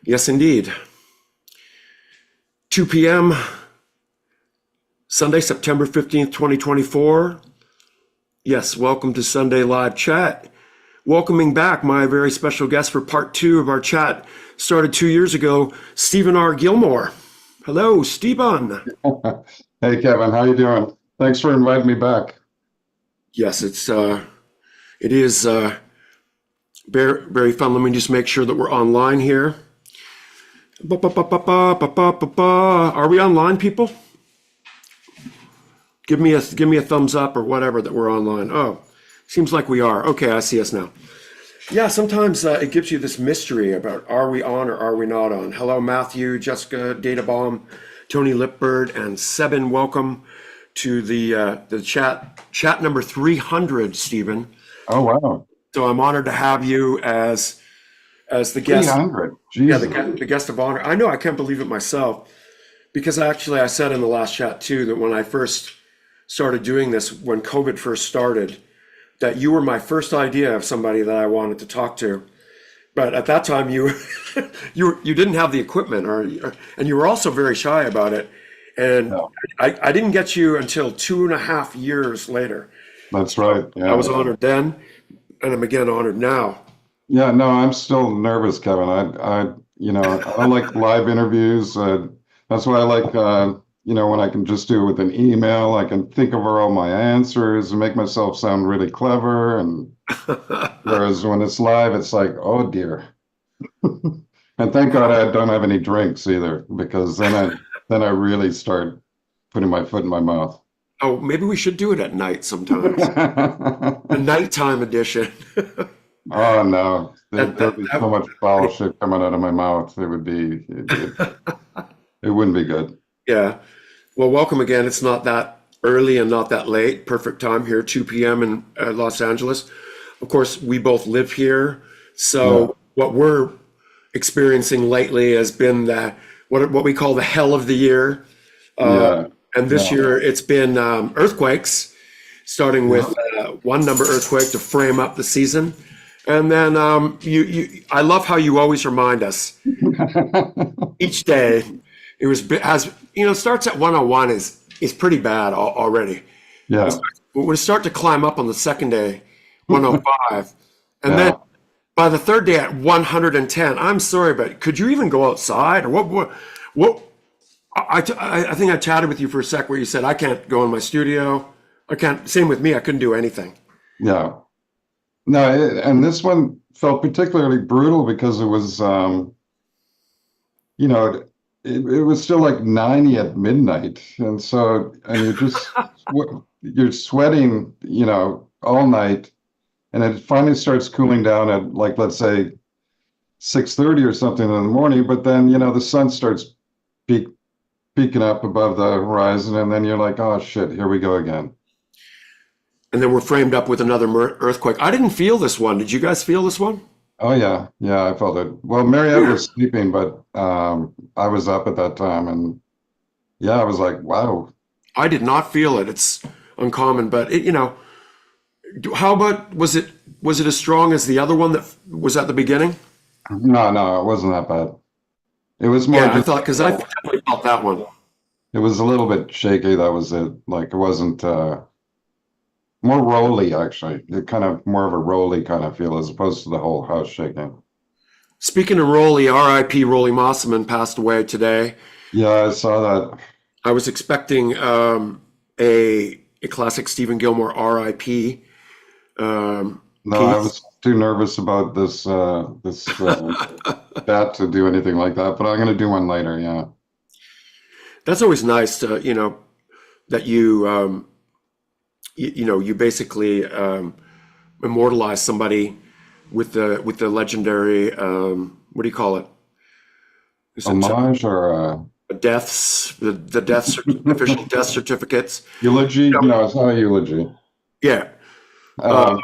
Yes, indeed. 2 p.m. Sunday, September 15th, 2024. Yes, welcome to Sunday Live Chat. Welcoming back my very special guest for part 2 of our chat. Started 2 years ago, Steven R Gilmore. Hello, Steven. Hey, Kevin, how you doing? Thanks for inviting me back. Yes, it is very, very fun. Let me just make sure that we're online here. Are we online, people? Give me a thumbs up or whatever that we're online. Oh, seems like we are. Okay, I see us now. Yeah, sometimes it gives you this mystery about are we on or are we not on. Hello, Matthew, Jessica, Databomb, Tony Lipbird, and cEvin. Welcome to the chat number 300, Stephen. Oh, wow. So I'm honored to have you as the guest. 300. Yeah, Jesus. the guest of honor. I know, I can't believe it myself, because actually I said in the last chat too that when I first started doing this, when COVID first started, that you were my first idea of somebody that I wanted to talk to. But at that time, you you didn't have the equipment, and you were also very shy about it. And No, I didn't get you until 2.5 years later. that's right. I was Yeah. honored then, and I'm again honored now. Yeah, no, I'm still nervous, Kevin. I don't like live interviews. That's why I like, when I can just do it with an email, I can think of all my answers and make myself sound really clever. And whereas when it's live, it's like, oh dear. And thank God I don't have any drinks either, because then I really start putting my foot in my mouth. Oh, maybe we should do it at night sometimes. A nighttime edition. Oh no, That, there'd that, be so that, much foul shit coming out of my mouth. It wouldn't be good. yeah. Well, welcome again. It's not that early and not that late. Perfect time here, 2 p.m. in Los Angeles. Of course, we both live here. Yeah, So what we're experiencing lately has been what we call the hell of the year. Uh, yeah, and this yeah. year it's been earthquakes, starting with one number earthquake to frame up the season. And then I love how you always remind us each day. Starts at 101 is pretty bad already. Yeah, We start to climb up on the second day, 105, and then yeah. by the third day at 110. I'm sorry, but could you even go outside or what? I think I chatted with you for a sec where you said I can't go in my studio. I can't. Same with me. I couldn't do anything. Yeah. No, and this one felt particularly brutal because it was, you know, it was still like 90 at midnight, and you're sweating, all night, and it finally starts cooling down at, like, let's say 6:30 or something in the morning, but then the sun starts peak, peeking up above the horizon, and then you're like, oh shit, here we go again. And then we're framed up with another earthquake. I didn't feel this one. Did you guys feel this one? Oh yeah, yeah, I felt it. Well, Mariette was sleeping, but I was up at that time, and yeah, I was like, wow. I did not feel it. It's uncommon, but how about was it as strong as the other one that was at the beginning? No, no, it wasn't that bad. It was more Yeah, I just, thought because I definitely felt that one. it was a little bit shaky. That was it. Like, it wasn't more rolly, actually. It kind of more of a rolly kind of feel as opposed to the whole house shaking. Speaking of Rolly, R.I.P. Rolly Mosselman passed away today. Yeah, I saw that. I was expecting a classic Stephen Gilmore R.I.P. No, I piece. was too nervous about this bat to do anything like that, but I'm gonna do one later. Yeah. That's always nice to that you basically immortalize somebody with the legendary what do you call it? Is it Homage or deaths? The official death certificates. eulogy? You know, No, it's not a eulogy. yeah, Um,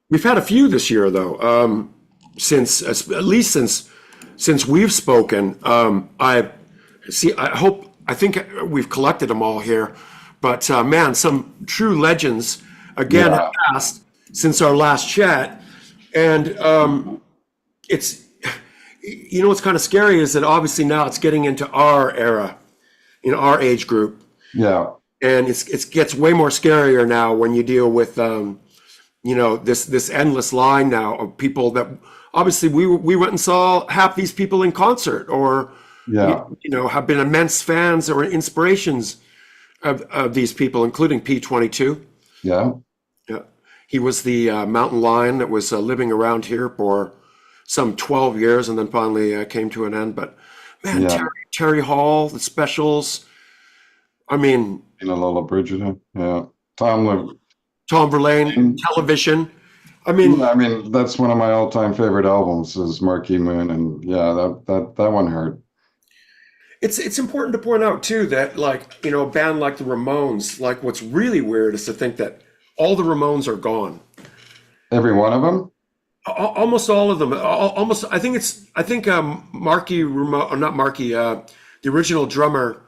we've had a few this year though. Since at least since we've spoken, I see. I think we've collected them all here. But man, some true legends again have yeah, passed since our last chat, and it's You know what's kind of scary is that obviously now it's getting into our era, in our age group, Yeah. and it gets way more scarier now when you deal with this endless line now of people that obviously we went and saw half these people in concert, or Yeah. have been immense fans or inspirations of these people, including P22. Yeah. Yeah. He was the mountain lion that was living around here for some 12 years and then finally came to an end. But man, Yeah. Terry Hall, the Specials. I mean, In a Lola Brigida. Yeah. Tom Tom Verlaine, Levine. Television. I mean, I mean, that's one of my all-time favorite albums is Marquee Moon, and yeah, that one hurt. it's important to point out too that like a band like the Ramones, like what's really weird is to think that all the Ramones are gone. Every one of them? Almost all of them. Almost. I think Marky Ramone, or not Marky. The original drummer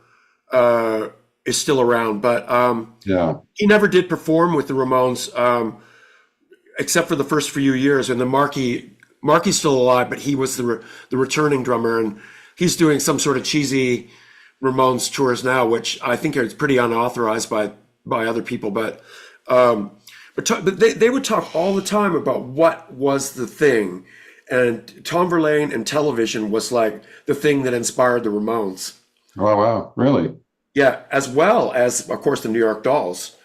is still around, but Yeah. he never did perform with the Ramones except for the first few years. And then Marky's still alive, but he was the returning drummer, and he's doing some sort of cheesy Ramones tours now, which I think is pretty unauthorized by other people. But they would talk all the time about what was the thing, and Tom Verlaine and Television was like the thing that inspired the Ramones. Oh, wow. Really? Yeah, as well as of course the New York Dolls.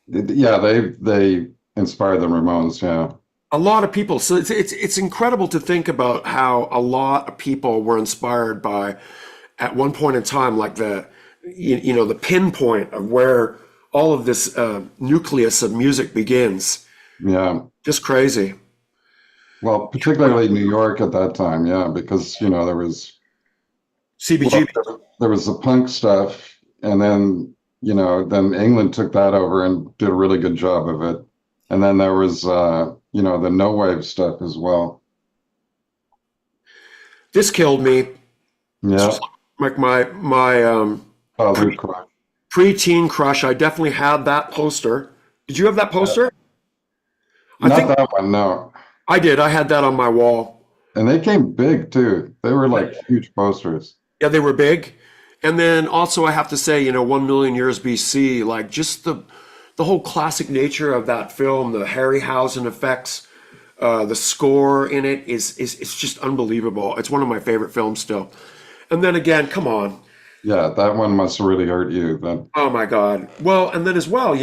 Yeah, they inspired the Ramones, yeah. A lot of people. So it's incredible to think about how a lot of people were inspired by, at one point in time, like the pinpoint of where all of this nucleus of music begins. Yeah. Just crazy. Well, particularly New York at that time, yeah, because there was CBGB. there was the punk stuff, and then England took that over and did a really good job of it. And then there was the no wave stuff as well. This killed me. Yeah. Like my Childhood crush. preteen crush. I definitely had that poster. Did you have that poster? I Not think that one, no. I did. I had that on my wall. And they came big too. They were like huge posters. Yeah, they were big. And then also I have to say, 1,000,000 years BC, like just the whole classic nature of that film, the Harryhausen effects, the score in it is it's just unbelievable. It's one of my favorite films still. And then again, come on. Yeah, that one must have really hurt you. Oh my God. Well, and then as well,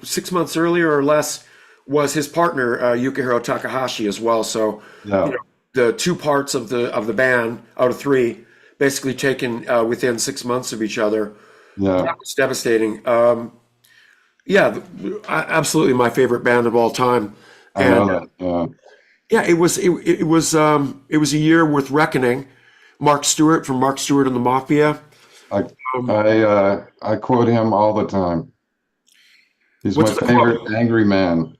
6 months earlier or less was his partner, Yukihiro Takahashi as well. So, Yeah. the two parts of the band out of three basically taken within 6 months of each other. Yeah. That was devastating. Yeah, absolutely my favorite band of all time. I know And that. Yeah. yeah, it was a year worth reckoning. Mark Stewart from Mark Stewart and the Mafia. I Um, I quote him all the time. He's my what's the favorite quote? angry man.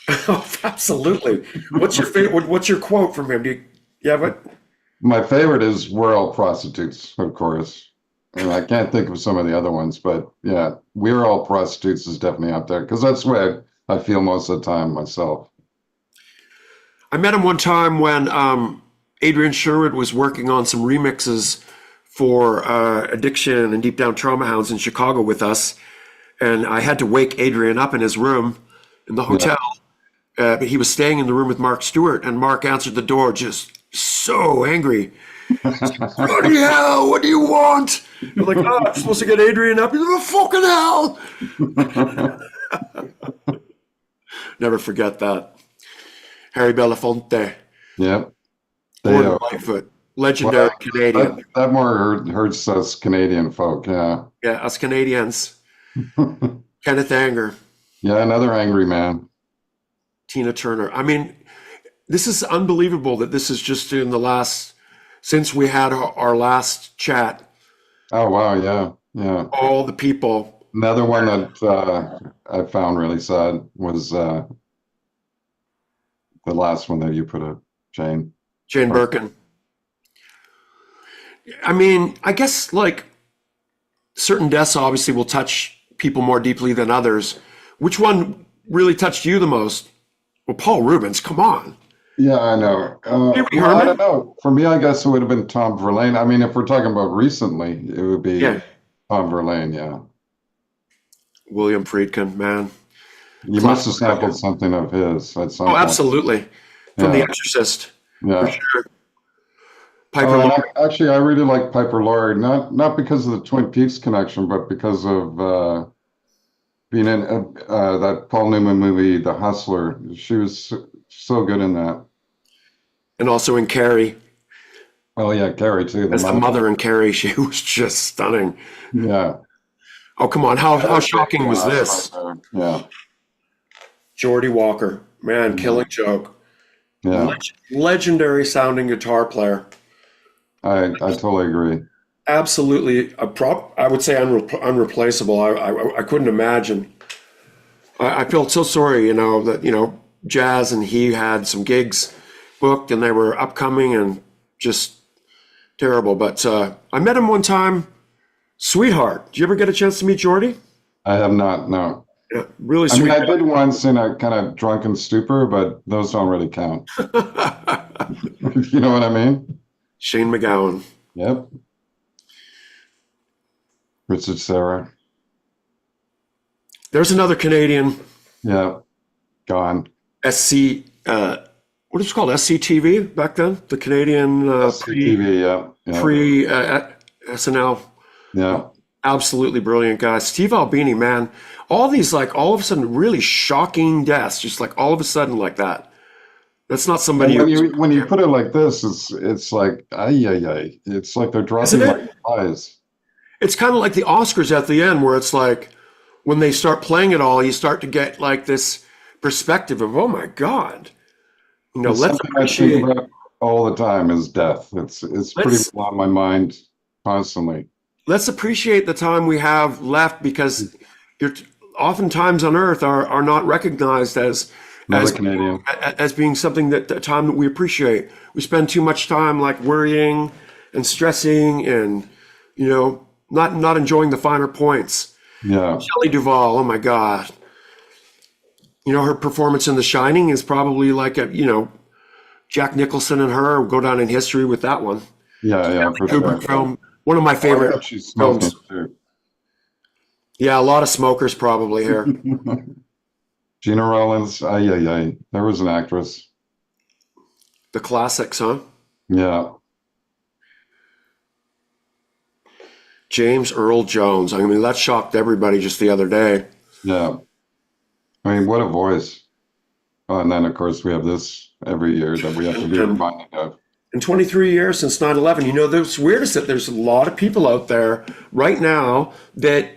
Oh, absolutely. What's your favorite? What's your quote from him? Do you have it? My favorite is "We're all prostitutes," of course. And I can't think of some of the other ones, but yeah, "We're all prostitutes" is definitely out there because that's the way I feel most of the time myself. I met him one time when Adrian Sherwood was working on some remixes for Addiction and Deep Down Trauma Hounds in Chicago with us, and I had to wake Adrian up in his room in the Yeah. hotel. But he was staying in the room with Mark Stewart, and Mark answered the door just so angry. Bloody hell, what do you want? I'm like, oh, I'm supposed to get Adrian up. He's like, oh, fucking hell. Never forget that. Harry Belafonte, Yeah. Gordon They, Lightfoot, legendary well, Canadian. that more hurts us Canadian folk. Yeah. Yeah, us Canadians. Kenneth Anger, Yeah, another angry man. Tina Turner. I mean, this is unbelievable that this is just in the last, since we had our last chat, Oh wow, yeah, yeah. all the people. Another one that I found really sad was the last one that you put up, Jane. Jane Birkin. I mean, I guess like certain deaths obviously will touch people more deeply than others. Which one really touched you the most? Well, Paul Rubens, come on. Yeah, I know. Pee Wee Well, I don't Herman? know. For me, I guess it would have been Tom Verlaine. I mean, if we're talking about recently, it would Yeah. be Tom Verlaine. Yeah, William Friedkin, man. you must Classic have actor. sampled something of his at Oh, some point. absolutely. From The Yeah, Exorcist, for yeah. sure. Piper Oh, and Laurie. actually, I really like Piper Laurie, not because of the Twin Peaks connection, but because of being in that Paul Newman movie, The Hustler. She was so good in that. And also in Carrie, Oh yeah, Carrie too, the as the mother. mother in Carrie, she was just stunning. Yeah, Oh, come on. that How would be shocking was class right this? there. Yeah, Geordie Walker, man, yeah, killing joke. yeah. Legendary sounding guitar player. I totally agree. Absolutely a prop. I would say unreplaceable. I couldn't imagine. I felt so sorry, that, Jazz and he had some gigs booked and they were upcoming and just terrible. But I met him one time. Sweetheart. Did you ever get a chance to meet Geordie? I have not, no. Yeah, really I mean, sweet I did once in a kind of drunken stupor, but those don't really count. guy. You know what I mean? Shane McGowan. Yep. Richard Serra. There's another Canadian Yeah, gone. SC. What is it called? SCTV back then. The Canadian SCTV, yeah, yeah, pre SNL. yeah. Absolutely brilliant guy. Steve Albini, man. All these like all of a sudden really shocking deaths, just like all of a sudden like that. That's not somebody And who, when you put it like this, it's like ay ay ay. It's like they're isn't dropping like it? flies. It's kind of like the Oscars at the end, where it's like when they start playing it all, you start to get like this perspective of, oh my God, It's let's something I think appreciate about all the time is death. It's pretty let's on my mind constantly. let's appreciate the time we have left because you're oftentimes on Earth are not recognized Another as Canadian. as being something that the time that we appreciate. We spend too much time like worrying and stressing and not enjoying the finer points. Yeah. Shelley Duvall, oh my God. Her performance in The Shining is probably like Jack Nicholson and her will go down in history with that one. Yeah, yeah, for Kubrick sure. film, one of my Oh, I favorite bet she's smoking films. too. Yeah, a lot of smokers probably here. Gina Rollins, ay, ay, ay. There was an actress. The classics, huh? Yeah, James Earl Jones. I mean, that shocked everybody just the other day. yeah. I mean, what a voice. Oh, and then, of course, we have this every year that we have to be And reminded of. in 23 years since 9/11, it's weird is that there's a lot of people out there right now that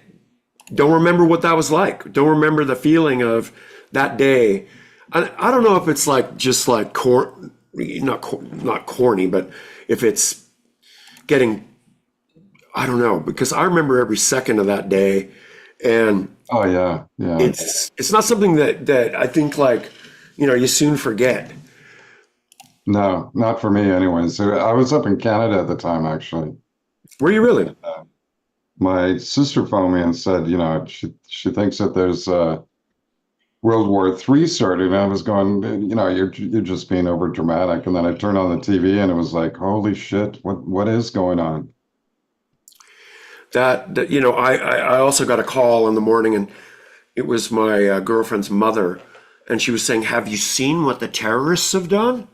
don't remember what that was like. Don't remember the feeling of that day. I don't know if it's like just like not corny, but if it's getting, I don't know, because I remember every second of that day, and Oh, yeah, yeah. it's not something that I think like you soon forget. No, not for me anyway. So I was up in Canada at the time, actually. Were you really? My sister phoned me and said, she thinks that there's World War III started. And I was going, you're just being over dramatic. And then I turned on the TV and it was like, holy shit, what is going on? That I also got a call in the morning, and it was my girlfriend's mother, and she was saying, "Have you seen what the terrorists have done?"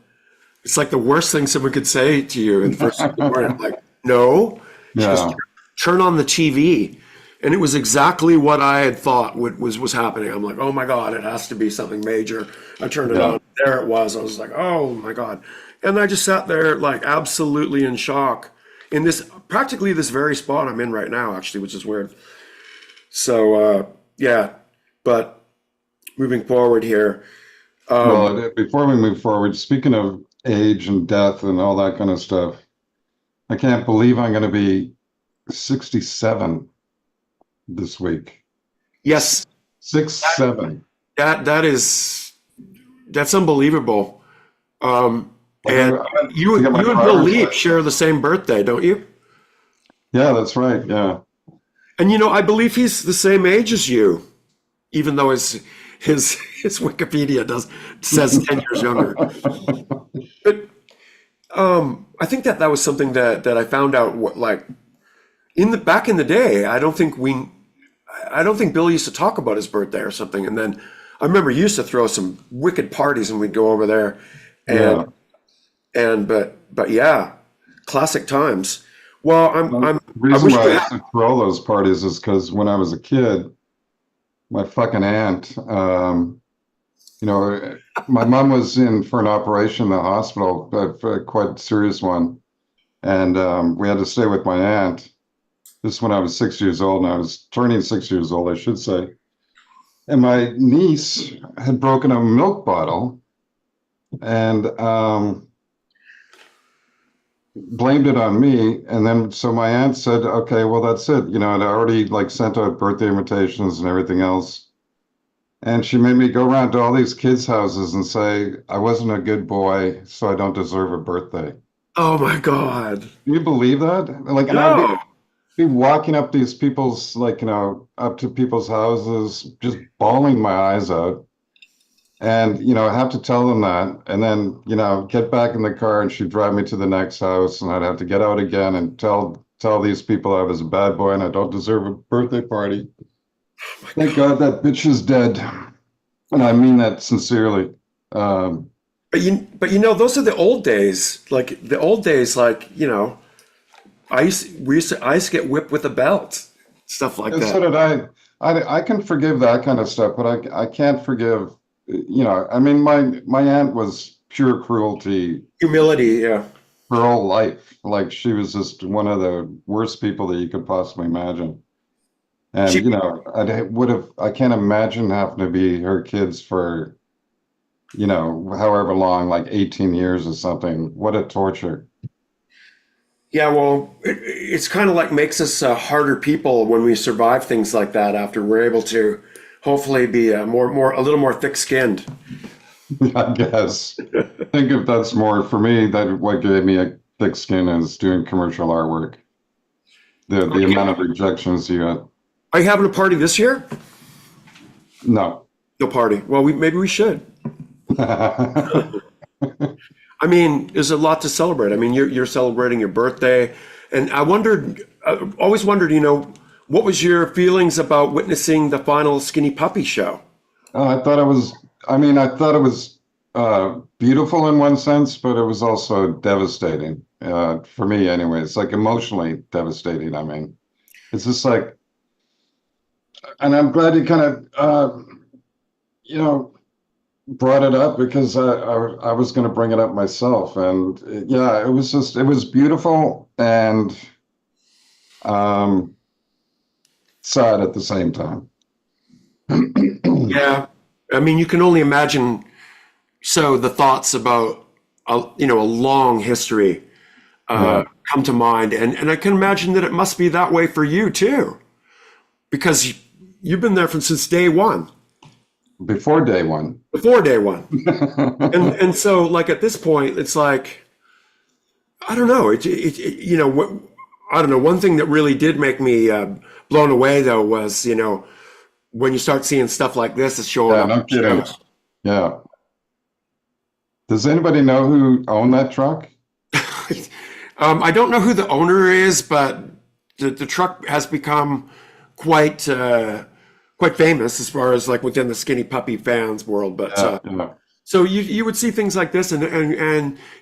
It's like the worst thing someone could say to you in the first thing in the morning. I'm like, no. She goes, Yeah, turn on the TV. And it was exactly what I had thought was happening. I'm like, oh my God, it has to be something major. I turned it yeah. on. There it was. I was like, oh my God. And I just sat there like absolutely in shock in practically this very spot I'm in right now, actually, which is weird. So, yeah, but moving forward here. Well, before we move forward, speaking of age and death and all that kind of stuff, I can't believe I'm going to be 67 this week. Yes, Six, seven. that's unbelievable. Like, And to get my you and Bill driver's Leap license. share the same birthday, don't you? Yeah, that's right. Yeah. And I believe he's the same age as you, even though his his Wikipedia says 10 years younger. But I think that was something that I found out like back in the day. I don't think Bill used to talk about his birthday or something. And then I remember he used to throw some wicked parties and we'd go over there Yeah. but yeah, classic times. Well, The I reason wish why you I had, used to throw those parties is because when I was a kid, my fucking aunt, you know, my mom was in for an operation in the hospital, but for a quite serious one. And we had to stay with my aunt. This is when I was 6 years old, and I was turning 6 years old, I should say. And my niece had broken a milk bottle and blamed it on me. And then so my aunt said, okay, well, that's it. You know, I'd already like sent out birthday invitations and everything else. And she made me go around to all these kids' houses and say, I wasn't a good boy, so I don't deserve a birthday. oh my God. Can you believe that? Like, and I'd No. be walking up these people's, like, you know, up to people's houses, just bawling my eyes out. And, you know, I have to tell them that. And then, you know, get back in the car and she'd drive me to the next house and I'd have to get out again and tell these people I was a bad boy and I don't deserve a birthday party. Thank God that bitch is dead. And I mean that sincerely. But you know, those are the old days. Like the old days, like, you know, I used to get whipped with a belt, stuff like And that. so did I. I can forgive that kind of stuff, but I can't forgive, you know, I mean, my aunt was pure cruelty Humility, yeah. her whole life. Like she was just one of the worst people that you could possibly imagine. And, She, you know, I can't imagine having to be her kids for, you know, however long, like 18 years or something. What a torture. yeah, well, it's kind of like makes us harder people when we survive things like that after we're able to hopefully be a little more thick-skinned. I guess. Think if that's more for me, that what gave me a thick skin is doing commercial artwork. The amount of rejections you get. Are you having a party this year? No. No party. Well, maybe we should. I mean, there's a lot to celebrate. I mean, you're celebrating your birthday, and always wondered, you know, what was your feelings about witnessing the final Skinny Puppy show? I thought it was, I mean, I thought it was beautiful in one sense, but it was also devastating for me anyway. It's like emotionally devastating. I mean, it's just like, and I'm glad you kind of, you know, brought it up because I was going to bring it up myself. And yeah, it was beautiful and sad at the same time. Yeah, I mean, you can only imagine. So the thoughts about you know, a long history Yeah, come to mind, and I can imagine that it must be that way for you too, because you've been there since day one, before day one. before day one, and so like at this point, it's like I don't know, you know what. I don't know. One thing that really did make me blown away, though, was, you know, when you start seeing stuff like this is showing Yeah, up no on kidding. shows. Yeah. Does anybody know who owned that truck? I don't know who the owner is, but the truck has become quite quite famous as far as like within the Skinny Puppy fans world. But Yeah, yeah, so you would see things like this, and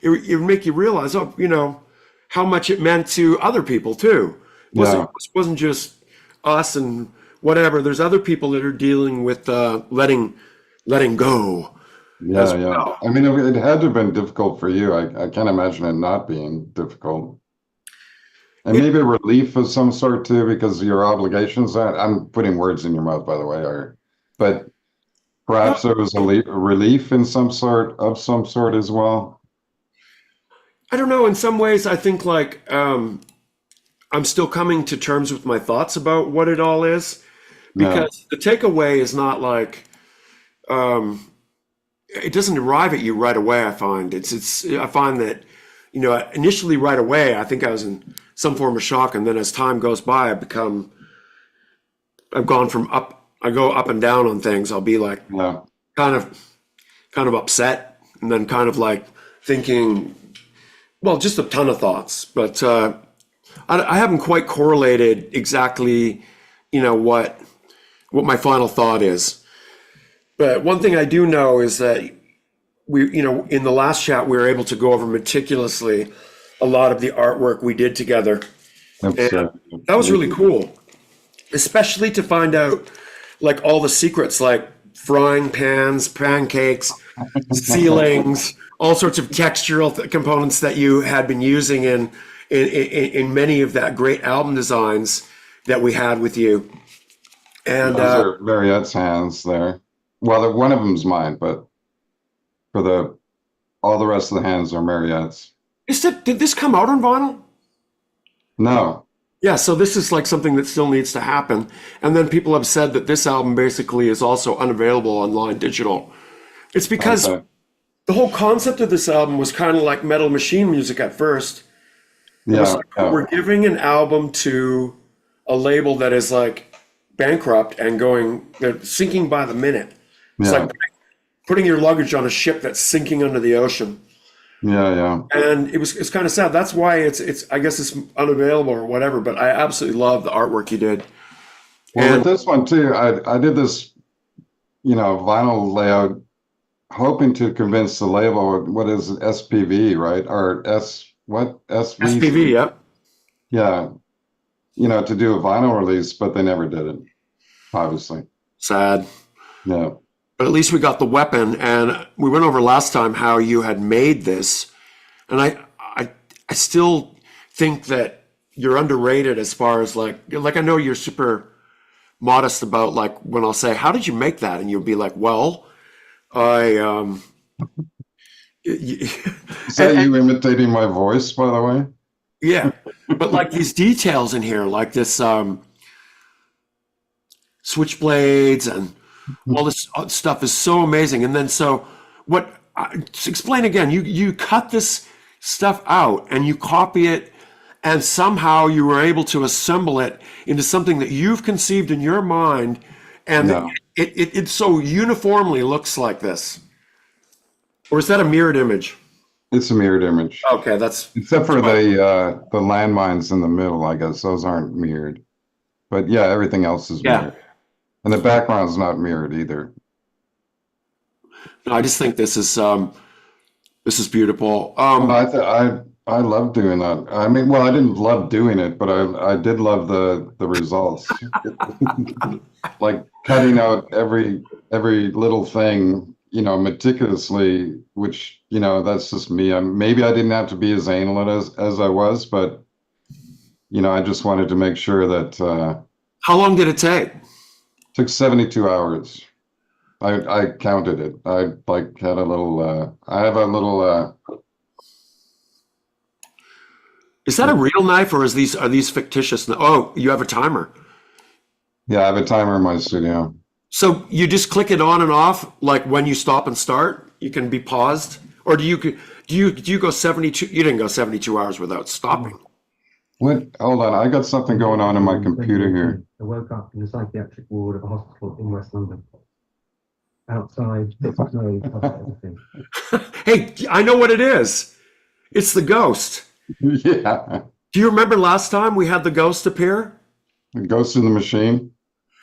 it would make you realize, oh, you know, how much it meant to other people too. yeah, Wasn't just us and whatever. There's other people that are dealing with letting go as yeah, yeah. well. I mean, it had to have been difficult for you. I can't imagine it not being difficult. And It, maybe relief of some sort too, because of your obligations. I'm putting words in your mouth, by the way, but no, perhaps there was a relief in some sort as well. I don't know. In some ways, I think like I'm still coming to terms with my thoughts about what it all is, Yeah, because the takeaway is not like um, it doesn't arrive at you right away. I find that, you know, initially right away, I think I was in some form of shock, and then as time goes by, I've gone from I go up and down on things. I'll be like, yeah, kind of upset, and then kind of like thinking, well, just a ton of thoughts. But I haven't quite correlated exactly, what my final thought is. But one thing I do know is that in the last chat, we were able to go over meticulously a lot of the artwork we did together. And that was really cool, especially to find out like all the secrets, like frying pans, pancakes, ceilings, all sorts of textural components that you had been using in many of that great album designs that we had with you. And those are Mariette's hands there. Well, one of them's mine, but for all the rest of the hands are Mariette's. did this come out on vinyl? No. Yeah, so this is like something that still needs to happen. And then people have said that this album basically is also unavailable online digital. It's because the whole concept of this album was kind of like Metal Machine music at first. It was like, we're giving an album to a label that is like bankrupt and they're sinking by the minute. It's like putting your luggage on a ship that's sinking under the ocean. Yeah. And it's kind of sad. That's why it's I guess it's unavailable or whatever, but I absolutely love the artwork you did. Well, with this one too, I did this, vinyl layout hoping to convince the label, what is it, SPV, right? Or SPV, yep. Yeah. To do a vinyl release, but they never did it, obviously. Sad. Yeah. But at least we got the weapon, and we went over last time how you had made this, and I still think that you're underrated as far as like I know you're super modest about like when I'll say, how did you make that? And you'll be like, well, I Is that you imitating my voice, by the way? Yeah, but like these details in here, like this switchblades and all this stuff is so amazing. And then explain again, you cut this stuff out and you copy it, and somehow you were able to assemble it into something that you've conceived in your mind, and it so uniformly looks like this. Or is that a mirrored image? It's a mirrored image. Okay, except for the landmines in the middle, I guess those aren't mirrored. But yeah, everything else is mirrored. And the background's not mirrored either. No, I just think this is beautiful. I love doing that. I mean, well, I didn't love doing it, but I did love the results. Like cutting out every little thing, meticulously, which, that's just me. Maybe I didn't have to be as anal as I was, but, I just wanted to make sure that. How long did it take? Took 72 hours. I counted it. I had a little, I have a little. Is that a real knife, or are these fictitious? Oh, you have a timer. Yeah, I have a timer in my studio. So you just click it on and off, like when you stop and start, you can be paused, or do you go 72? You didn't go 72 hours without stopping. What? Hold on, I got something going on in my computer here. I woke up in the psychiatric ward of a hospital in West London. Outside, it's snow, everything. Hey, I know what it is. It's the ghost. Yeah. Do you remember last time we had the ghost appear? The ghost in the machine?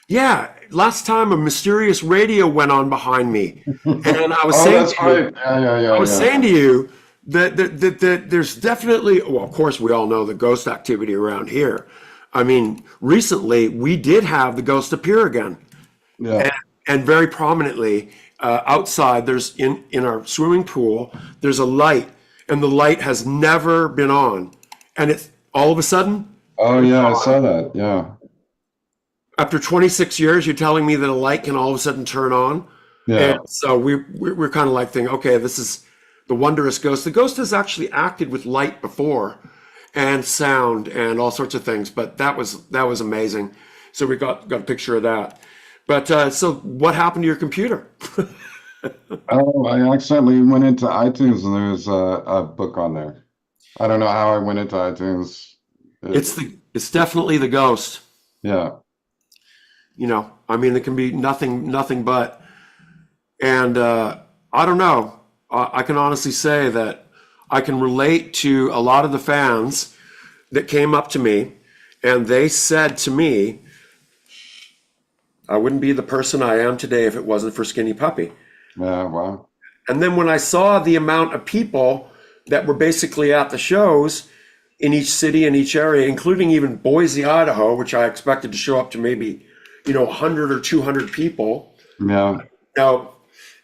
Yeah, last time a mysterious radio went on behind me, and I was saying, that's right. Yeah. I was saying to you that there's definitely, well, of course, we all know the ghost activity around here. I mean, recently we did have the ghost appear again, and very prominently outside. There's in our swimming pool. There's a light, and the light has never been on, and it's all of a sudden. Oh yeah, I saw that. Yeah. After 26 years, you're telling me that a light can all of a sudden turn on? Yeah. And so we're kind of like thinking, okay, this is the wondrous ghost. The ghost has actually acted with light before, and sound, and all sorts of things. But that was amazing. So we got a picture of that. But so what happened to your computer? Oh, I accidentally went into iTunes and there's a book on there. I don't know how I went into iTunes. It's definitely the ghost. Yeah. I mean, it can be nothing but. And I don't know. I can honestly say that I can relate to a lot of the fans that came up to me and they said to me, I wouldn't be the person I am today if it wasn't for Skinny Puppy. Yeah, wow. And then when I saw the amount of people that were basically at the shows in each city and each area, including even Boise, Idaho, which I expected to show up to maybe, 100 or 200 people. Yeah. Now,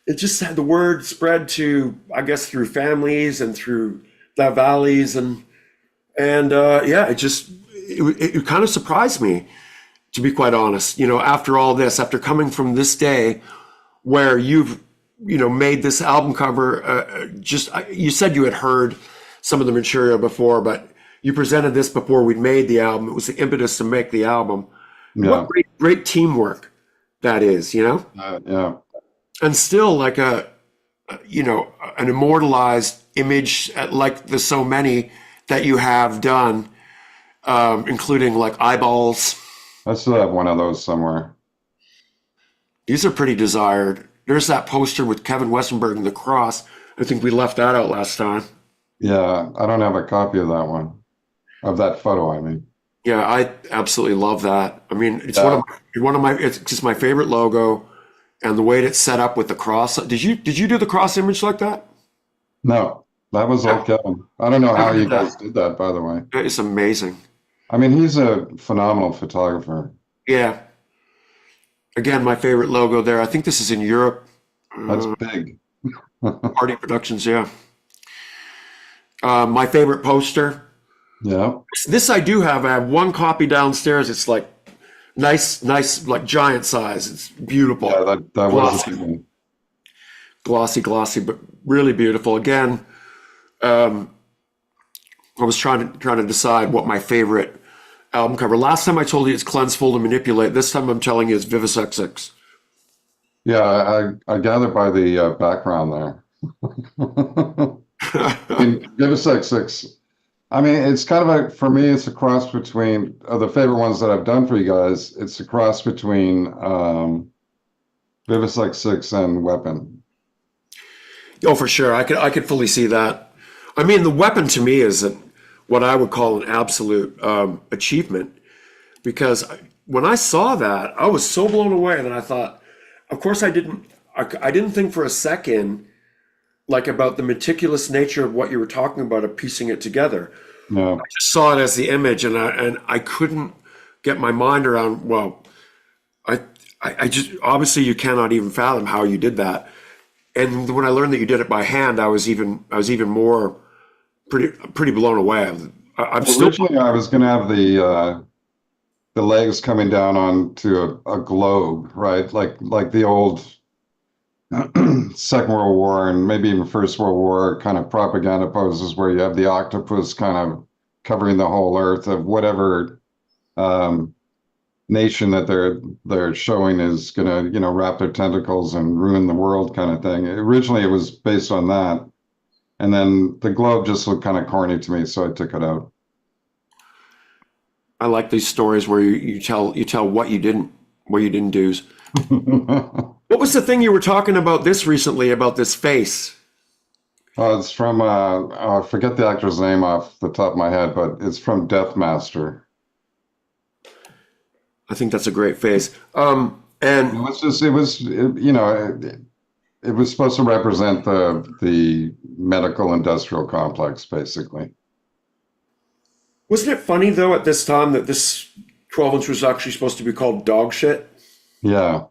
it just had the word spread to, I guess, through families and through the valleys and yeah, it kind of surprised me, to be quite honest. After all this, after coming from this day where you've made this album cover, you said you had heard some of the material before, but you presented this before we'd made the album. It was the impetus to make the album. Yeah. What great teamwork that is, Yeah. and still like an immortalized image like the so many that you have done, including like eyeballs. I still have one of those somewhere. These are pretty desired. There's that poster with Kevin Westenberg and the cross. I think we left that out last time. Yeah, I don't have a copy of that one. Of that photo, I mean. Yeah, I absolutely love that. I mean, it's Yeah. one of my it's just my favorite logo, and the way it's set up with the cross. Did you do the cross image like that? No, that was all Kevin. I don't know how you guys did that, by the way. It's amazing. I mean, he's a phenomenal photographer. Yeah. Again, my favorite logo there. I think this is in Europe. That's big. Party Productions, yeah. My favorite poster. Yeah. This I do have. I have one copy downstairs. It's like nice, like giant size. It's beautiful. Yeah, that was Glossy. a big one. Glossy, but really beautiful. Again, I was trying to decide what my favorite album cover. Last time I told you it's Cleanse, Fold, and Manipulate. This time I'm telling you it's Vivisexix. Yeah, I gather by the background there. Give us like six. I mean, it's kind of for me, it's a cross between the favorite ones that I've done for you guys. It's a cross between Vivisec 6 and Weapon. Oh, for sure. I could fully see that. I mean, the Weapon to me is what I would call an absolute achievement, because when I saw that, I was so blown away that I thought, of course, I didn't think for a second like about the meticulous nature of what you were talking about of piecing it together. No. I just saw it as the image, and I couldn't get my mind around. Well, I just obviously you cannot even fathom how you did that. And when I learned that you did it by hand, I was even more pretty blown away. I'm still. Originally, I was going to have the legs coming down onto a globe, right? Like the old Second World War and maybe even First World War kind of propaganda poses where you have the octopus kind of covering the whole earth of whatever nation that they're showing is going to, wrap their tentacles and ruin the world kind of thing. Originally, it was based on that. And then the globe just looked kind of corny to me, so I took it out. I like these stories where you tell what you didn't do. What was the thing you were talking about this recently about this face? It's from I forget the actor's name off the top of my head, but it's from Deathmaster. I think that's a great face. And It was supposed to represent the medical industrial complex, basically. wasn't it funny though at this time that this 12-inch was actually supposed to be called Dog Shit? Yeah.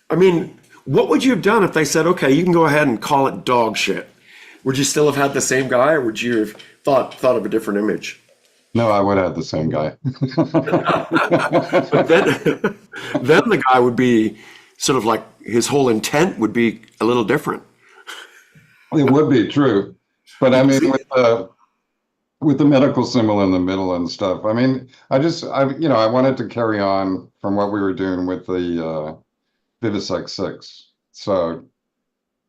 I mean, what would you have done if they said, okay, you can go ahead and call it Dog Shit? Would you still have had the same guy, or would you have thought of a different image? No, I would have the same guy. But then the guy would be sort of like his whole intent would be a little different. It would be true, but I mean, with the medical symbol in the middle and stuff. I mean, I wanted to carry on from what we were doing with the Vivisec 6. So,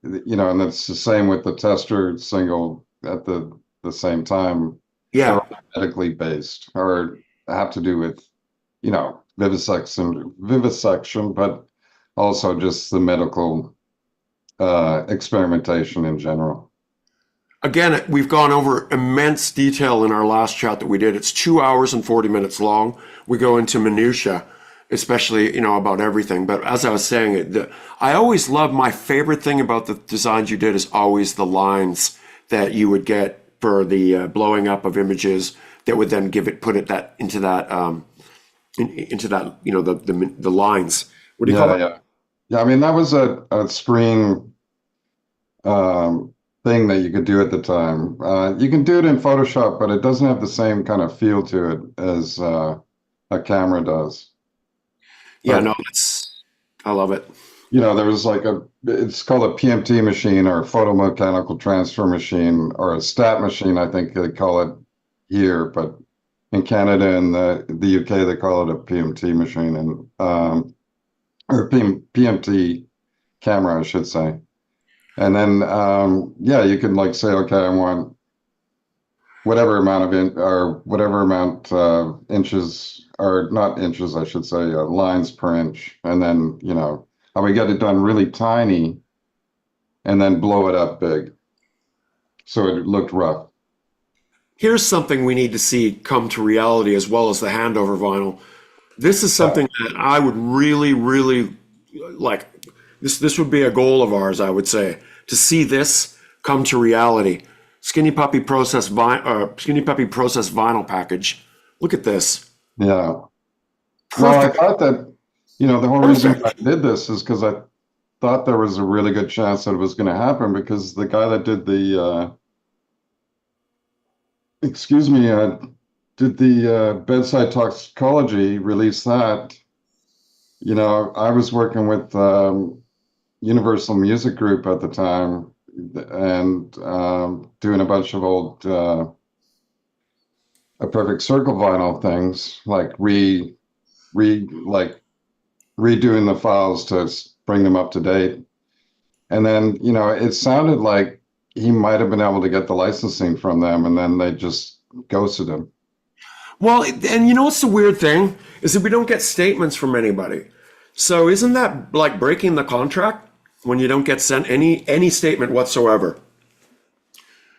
and it's the same with the tester single at the same time. Yeah. They're medically based or have to do with, vivisection, but also just the medical experimentation in general. Again, we've gone over immense detail in our last chat that we did. It's 2 hours and 40 minutes long. We go into minutia, especially, about everything. But as I was saying, I always love, my favorite thing about the designs you did is always the lines that you would get for the blowing up of images that would then into that the lines. What do you call it? Yeah. I mean, that was a screen thing that you could do at the time. You can do it in Photoshop, but it doesn't have the same kind of feel to it as a camera does. Yeah, But, no, I love it. there was it's called a PMT machine, or a photomechanical transfer machine, or a stat machine, I think they call it here, but in Canada and the UK, they call it a PMT machine, and or PMT camera, I should say. And then, you can say, okay, I want whatever amount of inches, or not inches, I should say, lines per inch. And then, I would get it done really tiny and then blow it up big, so it looked rough. Here's something we need to see come to reality, as well as the handover vinyl. This is something that I would really, really like. This would be a goal of ours, I would say, to see this come to reality. Skinny Puppy Process vinyl package. Look at this. Yeah. Perfect. Well, I thought that, the whole reason I did this is because I thought there was a really good chance that it was going to happen, because the guy that did the bedside toxicology, released that. I was working with Universal Music Group at the time, and doing a bunch of old A Perfect Circle vinyl things, like redoing the files to bring them up to date. And then, it sounded like he might have been able to get the licensing from them, and then they just ghosted him. Well, and what's the weird thing is that we don't get statements from anybody. So isn't that like breaking the contract when you don't get sent any statement whatsoever?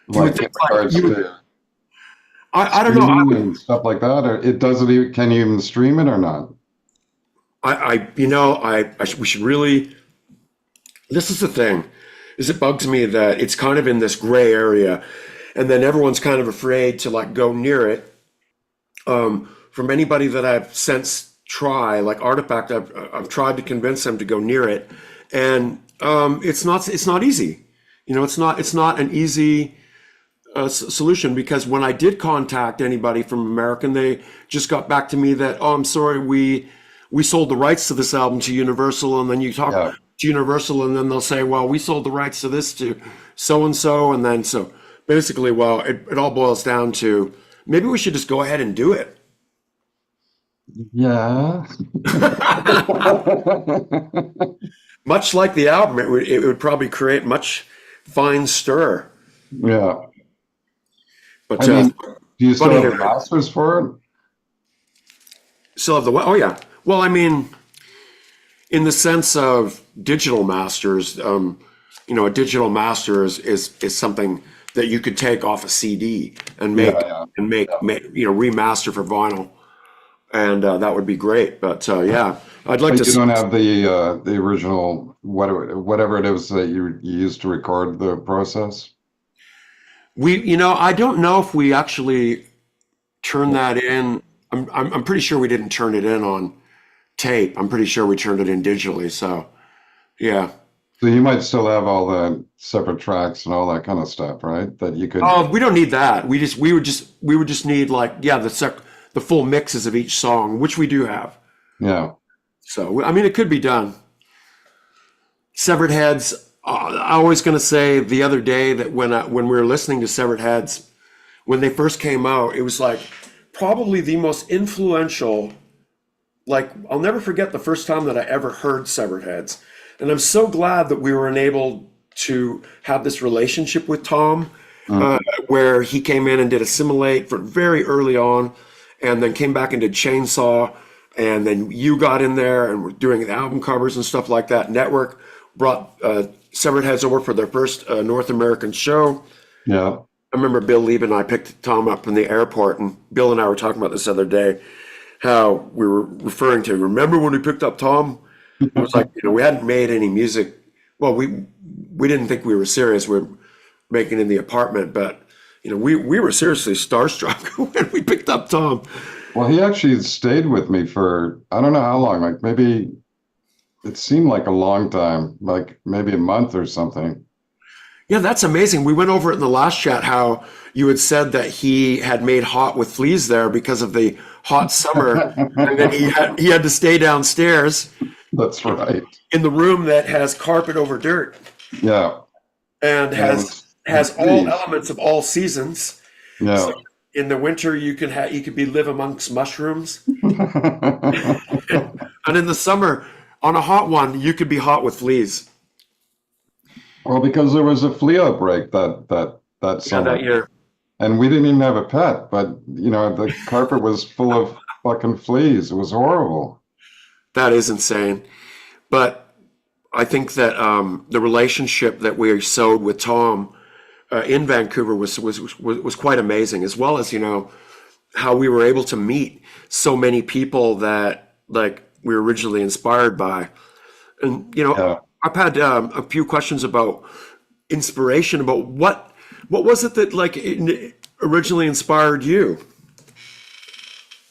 Like in regards to I don't know. and stuff like that, or it doesn't even, can you even stream it or not? We should really. This is the thing, is it bugs me that it's kind of in this gray area, and then everyone's kind of afraid to go near it. From anybody that I've since tried, like Artifact, I've tried to convince them to go near it, and it's not easy. It's not an easy solution, because when I did contact anybody from American, they just got back to me that, oh, I'm sorry, we sold the rights to this album to Universal, and then you talk to Universal, and then they'll say, well, we sold the rights to this to so and so, and then so basically, well, it all boils down to maybe we should just go ahead and do it. Yeah. Much like the album, it would probably create much fine stir. Yeah. But I mean, do you still have the masters for it? Still have the what? Oh yeah. Well, I mean, in the sense of digital masters, a digital master is something that you could take off a CD and make remaster for vinyl, and that would be great. But I'd like to. You don't have the original whatever it is that you used to record the process. I don't know if we actually turned that in. I'm pretty sure we didn't turn it in on tape. I'm pretty sure we turned it in digitally. So, yeah. So you might still have all the separate tracks and all that kind of stuff, right? That you could. Oh, we don't need that. We would just need the full mixes of each song, which we do have. Yeah. So I mean, it could be done. Severed Heads. I was going to say the other day that when we were listening to Severed Heads, when they first came out, it was probably the most influential. I'll never forget the first time that I ever heard Severed Heads. And I'm so glad that we were enabled to have this relationship with Tom, where he came in and did Assimilate for very early on, and then came back and did Chainsaw, and then you got in there and were doing the album covers and stuff like that. Network brought Severed Heads over for their first North American show. Yeah. I remember Bill Lieb and I picked Tom up from the airport, and Bill and I were talking about this other day, how we were referring to, remember when we picked up Tom? It was like, we hadn't made any music. Well, we didn't think we were serious. We were making in the apartment, but we were seriously starstruck when we picked up Tom. Well, he actually stayed with me for, I don't know how long, like maybe it seemed like a long time, like maybe a month or something. Yeah, that's amazing. We went over it in the last chat how you had said that he had made Hot with Fleas there because of the hot summer, and then he had to stay downstairs. That's right. In the room that has carpet over dirt. Yeah. And has all elements of all seasons. Yeah. So in the winter, you could be live amongst mushrooms, and in the summer, on a hot one, you could be hot with fleas. Well, because there was a flea outbreak that summer. That year. And we didn't even have a pet, but the carpet was full of fucking fleas. It was horrible. That is insane. But I think that the relationship that we sowed with Tom in Vancouver was quite amazing, as well as how we were able to meet so many people that like we were originally inspired by. And Yeah. I've had a few questions about inspiration, about what was it that like originally inspired you?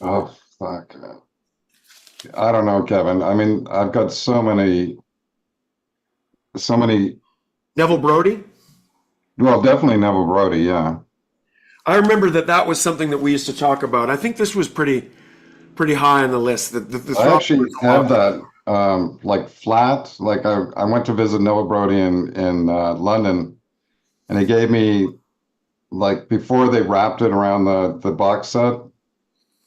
Oh, fuck. I don't know, Kevin. I mean, I've got so many. Neville Brody? Well, definitely Neville Brody, yeah. I remember that was something that we used to talk about. I think this was pretty high on the list. I actually have that like flat. Like I went to visit Neville Brody in London, and he gave me, like, before they wrapped it around the box set,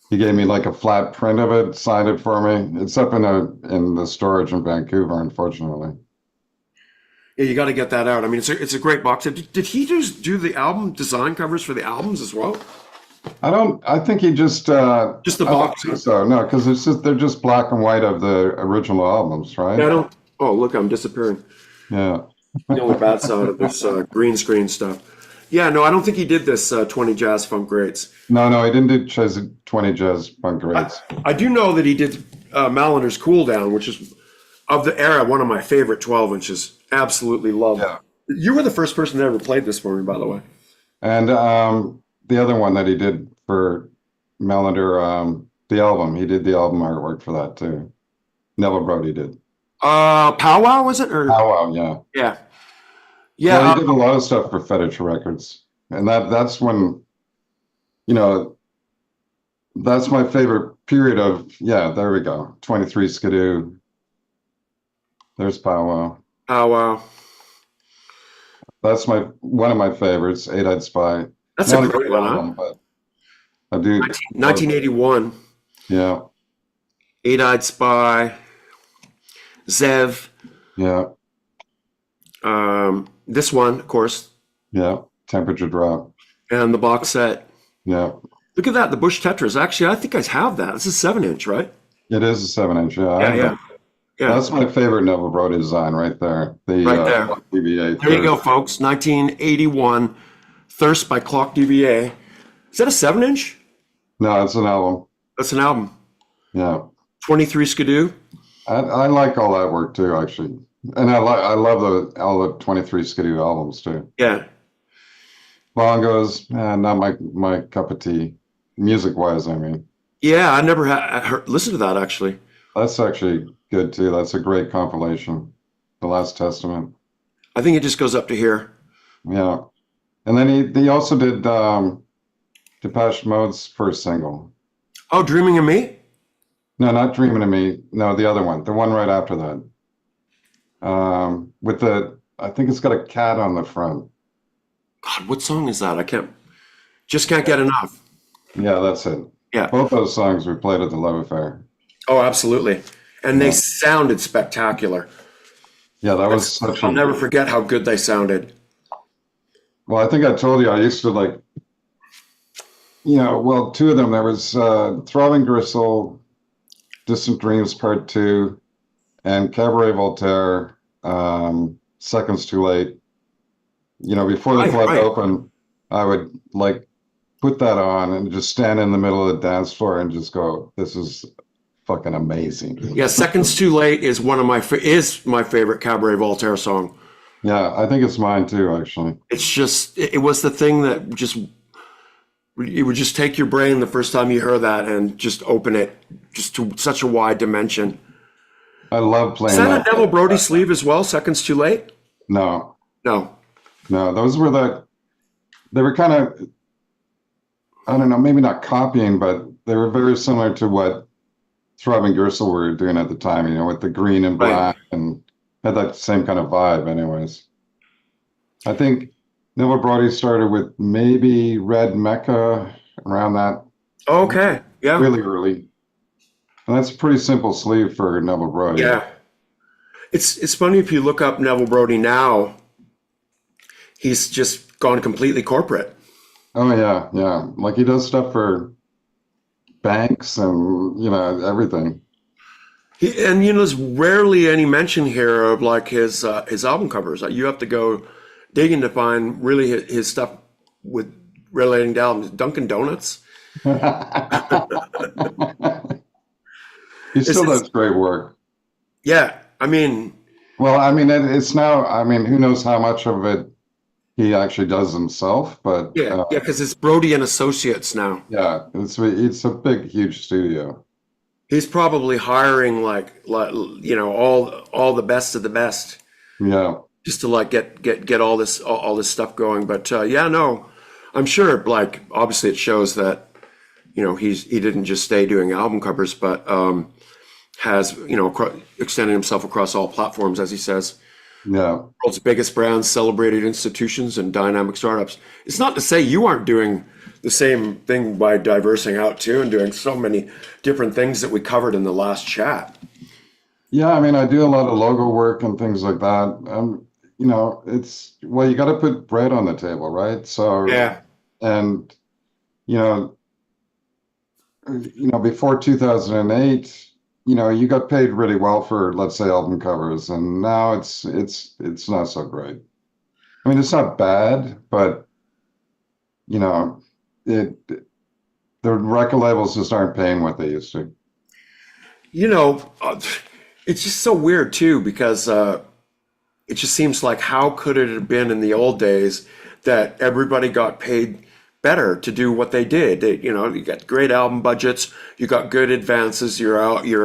he gave me like a flat print of it, signed it for me. It's up in the storage in Vancouver, unfortunately. Yeah, you got to get that out. I mean, it's a great box set. Did he just do the album design covers for the albums as well? I think he just the box. So no, because they're just black and white of the original albums, right? Yeah, oh, look, I'm disappearing. Yeah. The only bad side of this green screen stuff. Yeah, no, I don't think he did this 20 Jazz Funk Greats. No, he didn't do 20 Jazz Funk Greats. I do know that he did Malinder's Cool Down, which is of the era one of my favorite 12 inches. Absolutely love. Yeah. You were the first person that ever played this for me, by the way. And the other one that he did for Melander, the album, he did the album artwork for that too. Neville Brody did. Powwow, was it? Or Wow, yeah. yeah. Yeah. Well, he did a lot of stuff for Fetish Records. And that's when, that's my favorite period of, there we go. 23 Skidoo. There's Powwow. Powwow. That's one of my favorites, Eight-Eyed Spy. That's Not a great one, huh? but I do. 1981. Yeah. Eight-Eyed Spy. Zev. Yeah. This one, of course. Yeah. Temperature Drop. And the box set. Yeah. Look at that, the Bush Tetras. Actually, I think I have that. This is 7-inch, right? It is a 7-inch. Yeah. Yeah. That's my favorite Neville Brody design right there. Right there. DVA. There you go, folks. 1981, Thirst by Clock DVA. Is that a 7-inch? No, it's an album. That's an album. Yeah. 23 Skidoo. I like all that work too, actually, and I love all the 23 Skidoo albums too. Yeah. Bongos, not my cup of tea, music wise. I mean. Yeah, I never listened to that actually. That's actually good too. That's a great compilation. The Last Testament. I think it just goes up to here. Yeah, and then he also did Depeche Mode's first single. Oh, Dreaming of Me? No, not Dreaming of Me. No, the other one. The one right after that. I think it's got a cat on the front. God, what song is that? I can't get enough. Yeah, that's it. Yeah. Both those songs were played at the Love Affair. Oh, absolutely. And they sounded spectacular. Yeah, that was such I'll never forget how good they sounded. Well, I think I told you I used to like, two of them. There was Throbbing Gristle, Distant Dreams Part 2, and Cabaret Voltaire. Seconds Too Late. Before the Right, club right. opened, I would like put that on and just stand in the middle of the dance floor and just go, "This is fucking amazing." Yeah, Seconds Too Late is one of is my favorite Cabaret Voltaire song. Yeah, I think it's mine too, actually. It's just it was the thing that just it would just take your brain the first time you heard that and just open it just to such a wide dimension. I love Is playing that a that. Neville Brody sleeve as well? Seconds Too Late? No, No. no, they were kind of, I don't know, maybe not copying, but they were very similar to what Throb and Gersel were doing at the time, with the green and Right. black, and had that same kind of vibe anyways. I think Neville Brody started with maybe Red Mecca around that Okay. Yeah. really early. And that's a pretty simple sleeve for Neville Brody. Yeah. It's funny if you look up Neville Brody now, he's just gone completely corporate. Oh yeah, yeah. Like he does stuff for banks and everything. And there's rarely any mention here of like his album covers. You have to go digging to find really his stuff with relating to albums. Dunkin' Donuts. He still It's does great work. yeah. I mean, Well, I mean, it's now, I mean, who knows how much of it he actually does himself, but yeah, because it's Brody and Associates now. yeah, it's a big, huge studio. He's probably hiring like all the best of the best Yeah, just to like get all this stuff going. But yeah, no, I'm sure like obviously it shows that he didn't just stay doing album covers, but has extended himself across all platforms, as he says. yeah. World's biggest brands, celebrated institutions, and dynamic startups. It's not to say you aren't doing the same thing by diversing out too and doing so many different things that we covered in the last chat. Yeah, I mean, I do a lot of logo work and things like that. Well, you got to put bread on the table, right? So, Yeah. and you know, before 2008, you got paid really well for, let's say, album covers, and now it's not so great. I mean, it's not bad, but you know, it the record labels just aren't paying what they used to. You know, uh, it's just so weird too because it just seems like how could it have been in the old days that everybody got paid better to do what they did? You got great album budgets, you got good advances, your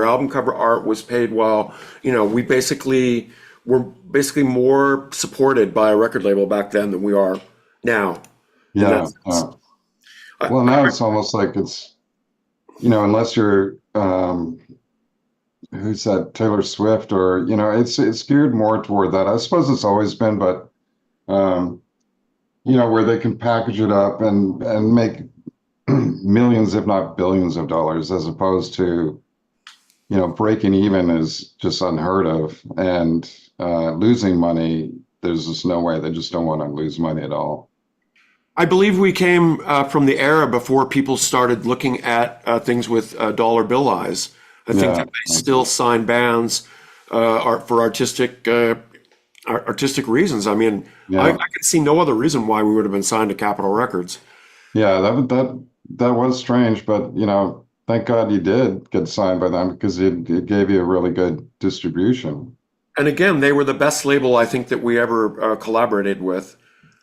album cover art was paid well. We basically were basically more supported by a record label back then than we are now. In that Yeah. sense. Well, now it's almost like it's, unless you're who's that, Taylor Swift, or it's geared more toward that. I suppose it's always been, but um, where they can package it up and make millions, if not billions of dollars, as opposed to, breaking even is just unheard of. And losing money, there's just no way. They just don't want to lose money at all. I believe we came from the era before people started looking at things with dollar bill eyes. I think Yeah. that they still sign bands for artistic reasons. I mean, I Yeah. can see no other reason why we would have been signed to Capitol Records. Yeah. That was strange, but thank God you did get signed by them because it gave you a really good distribution. And again, they were the best label I think that we ever collaborated with.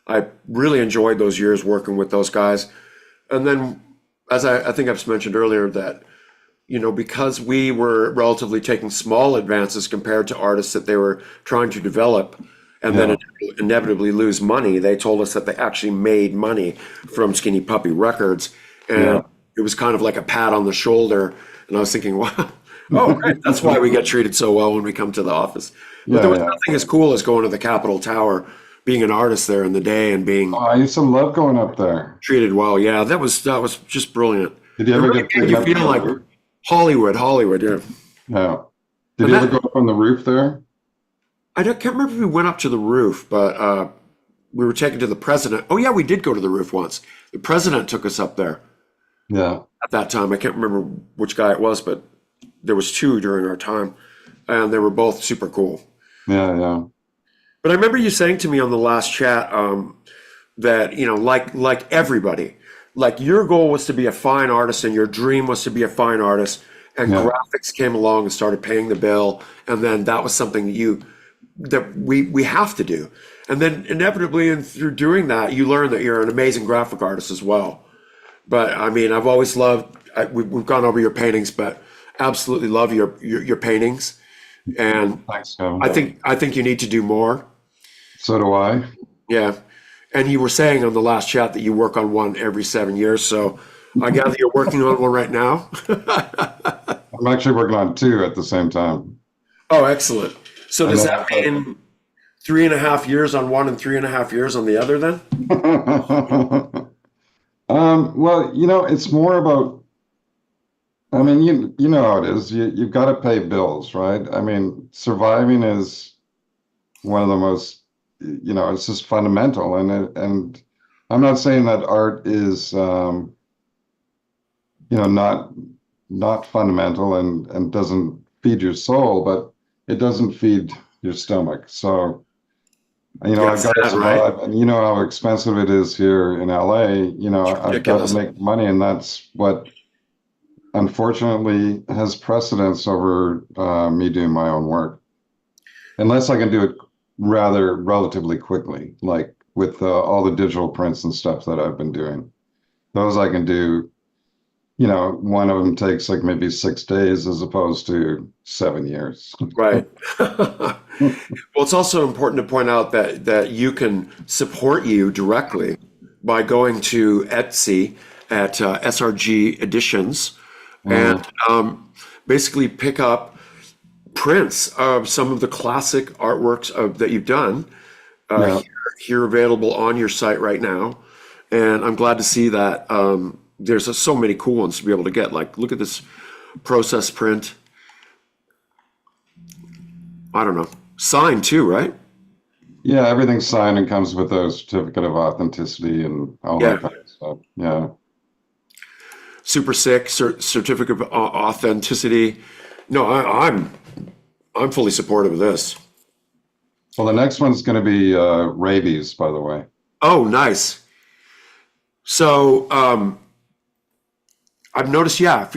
I really enjoyed those years working with those guys. And then, as I think I've mentioned earlier, that because we were relatively taking small advances compared to artists that they were trying to develop and Yeah. then inevitably lose money, they told us that they actually made money from Skinny Puppy Records. And Yeah. it was kind of like a pat on the shoulder. And I was thinking, wow, oh, great. That's why we get treated so well when we come to the office. But there Yeah. was Yeah. nothing as cool as going to the Capitol Tower, being an artist there in the day and being Oh, I used to love going up there. treated well. Yeah, that was just brilliant. Did you It ever really get made taken you up feel on the like roof? Hollywood, yeah. No. Did And you ever that go up on the roof there? can't remember if we went up to the roof, but we were taken to the president. Oh yeah, we did go to the roof once. The president took us up there Yeah. at that time. I can't remember which guy it was, but there was two during our time, and they were both super cool. Yeah. Yeah. But I remember you saying to me on the last chat that, you know, like everybody, like your goal was to be a fine artist and your dream was to be a fine artist, and Yeah. graphics came along and started paying the bill, and then that was something that we have to do. And then inevitably, and through doing that, you learn that you're an amazing graphic artist as well. But I mean, I've always loved, we've gone over your paintings, but absolutely love your paintings. And Thanks, Kevin. I think you need to do more. So do I. Yeah. And you were saying on the last chat that you work on one every 7 years. So I gather you're working on one right now. I'm actually working on two at the same time. Oh, excellent. So I does know. that mean 3.5 years on one and 3.5 years on the other then? Well, you know, it's more about, I mean, you know how it is. You've got to pay bills, right? I mean, surviving is one of the most, you know, it's just fundamental. And I'm not saying that art is, you know, not fundamental and doesn't feed your soul, but it doesn't feed your stomach. So, you know, Yeah, I've got to sad, right? survive, and you know how expensive it is here in LA. You know, I've got to Ridiculous. make money, and that's what unfortunately has precedence over me doing my own work, unless I can do it rather relatively quickly, like with all the digital prints and stuff that I've been doing. Those I can do. You know, one of them takes like maybe 6 days as opposed to 7 years. Right. Well, it's also important to point out that you can support you directly by going to Etsy at SRG Editions and basically pick up prints of some of the classic artworks that you've done Yeah. here available on your site right now. And I'm glad to see that there's so many cool ones to be able to get. Like, look at this process print. I don't know. Signed too, right? Yeah, everything's signed and comes with a certificate of authenticity and all Yeah. that kind of stuff. Yeah. Super sick certificate of authenticity. No, I'm fully supportive of this. Well, the next one's going to be rabies, by the way. Oh, nice. So I've noticed, yeah,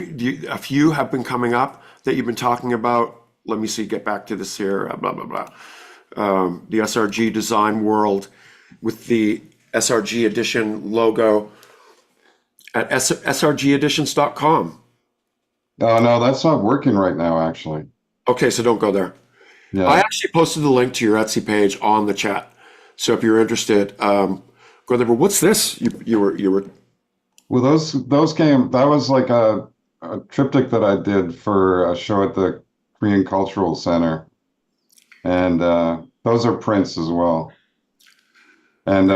a few have been coming up that you've been talking about. Let me see, get back to this here, blah, blah, blah. The SRG Design World with the SRG Edition logo at srgeditions.com. Oh, no, that's not working right now, actually. Okay, so don't go there. Yeah. I actually posted the link to your Etsy page on the chat. So if you're interested, go there. But what's this? You were Well, those came, that was like a triptych that I did for a show at the Korean Cultural Center. And those are prints as well. And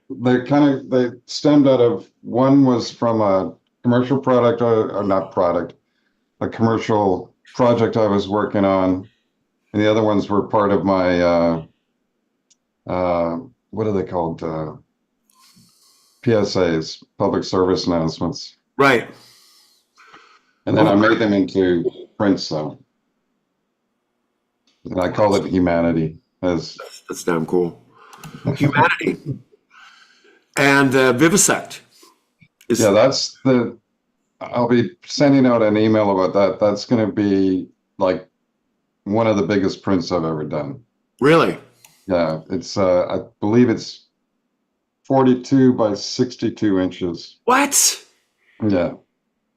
they stemmed out of, one was from a commercial product, or not product, a commercial project I was working on. And the other ones were part of my, what are they called? PSAs, public service announcements. right. And then I made them into prints, though. And I call it Humanity. That's damn cool. Humanity and Vivisect. Yeah, I'll be sending out an email about that. That's going to be like one of the biggest prints I've ever done. Really? Yeah, it's, I believe it's 42 by 62 inches. What? Yeah.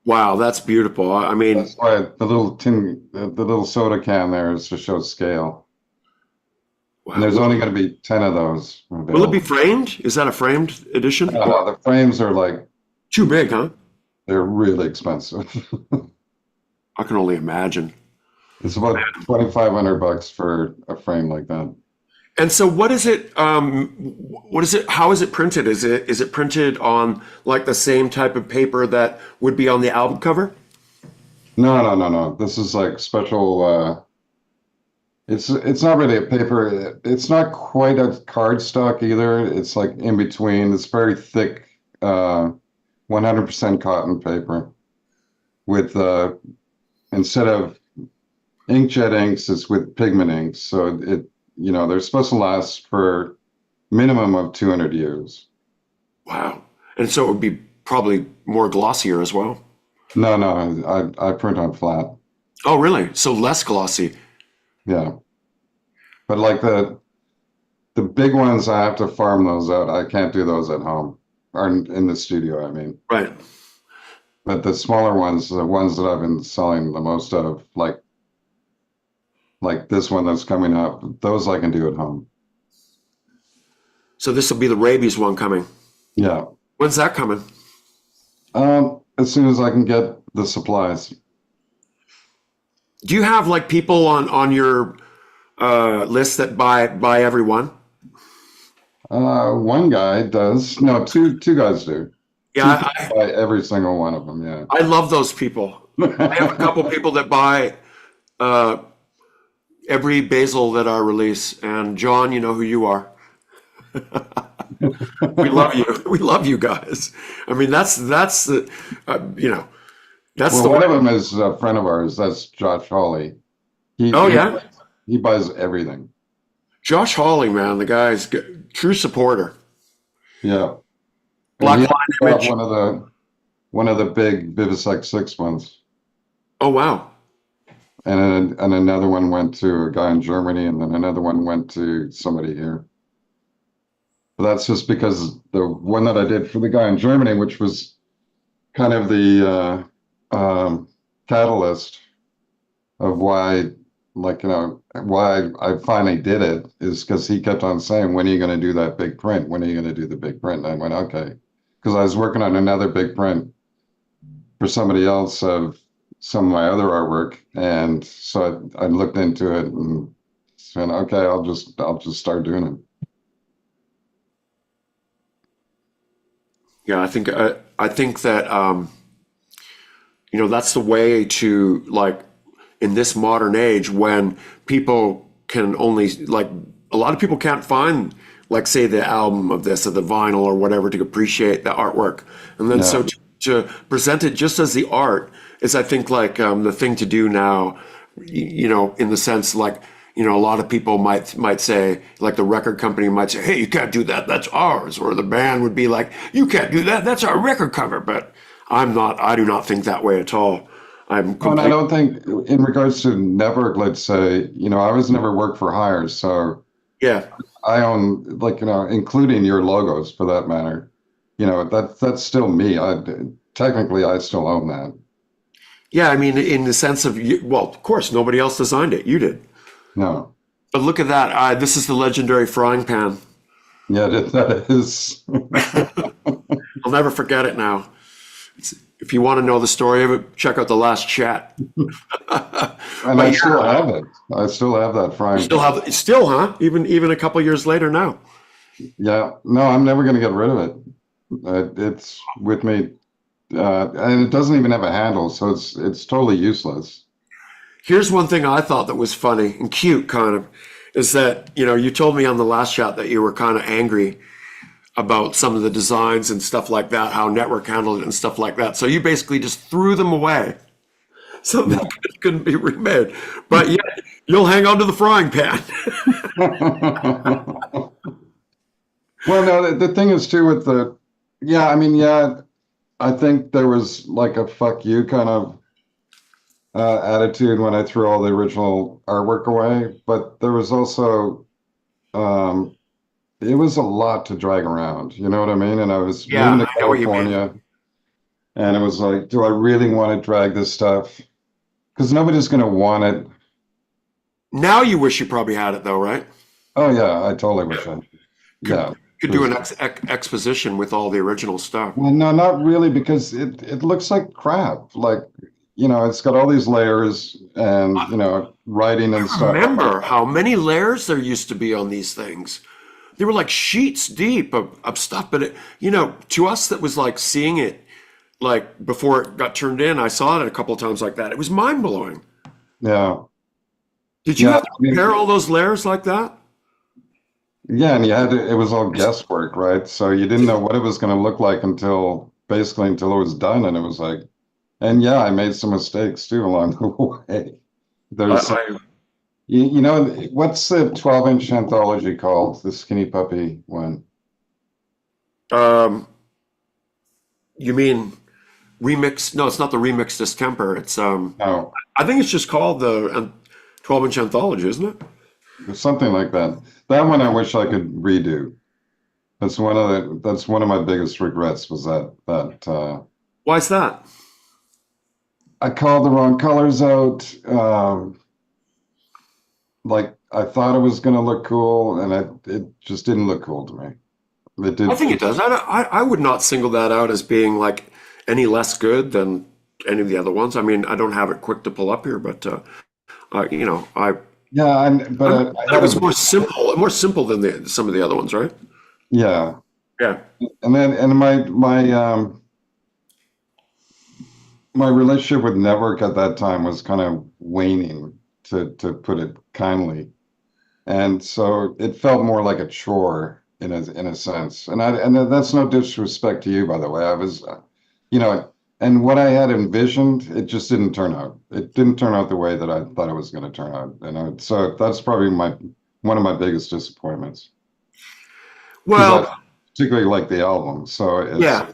Wow, that's beautiful. I mean, That's why the little soda can there is to show scale. wow. And there's only going to be 10 of those available. Will it be framed? Is that a framed edition? The frames are like, Too big, huh? they're really expensive. I can only imagine. It's about $2,500 for a frame like that. And so what is it, how is it printed? Is it printed on like the same type of paper that would be on the album cover? No. This is like special, it's not really a paper. It's not quite a cardstock either. It's like in between. It's very thick, 100% cotton paper with, instead of inkjet inks, it's with pigment inks. So they're supposed to last for minimum of 200 years. Wow. And so it would be probably more glossier as well. No, no, I print on flat. Oh, really? So less glossy. Yeah. But like the big ones, I have to farm those out. I can't do those at home or in the studio, I mean. Right. But the smaller ones, the ones that I've been selling the most of, like this one that's coming up, those I can do at home. So this will be the rabies one coming. Yeah. When's that coming? As soon as I can get the supplies. Do you have like people on your list that buy every one? One guy does. No, two guys do. Yeah, Two buy every single one of them. Yeah. I love those people. I have a couple people that buy every basil that I release. And John, you know who you are. We love you. We love you guys. I mean, that's the that's Well, the one way. of them is a friend of ours. That's Josh Hawley. Oh yeah, He buys everything. Josh Hawley, man, the guy's true supporter. Yeah. And Black he Line bought Image. one of the big Vivisect 6 ones. Oh wow. And another one went to a guy in Germany, and then another one went to somebody here. But that's just because the one that I did for the guy in Germany, which was kind of the catalyst of why, why I finally did it, is because he kept on saying, when are you going to do that big print? When are you going to do the big print? And I went, okay. Because I was working on another big print for somebody else of some of my other artwork. And so I looked into it and said, okay, I'll just start doing it. Yeah, I think that that's the way to, like, in this modern age when people can only, like, a lot of people can't find, like, say the album of this or the vinyl or whatever to appreciate the artwork. And then so Yeah. to present it just as the art is, I think, like, the thing to do now, in the sense, like, a lot of people might say, like, the record company might say, hey, you can't do that, that's ours. Or the band would be like, you can't do that, that's our record cover. But I do not think that way at all. I'm Oh, and I completely, don't think in regards to network, let's say, I was never work for hire. So yeah. I own, like, including your logos for that matter, that's still me. Technically I still own that. Yeah, I mean, in the sense of, well, of course, nobody else designed it. You did. No. But look at that. This is the legendary frying pan. Yeah, that is. I'll never forget it now. If you want to know the story of it, check out the last chat. And But I yeah, still have it. I still have that frying still pan. have, still, huh? Even a couple years later now. Yeah, no, I'm never going to get rid of it. It's with me, and it doesn't even have a handle, so it's totally useless. Here's one thing I thought that was funny and cute, kind of, is that, you told me on the last chat that you were kind of angry about some of the designs and stuff like that, how Network handled it and stuff like that. So you basically just threw them away. So they couldn't be remade. But yet, you'll hang on to the frying pan. Well, no, the thing is too with yeah, I mean, yeah, I think there was like a fuck you kind of attitude when I threw all the original artwork away, but there was also, it was a lot to drag around, you know what I mean? And I was moving Yeah, to I know what you mean. California, and it was like, do I really want to drag this stuff? Because nobody's going to want it. Now you wish you probably had it though, right? Oh yeah, I totally wish I, Could yeah. could do an exposition with all the original stuff. Well, no, not really, because it looks like crap. Like, it's got all these layers and, writing and stuff. Remember how many layers there used to be on these things? They were like sheets deep of stuff, but to us that was like seeing it like before it got turned in, I saw it a couple of times like that. It was mind blowing. Yeah. Did you Yeah. have to prepare all those layers like that? Yeah, and it was all guesswork, right? So you didn't know what it was going to look like until it was done. And it was like, and yeah, I made some mistakes too along the way. There's, I You know, what's the 12-inch anthology called? The Skinny Puppy one. Um, you mean remix? No, it's not the remix distemper. It's No, I think it's just called the 12-inch anthology, isn't it? something like that. That one I wish I could redo. That's one of my biggest regrets was that Why is that? I called the wrong colors out. Like I thought it was going to look cool, and it just didn't look cool to me. It I did. think it does. I would not single that out as being like any less good than any of the other ones. I mean, I don't have it quick to pull up here, but you know, Yeah, but I it had was a more simple than some of the other ones, right? yeah, Yeah. and my relationship with Network at that time was kind of waning, to put it kindly. And so it felt more like a chore in a sense. And that's no disrespect to you, by the way. I was, you know, and what I had envisioned, it just didn't turn out. It didn't turn out the way that I thought it was going to turn out. So that's probably one of my biggest disappointments because I Well, particularly like the album. So it's yeah.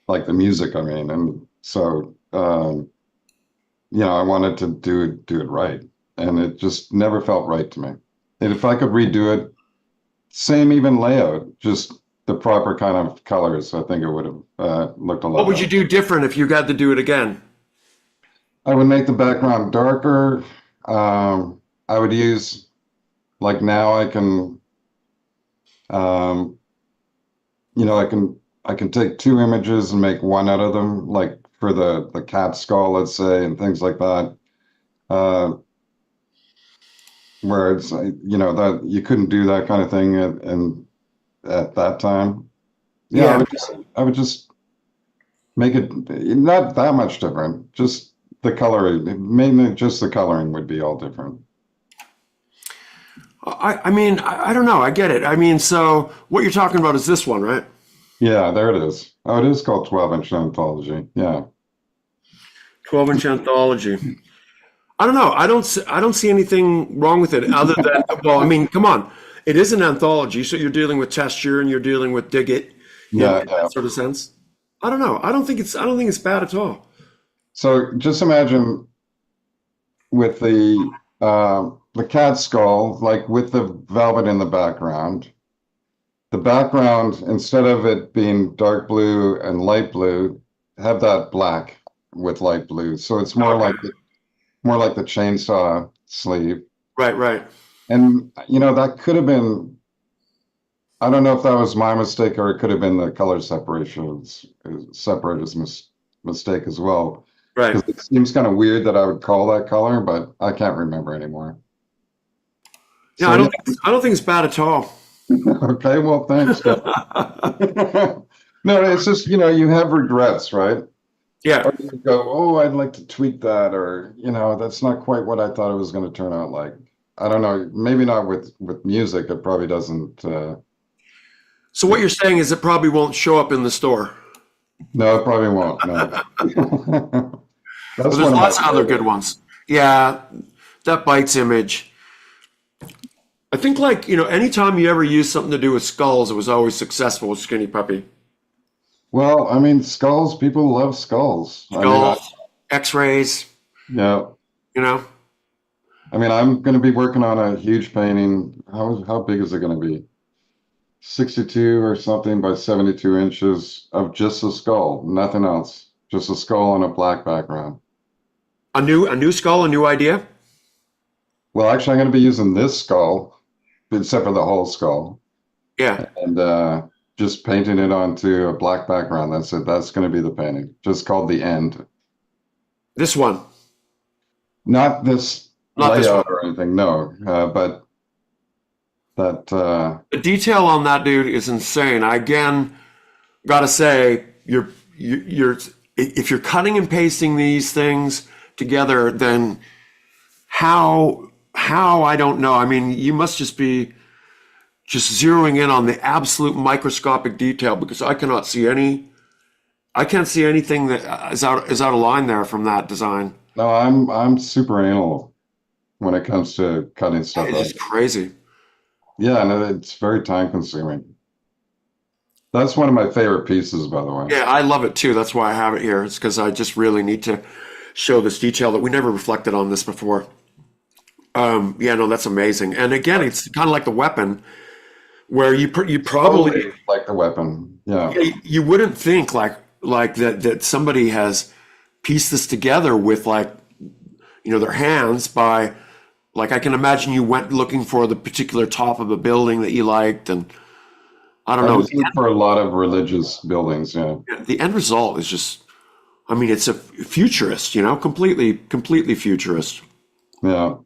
like the music, I mean, and so I wanted to do it right, and it just never felt right to me. And if I could redo it, same even layout, just the proper kind of colors, I think it would have looked a What lot would you better. do different if you got to do it again? I would make the background darker. I would use like now I can, um, I can take two images and make one out of them, like for the cat skull, let's say, and things like that. Uh, where it's that you couldn't do that kind of thing at that time. Yeah, Yeah. I would just make it not that much different. Just the coloring, mainly just the coloring would be all different. I mean, I don't know. I get it. I mean, so what you're talking about is this one, right? Yeah, there it is. Oh, it is called 12-inch anthology. Yeah. 12-inch anthology. I don't know. I don't see anything wrong with it other than, well, I mean, come on. It is an anthology, so you're dealing with texture and you're dealing with dig it Yeah, in yeah. that sort of sense. I don't know. I don't think it's bad at all. So just imagine with the cat skull, like with the velvet in the background. The background, instead of it being dark blue and light blue, have that black with light blue. So it's Okay. more like the chainsaw sleeve. Right, right. And that could have been, I don't know if that was my mistake or it could have been the color separators mistake as well. Right. Because it seems kind of weird that I would call that color, but I can't remember anymore. Yeah, So yeah, I don't think it's bad at all. okay, well, thanks. No, it's just, you have regrets, right? Yeah. Or you go, oh, I'd like to tweak that, or that's not quite what I thought it was going to turn out like. I don't know, maybe not with music. It probably doesn't. So what you're saying is it probably won't show up in the store. No, it probably won't. No, But that's there's one of my lots of other good favorites. ones. Yeah, that bites image. I think like, anytime you ever use something to do with skulls, it was always successful with Skinny Puppy. Well, I mean, skulls. People love skulls. I mean, Skulls, X-rays, yeah. you know. I mean, I'm going to be working on a huge painting. How big is it going to be? 62 or something by 72 inches of just a skull, nothing else. Just a skull on a black background. A new skull, a new idea. Well, actually, I'm going to be using this skull, except for the whole skull, Yeah, and just painting it onto a black background. That's it. That's going to be the painting, just called The End. this one, Not this not this one. layout or anything, no, but that, The detail on that dude is insane. I again gotta say, you're if you're cutting and pasting these things together, then how I don't know. I mean, you must just be just zeroing in on the absolute microscopic detail because I can't see anything that is out of line there from that design. no, I'm super anal. when it comes to cutting stuff It's out. just crazy. Yeah, and it's very time consuming. That's one of my favorite pieces, by the way. Yeah, I love it too. That's why I have it here. It's because I just really need to show this detail that we never reflected on this before. Yeah, no, that's amazing. And again, it's kind of like the weapon, where you probably Totally like the weapon. Yeah. yeah, you wouldn't think like that somebody has pieced this together with like their hands by like I can imagine you went looking for the particular top of a building that you liked, and I don't I know. just look for a lot of religious buildings. Yeah. The end result is just, I mean, it's a futurist, completely futurist. Yeah.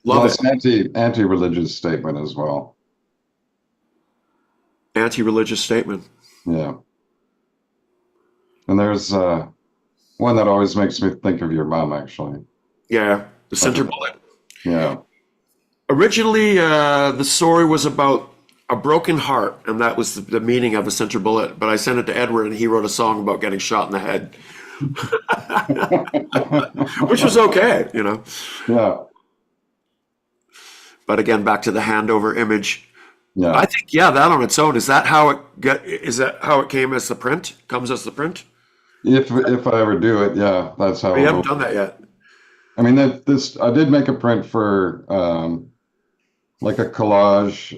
Love Well, it. it's anti-religious statement as well. Anti-religious statement. Yeah. And there's one that always makes me think of your mom, actually. Yeah, the center bullet. Yeah. Originally, the story was about a broken heart, and that was the meaning of the center bullet. But I sent it to Edward, and he wrote a song about getting shot in the head, which was okay. Yeah. But again, back to the handover image. I Yeah. think, yeah, that on its own, is that how it came as the print? Comes as the print? If I ever do it, yeah, that's how We it haven't will. done that yet. I mean, I did make a print for like a collage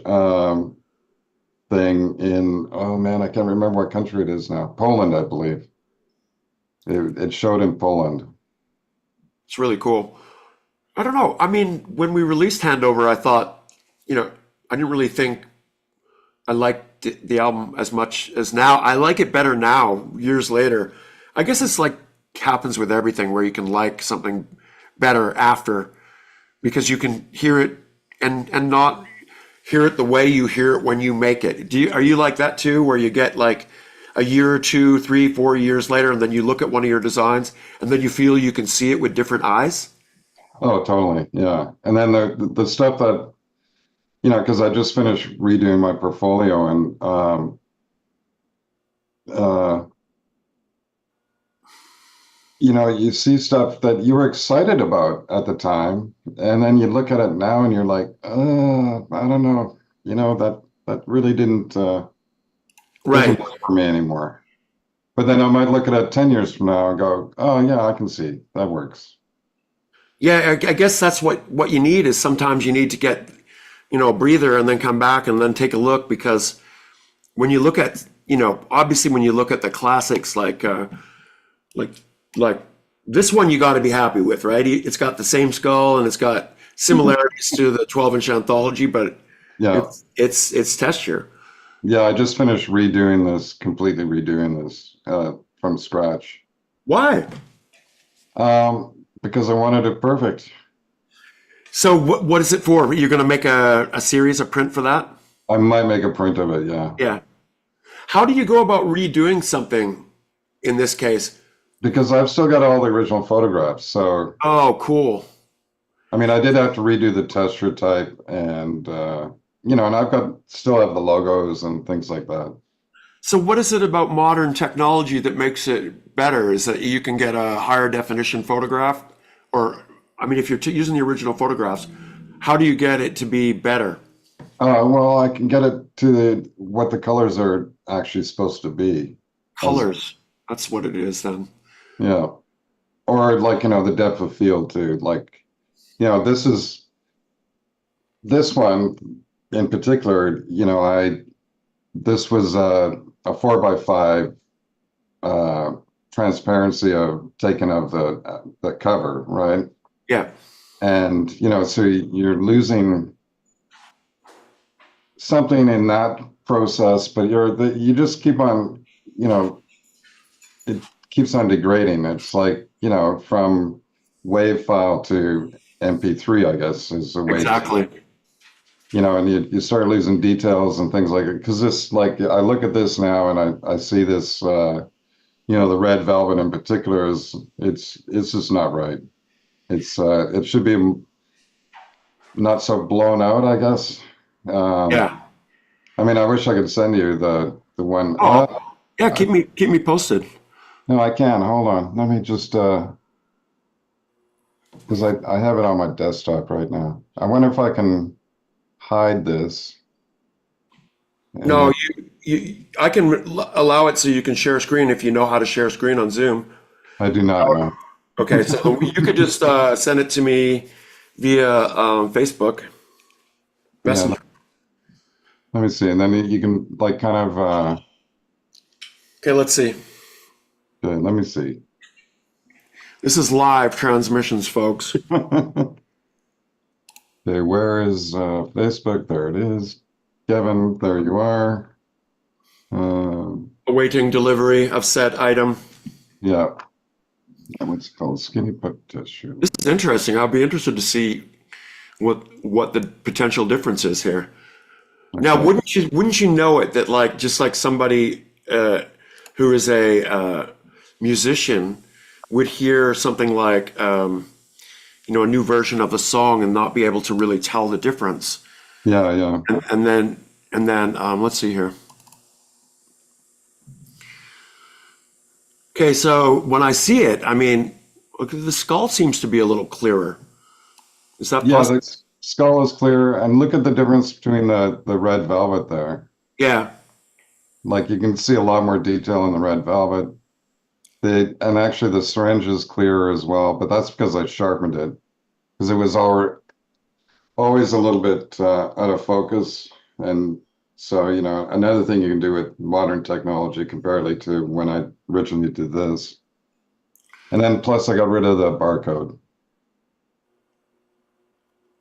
thing in, oh man, I can't remember what country it is now. Poland, I believe. It showed in Poland. It's really cool. I don't know. I mean, when we released Handover, I thought, I didn't really think I liked the album as much as now. I like it better now, years later. I guess it's like happens with everything where you can like something better after because you can hear it and not hear it the way you hear it when you make it. Are you like that too, where you get like a year or 2, 3, 4 years later, and then you look at one of your designs and then you feel you can see it with different eyes? Oh, totally. Yeah. And then the stuff that, because I just finished redoing my portfolio and uh, you see stuff that you were excited about at the time, and then you look at it now and you're like, I don't know, that really didn't doesn't Right. work for me anymore. But then I might look at it 10 years from now and go, oh yeah, I can see that works. Yeah, I guess that's what you need is sometimes you need to get, a breather and then come back and then take a look because when you look at, obviously when you look at the classics like like this one you got to be happy with, right? It's got the same skull and it's got similarities to the 12-inch anthology, but Yeah. it's texture. Yeah, I just finished completely redoing this from scratch. Why? Because I wanted it perfect. So what is it for? You're going to make a series, a print for that? I might make a print of it, yeah. Yeah. How do you go about redoing something in this case? Because I've still got all the original photographs. So, Oh, cool. I mean, I did have to redo the texture type and, and still have the logos and things like that. So what is it about modern technology that makes it better? Is that you can get a higher definition photograph? Or, I mean, if you're using the original photographs, how do you get it to be better? Well, I can get it to what the colors are actually supposed to be. Colors. That's what it is then. Yeah. Or like, the depth of field too. Like, this one in particular, this was a 4x5 transparency taken of the cover, right? Yeah. And, so you're losing something in that process, but you just keep on, it keeps on degrading. It's like, from WAV file to MP3, I guess, is a way Exactly. and you start losing details and things like it. Because I look at this now and I see this, the red velvet in particular it's just not right. It should be not so blown out, I guess. Yeah. I mean, I wish I could send you the one. Oh, yeah. Keep me posted. No, I can. Hold on. Let me just. because I have it on my desktop right now. I wonder if I can hide this. And No, I can allow it so you can share screen if you know how to share screen on Zoom. I do not know. Okay, so you could just send it to me via Facebook Yeah, Messenger. let me see. And then you can like kind of, Okay, let's see. okay, let me see. This is live transmissions, folks. Okay, where is Facebook? There it is. Kevin, there you are. Awaiting delivery of said item. Yeah, what's it called? Skinny petition. This is interesting. I'll be interested to see what the potential difference is here. Now, Okay. wouldn't you know it that like just like somebody who is a musician would hear something like a new version of the song and not be able to really tell the difference. Yeah, yeah. And then let's see here. Okay, so when I see it, I mean, look, the skull seems to be a little clearer. Is that Yeah, possible? the skull is clear, and look at the difference between the red velvet there. Yeah. Like you can see a lot more detail in the red velvet. And actually the syringe is clearer as well, but that's because I sharpened it because it was always a little bit out of focus. And so, another thing you can do with modern technology comparatively to when I originally did this. And then plus I got rid of the barcode.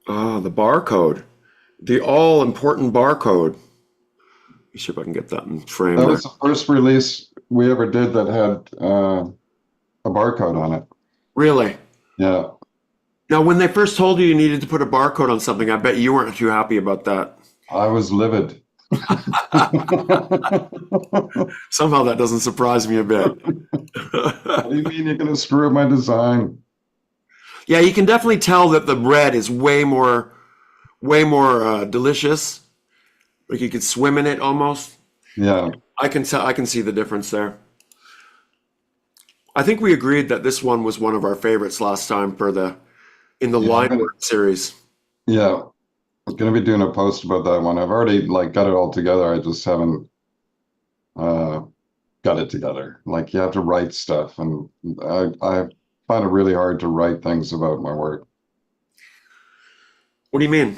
Ah, the barcode. The all-important barcode. Let me see if I can get that in frame That there. was the first release we ever did that had a barcode on it. Really? Yeah. Now, when they first told you you needed to put a barcode on something, I bet you weren't too happy about that. I was livid. Somehow that doesn't surprise me a bit. What do you mean you're going to screw up my design? Yeah, you can definitely tell that the red is way more delicious. Like you could swim in it almost. Yeah. I can tell. I can see the difference there. I think we agreed that this one was one of our favorites last time in the Yeah, line work series. yeah. I'm gonna be doing a post about that one. I've already like got it all together. I just haven't uh got it together. Like you have to write stuff, and I find it really hard to write things about my work. What do you mean?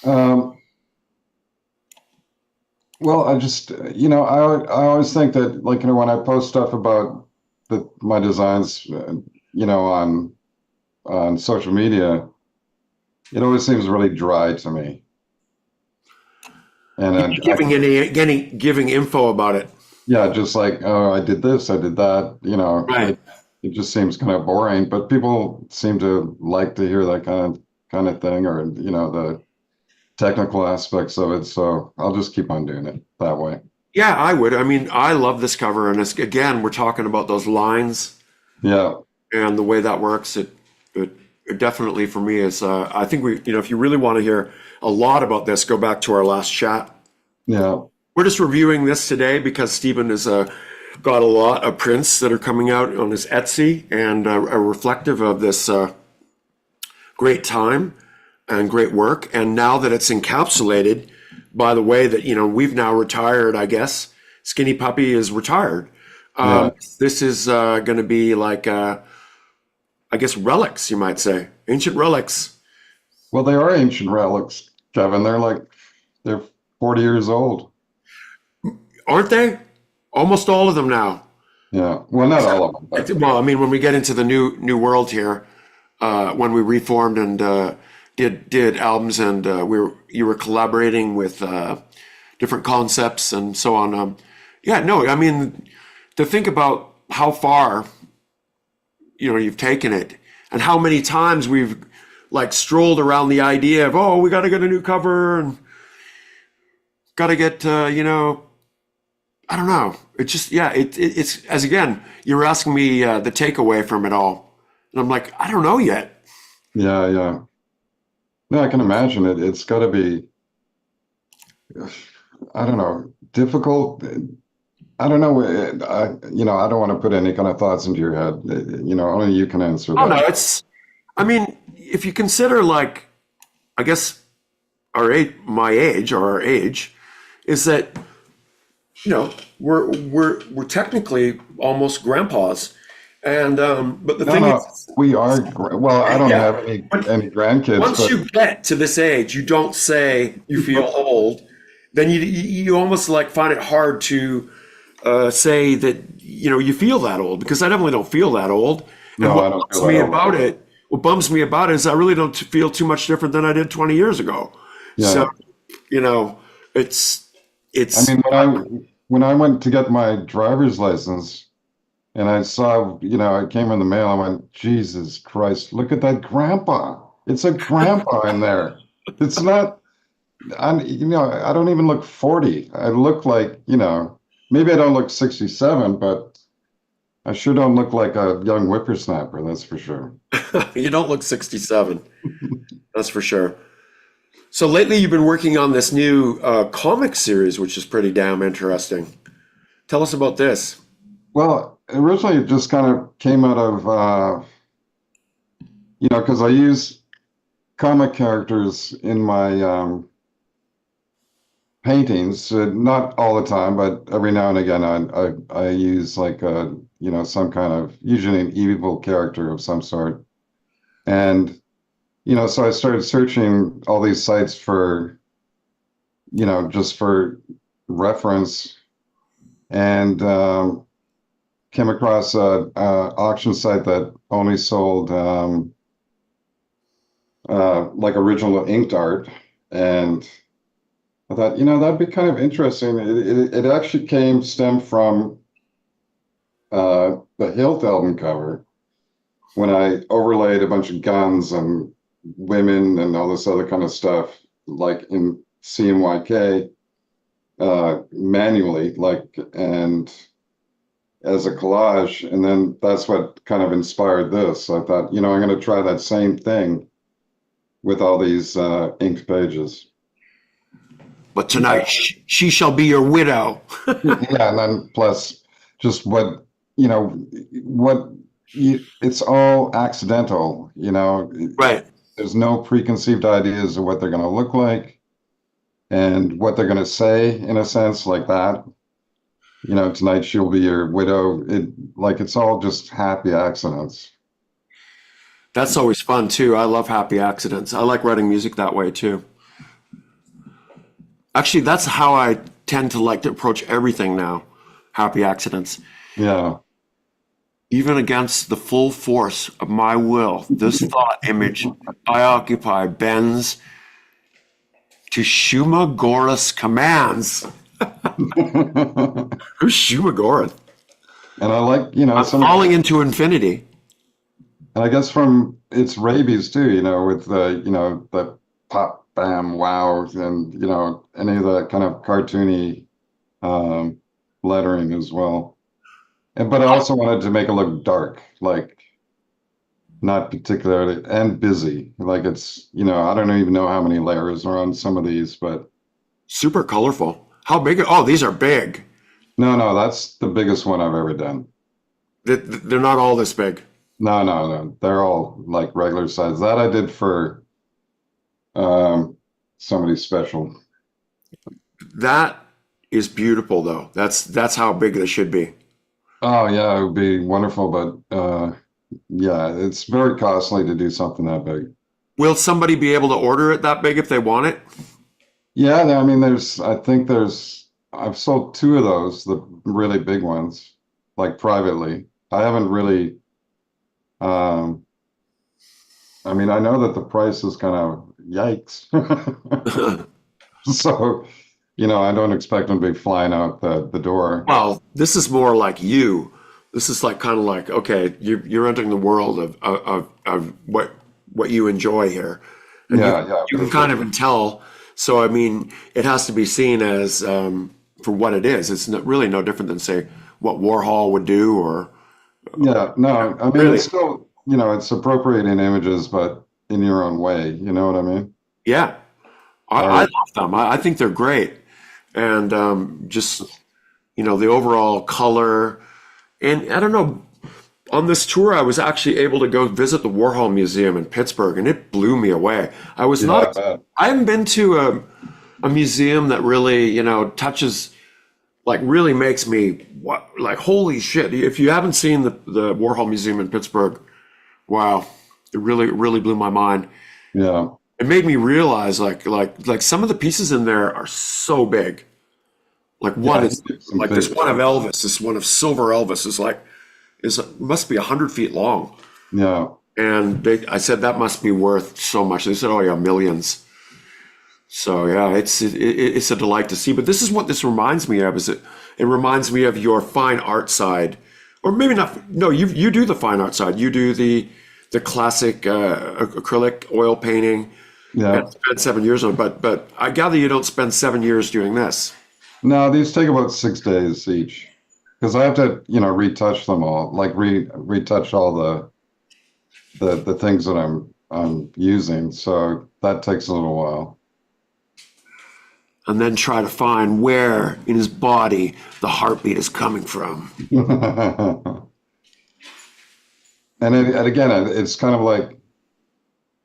Um, well, I just I always think that like when I post stuff about my designs, on social media, it always seems really dry to me. And You mean giving info about it? yeah, just like, oh, I did this, I did that, Right. it just seems kind of boring, but people seem to like to hear that kind of thing, or the technical aspects of it. So I'll just keep on doing it that way. Yeah, I would. I mean, I love this cover, and again, we're talking about those lines Yeah, and the way that works. It definitely for me is. I think if you really want to hear a lot about this, go back to our last chat. yeah, We're just reviewing this today because Steven has got a lot of prints that are coming out on his Etsy and are reflective of this great time and great work. And now that it's encapsulated by the way that, we've now retired, I guess, Skinny Puppy is retired. yeah. This is going to be like, I guess, relics, you might say, ancient relics. Well, they are ancient relics, Kevin. They're 40 years old. Aren't they? Almost all of them now. Yeah. Well, not all of them, but Well, I mean, when we get into the new world here, when we reformed and did albums and you were collaborating with different concepts and so on. Yeah, no, I mean, to think about how far you've taken it and how many times we've like strolled around the idea of, oh, we got to get a new cover and got to get I don't know. It's just, yeah, it's as again, you're asking me the takeaway from it all. And I'm like, I don't know yet. yeah, yeah. No, I can imagine it. It's got to be, I don't know, difficult. I don't know. I don't want to put any kind of thoughts into your head. Only you can answer Oh no, that. I mean, if you consider like, I guess our age, my age or our age, is that we're technically almost grandpas, and but the No, thing no, is, we are. Well, I don't yeah, have any grandkids, once but you get to this age, you don't say you feel old. Then you almost like find it hard to say that you feel that old, because I definitely don't feel that old. And no, I don't feel that old. what bums me about it is I really don't feel too much different than I did 20 years ago. So Yeah. you know, it's I it's mean, when I went to get my driver's license and I saw, it came in the mail, I went, Jesus Christ, look at that grandpa. It's a grandpa in there. It's not, I don't even look 40. I look like, maybe I don't look 67, but I sure don't look like a young whippersnapper, that's for sure. you don't look 67. That's for sure. So lately, you've been working on this new comic series, which is pretty damn interesting. Tell us about this. Well, originally it just kind of came out of, because I use comic characters in my paintings, not all the time, but every now and again, I use like some kind of usually an evil character of some sort, and so I started searching all these sites for just for reference, and came across a auction site that only sold like original inked art, and I thought, that'd be kind of interesting. It actually stemmed from the Hilt album cover when I overlaid a bunch of guns and women and all this other kind of stuff, like in CMYK, manually, and as a collage. And then that's what kind of inspired this. I thought, I'm going to try that same thing with all these inked pages. But tonight, she shall be your widow. Yeah, and then plus just you know, what it's all accidental, Right. There's no preconceived ideas of what they're going to look like and what they're going to say in a sense like that. Tonight she'll be your widow. It's all just happy accidents. That's always fun too. I love happy accidents. I like writing music that way too. Actually, that's how I tend to like to approach everything now. Happy accidents. Yeah. Even against the full force of my will, this thought image I occupy bends to Shumagorath's commands. And Who's Shumagorath? I like, I'm falling into infinity. and I guess from its rabies too, with the pop, bam, wow, and any of that kind of cartoony lettering as well. But I also wanted to make it look dark, like not particularly, and busy. Like it's, I don't even know how many layers are on some of these, but Super colorful. How big? Oh, these are big. no, that's the biggest one I've ever done. They're not all this big. No, they're all like regular size. That I did for somebody special. That is beautiful, though. That's how big they should be. Oh yeah, it would be wonderful, but yeah, it's very costly to do something that big. Will somebody be able to order it that big if they want it? Yeah, I mean, I've sold two of those, the really big ones, like privately. I haven't really, um, I mean, I know that the price is kind of yikes. So, I don't expect them to be flying out the door. Well, this is more like you. This is like kind of like, okay, you're entering the world of what you enjoy here, and Yeah, you for can kind sure. of tell. So I mean, it has to be seen as for what it is. It's really no different than say what Warhol would do, or Yeah, no, I mean, really, it's still, it's appropriating images, but in your own way. You know what I mean? yeah. I I, love them. I think they're great, and just the overall color, and I don't know. on this tour, I was actually able to go visit the Warhol Museum in Pittsburgh, and it blew me away. I was Yeah, I not, bet. I haven't been to a museum that really, touches, like really makes me, what, like, holy shit. If you haven't seen the Warhol Museum in Pittsburgh, wow, it really blew my mind. Yeah. It made me realize like some of the pieces in there are so big. Like one Yeah, is some like big this one of Elvis, this one of Silver Elvis is must be 100 feet long. yeah. And I said that must be worth so much. They said, oh yeah, millions. So yeah, it's a delight to see. But this is what this reminds me of. It reminds me of your fine art side, or maybe not. No, you do the fine art side. You do the classic acrylic oil painting. Yeah. And spent 7 years on it. But I gather you don't spend 7 years doing this. No, these take about 6 days each because I have to, retouch them all, like retouch all the things that I'm using. So that takes a little while. And then try to find where in his body the heartbeat is coming from. And again, it's kind of like,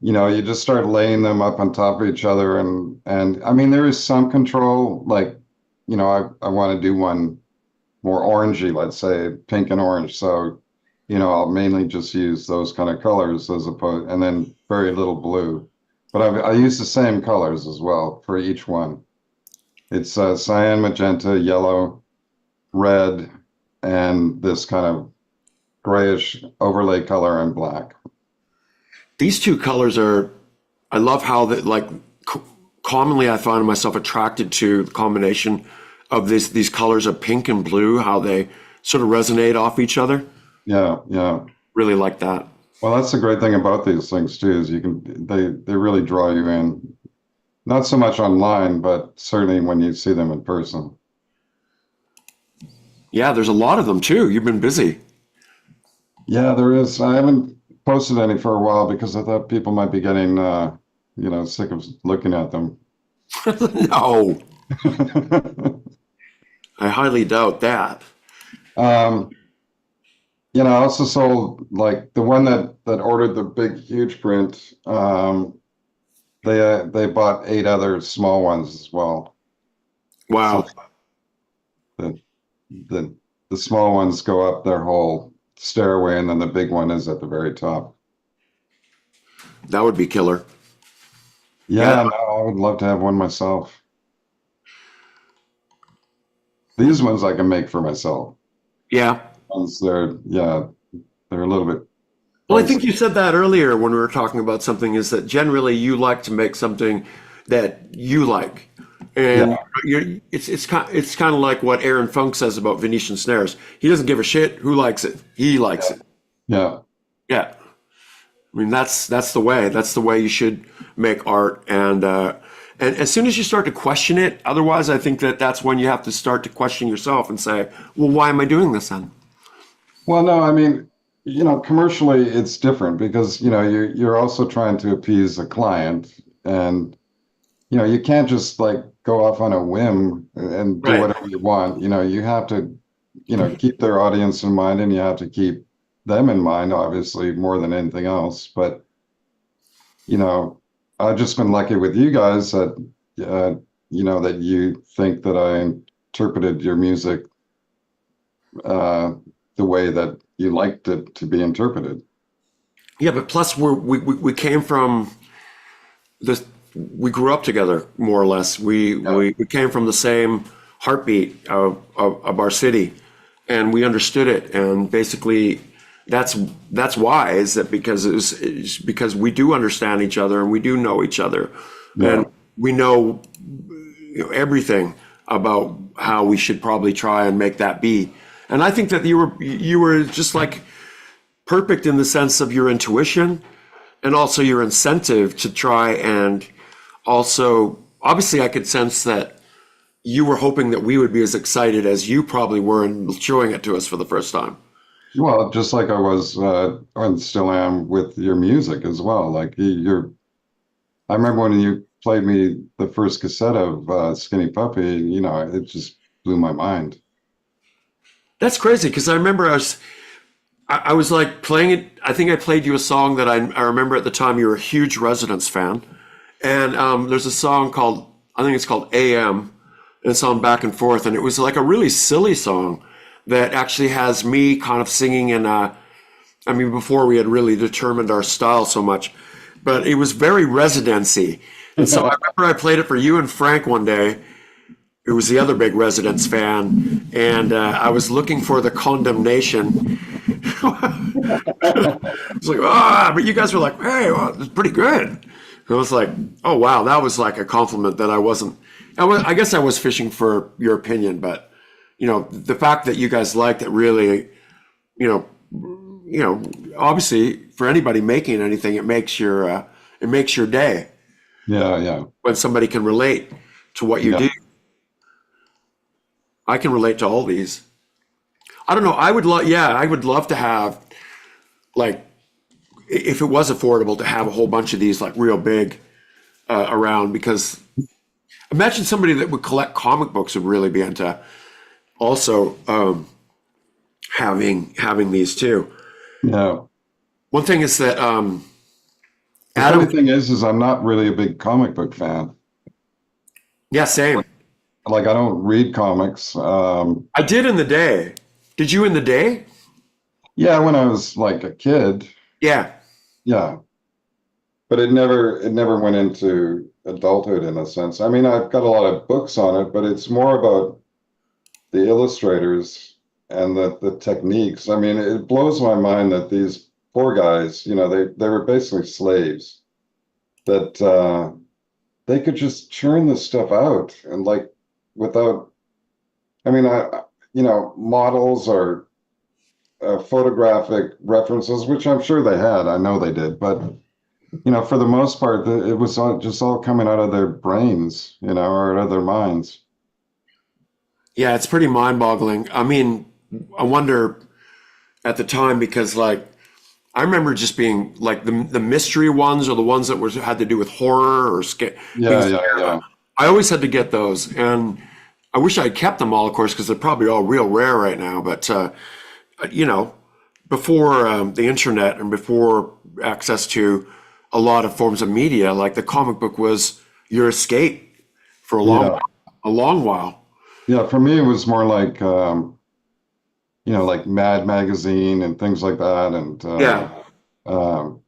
you just start laying them up on top of each other, and I mean, there is some control, like, I want to do one more orangey, let's say pink and orange. So, I'll mainly just use those kind of colors as opposed, and then very little blue. But I use the same colors as well for each one. It's cyan, magenta, yellow, red, and this kind of grayish overlay color and black. These two colors are, I love how that, like, commonly I find myself attracted to the combination of these colors of pink and blue, how they sort of resonate off each other. Yeah, yeah. Really like that. Well, that's the great thing about these things too, is they really draw you in. Not so much online, but certainly when you see them in person. Yeah, there's a lot of them too. You've been busy. Yeah, there is. I haven't posted any for a while because I thought people might be getting, sick of looking at them. No, I highly doubt that. Um, I also sold like the one that ordered the big, huge print. They bought 8 other small ones as well. Wow. So the small ones go up their whole stairway, and then the big one is at the very top. That would be killer. Yeah, no, I would love to have one myself. These ones I can make for myself. Yeah. Ones they're a little bit. Well, I think you said that earlier when we were talking about something, is that generally you like to make something that you like. And it's kind of like what Aaron Funk says about Venetian snares. He doesn't give a shit who likes it. He likes it. Yeah. Yeah. I mean, that's the way. That's the way you should make art. And as soon as you start to question it, otherwise, I think that's when you have to start to question yourself and say, well, why am I doing this then? Well, no, I mean, commercially it's different because, you're also trying to appease a client, and, you can't just like go off on a whim and do Right. whatever you want. You have to, keep their audience in mind, and you have to keep them in mind, obviously, more than anything else. But, I've just been lucky with you guys that, that you think that I interpreted your music the way that you liked it to be interpreted. Yeah, but plus we came from this. We grew up together, more or less. We came from the same heartbeat of our city, and we understood it. And basically, that's why, is that because it's because we do understand each other, and we do know each other, and we know, everything about how we should probably try and make that be. And I think that you were just like perfect in the sense of your intuition, and also your incentive to try. And also, obviously, I could sense that you were hoping that we would be as excited as you probably were in showing it to us for the first time. Well, just like I was, and still am with your music as well. Like I remember when you played me the first cassette of Skinny Puppy, it just blew my mind. That's crazy, because I remember I was like playing it. I think I played you a song that I remember at the time you were a huge Residents fan. And there's a song called, I think it's called AM, and it's on Back and Forth. And it was like a really silly song that actually has me kind of singing in, I mean, before we had really determined our style so much, but it was very Residency. And so I remember I played it for you and Frank one day, who was the other big Residents fan, and I was looking for the Condemnation. It's like, but you guys were like, hey, well, it's pretty good. And I was like, oh, wow, that was like a compliment that I guess I was fishing for your opinion, but, the fact that you guys liked it really, obviously for anybody making anything, it makes your day Yeah. when somebody can relate to what you Yeah. do. I can relate to all these. I don't know. I would love to have, like, if it was affordable, to have a whole bunch of these like real big around, because imagine somebody that would collect comic books would really be into also having these too. Yeah. One thing is that The Adam, funny thing is I'm not really a big comic book fan. yeah, same. Like, I don't read comics. I did in the day. Did you in the day? Yeah, when I was like a kid, Yeah. yeah. But it never went into adulthood in a sense. I mean, I've got a lot of books on it, but it's more about the illustrators and the techniques. I mean, it blows my mind that these poor guys, they were basically slaves, that they could just churn this stuff out and like without, I mean, models or photographic references, which I'm sure they had. I know they did, but for the most part, it was just all coming out of their brains, or out of their minds. Yeah, it's pretty mind-boggling. I mean, I wonder at the time, because like I remember just being like the mystery ones, or the ones that had to do with horror or Yeah. I always had to get those, and I wish I'd kept them all, of course, because they're probably all real rare right now. But before the internet and before access to a lot of forms of media, like the comic book was your escape for Yeah. a long while. Yeah, for me, it was more like, like Mad Magazine and things like that. And Yeah. um,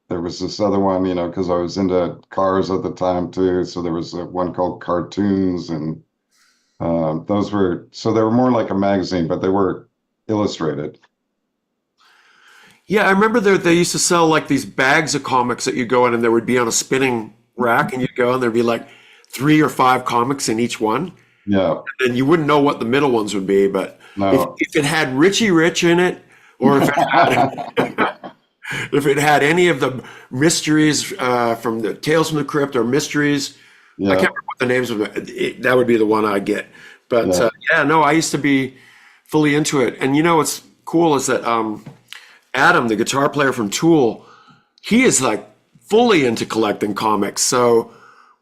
there was this other one, because I was into cars at the time too. So there was one called Cartoons, and so they were more like a magazine, but they were illustrated. Yeah, I remember they used to sell like these bags of comics that you go in, and there would be on a spinning rack, and you'd go and there'd be like 3 or 5 comics in each one. Yeah, And you wouldn't know what the middle ones would be, but no. if it had Richie Rich in it, or if if it had any of the mysteries from the Tales from the Crypt or mysteries, I Yeah, can't remember what the names of that would be the one I get. But yeah, yeah, no, I used to be fully into it. And what's cool is that Adam, the guitar player from Tool, he is like fully into collecting comics. So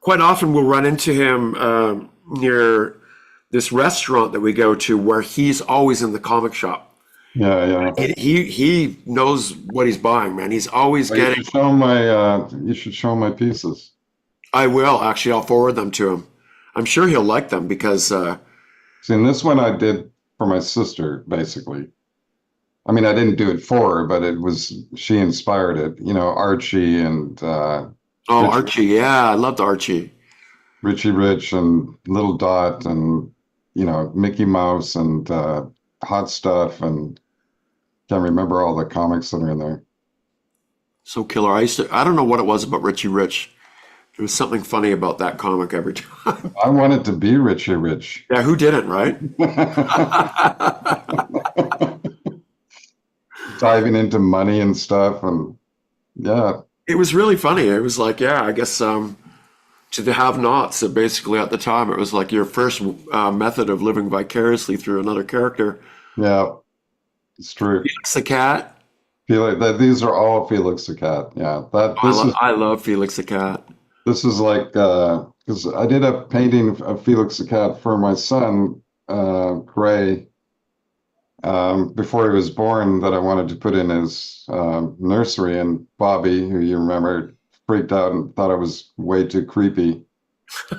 quite often we'll run into him near this restaurant that we go to, where he's always in the comic shop. yeah. He knows what he's buying, man. He's always Well, you getting. should show him my pieces. I will actually. I'll forward them to him. I'm sure he'll like them because. See, and this one I did for my sister, basically. I mean, I didn't do it for her, but she inspired it. Archie and Oh, Richie, Archie, yeah, I loved Archie. Richie Rich and Little Dot and, Mickey Mouse and Hot Stuff, and can't remember all the comics that are in there. So killer. I don't know what it was about Richie Rich. There was something funny about that comic every time. I wanted to be Richie Rich. Yeah, who didn't, right? Diving into money and stuff, and yeah, It was really funny. It was like, yeah, I guess to the have-nots. So basically, at the time, it was like your first method of living vicariously through another character. yeah, it's true. Felix the Cat. These are all Felix the Cat. Yeah, I love Felix the Cat. this is like because I did a painting of Felix the Cat for my son, Gray, before he was born that I wanted to put in his nursery, and Bobby, who you remember, freaked out and thought it was way too creepy.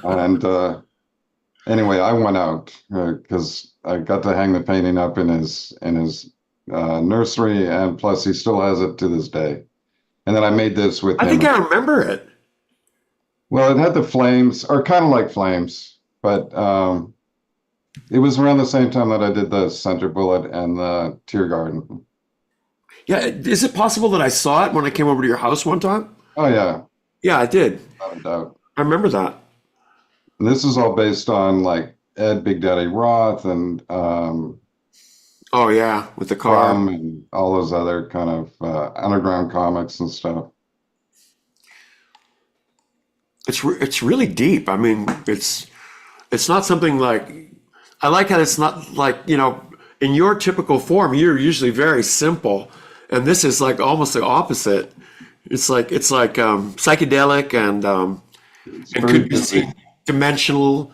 And anyway, I went out because I got to hang the painting up in his nursery, and plus he still has it to this day. And then I made this with I him. think I remember it. Well, it had the flames, or kind of like flames, but it was around the same time that I did the center bullet and the tear garden. Yeah, is it possible that I saw it when I came over to your house one time? Oh yeah, Yeah, I did. without a doubt. I remember that. And this is all based on like Ed Big Daddy Roth and Oh yeah, with the car. Crumb and all those other kind of underground comics and stuff. It's really deep. I mean, it's not something like I like how it's not like, in your typical form, you're usually very simple, and this is like almost the opposite. It's like psychedelic It's and very could be busy. dimensional.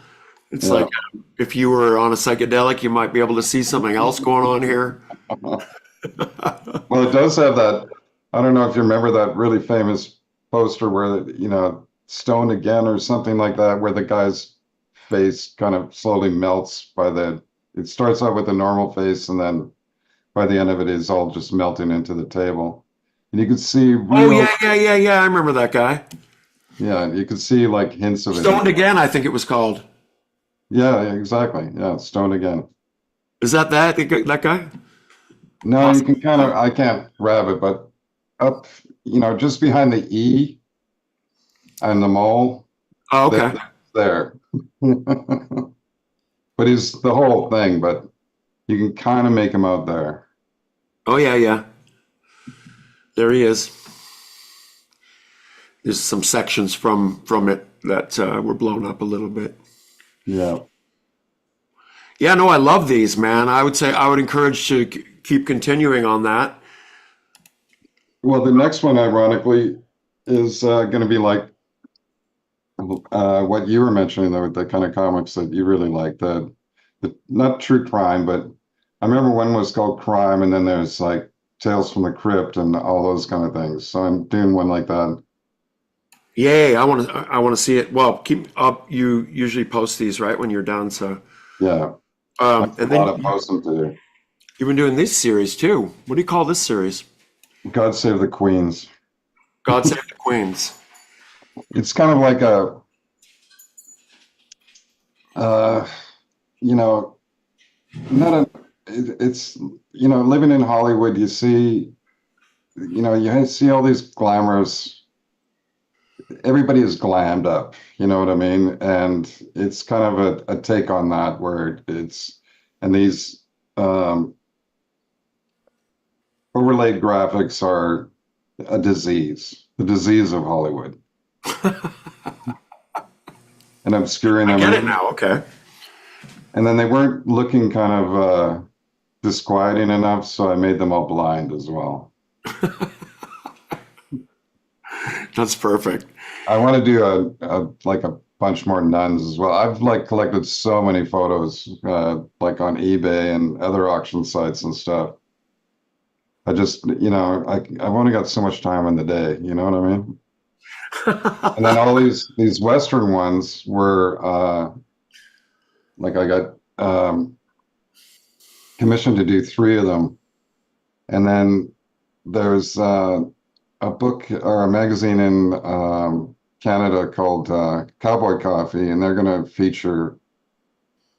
It's Yeah. like if you were on a psychedelic, you might be able to see something else going on here. Well, it does have that. I don't know if you remember that really famous poster where, Stoned Again or something like that, where the guy's face kind of slowly melts it starts out with a normal face, and then by the end of it is all just melting into the table. And you can see Oh real, yeah. I remember that guy. yeah, you can see like hints of it. Stoned Again, I think it was called. Yeah, exactly. Yeah, Stoned Again. Is that guy? No, you can kind of, I can't grab it, but up, just behind the E and the mole, Oh, there. okay. there. But he's the whole thing, but you can kind of make him out there. Oh yeah. There he is. There's some sections from it that were blown up a little bit. Yeah. Yeah, no, I love these, man. I would say I would encourage to keep continuing on that. Well, the next one, ironically, is going to be like what you were mentioning, the kind of comics that you really like, the not true crime, but I remember one was called Crime, and then there's like Tales from the Crypt and all those kind of things. So I'm doing one like that. Yay, I want to see it. Well, keep up. You usually post these right when you're done. So, Yeah, and a lot of then posting to do. you've been doing this series too. What do you call this series? God Save the Queens. God Save the Queens. It's kind of like a, uh, you know, not a, it's, living in Hollywood, you see, you see all these glamorous, everybody is glammed up, you know what I mean? And it's kind of a take on that where and these overlaid graphics are a disease, the disease of Hollywood, and obscuring I them. get it now. Okay. And then they weren't looking kind of disquieting enough, so I made them all blind as well. That's perfect. I want to do like a bunch more nuns as well. I've like collected so many photos, like on eBay and other auction sites and stuff. I just, I've only got so much time in the day, you know what I mean? And then all these Western ones were like I got commissioned to do 3 of them, and then there's a book or a magazine in Canada called Cowboy Coffee, and they're going to feature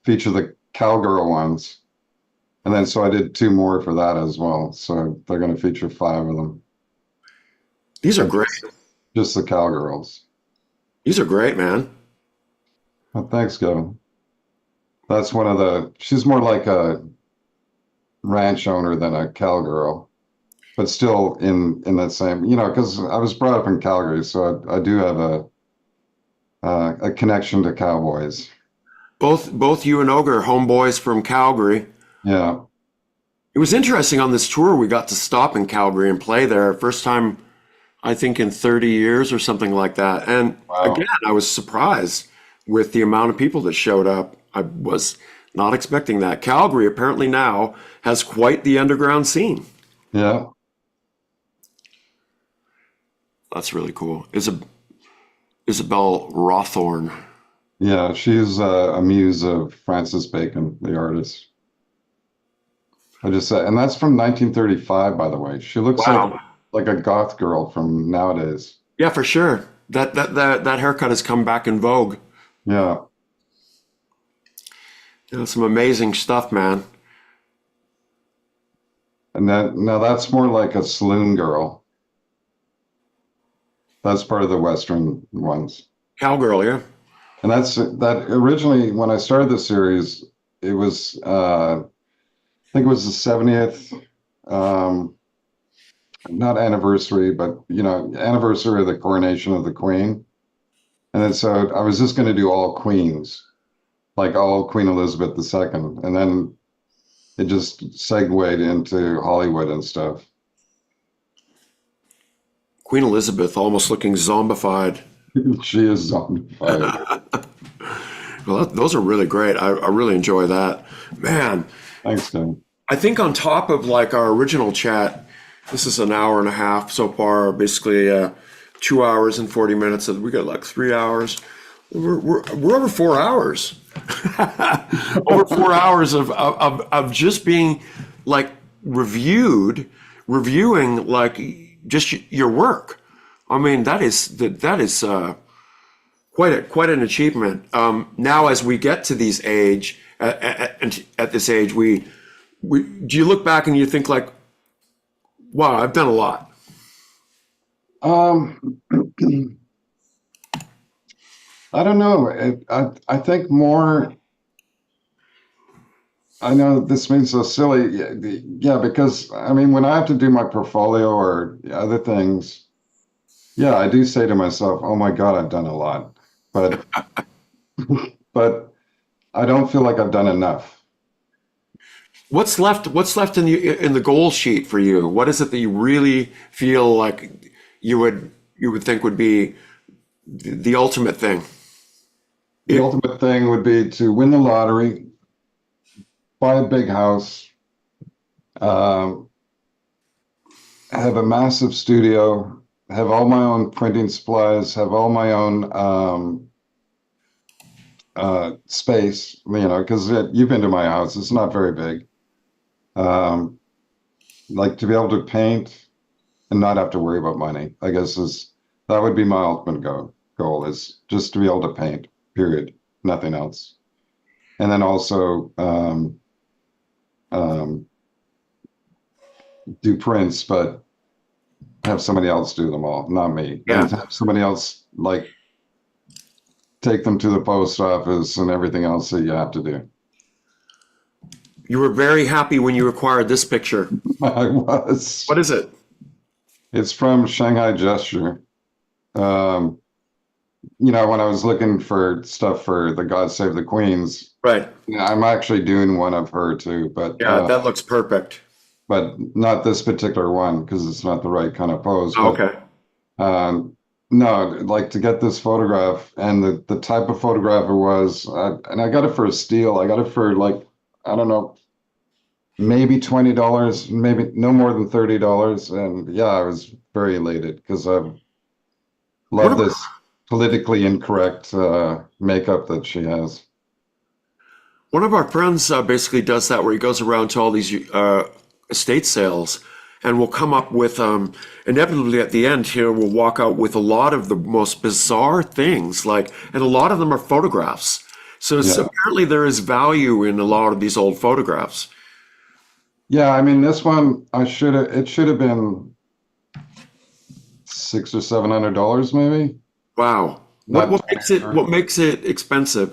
the cowgirl ones. And then so I did 2 more for that as well. So they're going to feature 5 of them. These are great. Just the cowgirls. These are great, man. Well, thanks, Kevin. That's one of she's more like a ranch owner than a cowgirl, but still in that same, because I was brought up in Calgary, so I do have a connection to cowboys. Both you and Ogre, homeboys from Calgary. Yeah. It was interesting on this tour. We got to stop in Calgary and play there. First time, I think, in 30 years or something like that. And Wow. again, I was surprised with the amount of people that showed up. I was Not expecting that. Calgary apparently now has quite the underground scene. Yeah. That's really cool. Isabel Rawthorne. Yeah, she's a muse of Francis Bacon, the artist. I just said, and that's from 1935, by the way. She looks Wow. like a goth girl from nowadays. Yeah, for sure. That haircut has come back in vogue. Yeah. You know, some amazing stuff, man. And that now that's more like a saloon girl. That's part of the Western ones. Cowgirl, yeah. And that's that originally when I started the series, it was I think it was the 70th not anniversary, but anniversary of the coronation of the Queen. And then so I was just going to do all queens, like all Queen Elizabeth II. And then it just segued into Hollywood and stuff. Queen Elizabeth almost looking zombified. She is zombified. Well, those are really great. I really enjoy that. Man, Thanks, Dan. I think on top of like our original chat, this is an hour and a half so far, basically 2 hours and 40 minutes. We got like 3 hours. We're over 4 hours. Over 4 hours of just being like reviewing like just your work. I mean, that is quite an achievement. Now, as we get to these age, at this age, we do you look back and you think like, wow, I've done a lot. I don't know. I think more. I know this means so silly. Yeah, because I mean, when I have to do my portfolio or other things, yeah, I do say to myself, "Oh my God, I've done a lot," but but I don't feel like I've done enough. What's left in the goal sheet for you? What is it that you really feel like you would think would be the ultimate thing? The ultimate thing would be to win the lottery, buy a big house, um, have a massive studio, have all my own printing supplies, have all my own space, because you've been to my house, it's not very big. Like to be able to paint and not have to worry about money, I guess that would be my ultimate goal is just to be able to paint, period, nothing else. And then also do prints, but have somebody else do them all, not me. Yeah. And have somebody else like take them to the post office and everything else that you have to do. You were very happy when you acquired this picture. I was. What is it? It's from Shanghai Gesture. When I was looking for stuff for the God Save the Queens, Right. I'm actually doing one of her too, but Yeah, that looks perfect. but not this particular one because it's not the right kind of pose. Oh, But, okay. no, like to get this photograph and the type of photograph it was, and I got it for a steal. I got it for like, I don't know, maybe $20, maybe no more than $30. And yeah, I was very elated because I love What about- this politically incorrect makeup that she has. One of our friends basically does that where he goes around to all these estate sales and will come up with, inevitably at the end here, we'll walk out with a lot of the most bizarre things, and a lot of them are photographs. So apparently there is value in a lot of these old photographs. Yeah, I mean, this one, it should have been $600 or $700 maybe. Wow. Not What makes it expensive?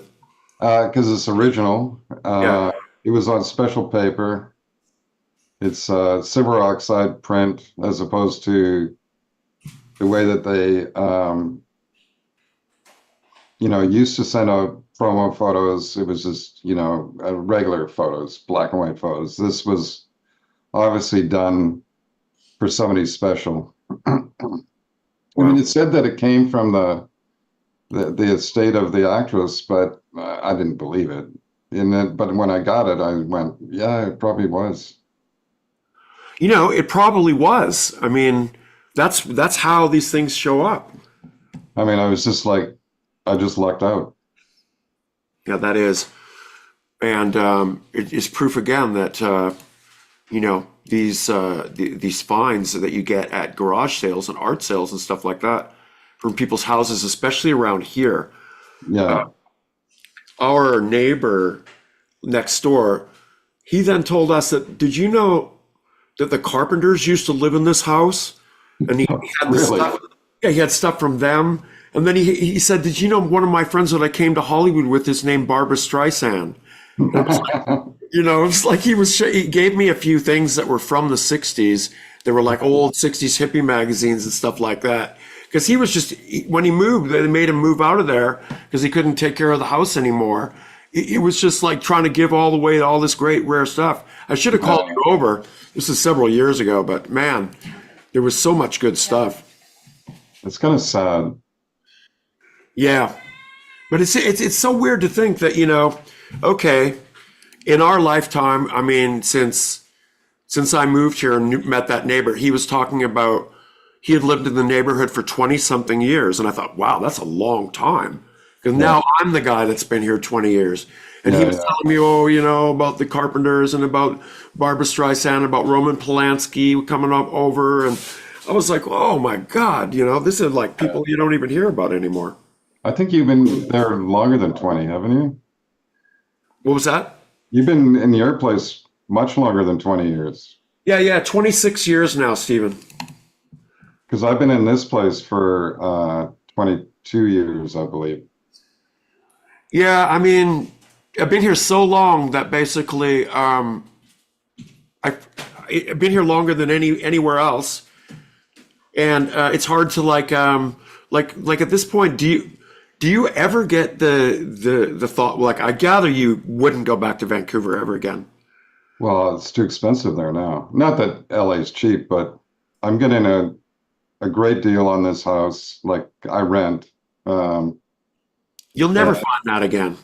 because it's original. Yeah. It was on special paper. It's silver oxide print as opposed to the way that they, used to send out promo photos. It was just, regular photos, black and white photos. This was obviously done for somebody special. I mean, it said that it came from the estate of the actress, but I didn't believe it. but when I got it, I went, yeah, it probably was. You know, it probably was. I mean, that's how these things show up. I mean, I was just like, I just lucked out. Yeah, that is. And it is proof again that you know these finds that you get at garage sales and art sales and stuff like that from people's houses, especially around here. Yeah. Our neighbor next door, he then told us that, did you know that the Carpenters used to live in this house? And he had the Really? stuff. Yeah, he had stuff from them. And then he said, did you know one of my friends that I came to Hollywood with is named Barbara Streisand? You know, it's like he gave me a few things that were from the 60s. They were like old 60s hippie magazines and stuff like that. Because he was just, when he moved, they made him move out of there because he couldn't take care of the house anymore. It was just like trying to give all away all this great rare stuff. I should have called you over. This is several years ago, but man, there was so much good stuff. It's kind of sad. Yeah. But it's so weird to think that, you know, okay, in our lifetime, I mean, since I moved here and met that neighbor, he was talking about he had lived in the neighborhood for 20 something years. And I thought, wow, that's a long time. Because now I'm the guy that's been here 20 years. And he was telling me, oh, you know, about the Carpenters and about Barbara Streisand, about Roman Polanski coming up over. And I was like, oh my God, you know, this is like people you don't even hear about anymore. I think you've been there longer than 20, haven't you? What was that? You've been in your place much longer than 20 years. Yeah, 26 years now, Steven. Because I've been in this place for 22 years, I believe. Yeah, I mean, I've been here so long that basically I've been here longer than anywhere else, and it's hard to like at this point. Do you ever get the thought, like, I gather you wouldn't go back to Vancouver ever again? Well, it's too expensive there now. Not that LA's cheap, but I'm getting a great deal on this house. Like I rent. You'll never uh, find that again.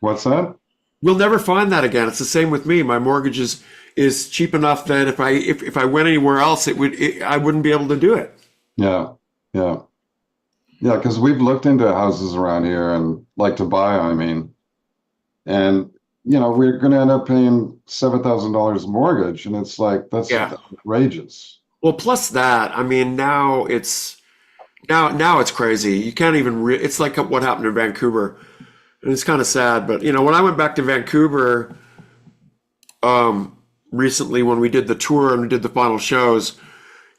what's that? We'll never find that again. It's the same with me. My mortgage is cheap enough that if I went anywhere else, I wouldn't be able to do it. Yeah, yeah, yeah. Because we've looked into houses around here and like to buy, I mean, and you know, we're going to end up paying $7,000 mortgage, and it's like that's Yeah. outrageous. Well, plus that, I mean, now it's crazy. You can't even it's like what happened in Vancouver. And it's kind of sad, but you know, when I went back to Vancouver recently when we did the tour and we did the final shows,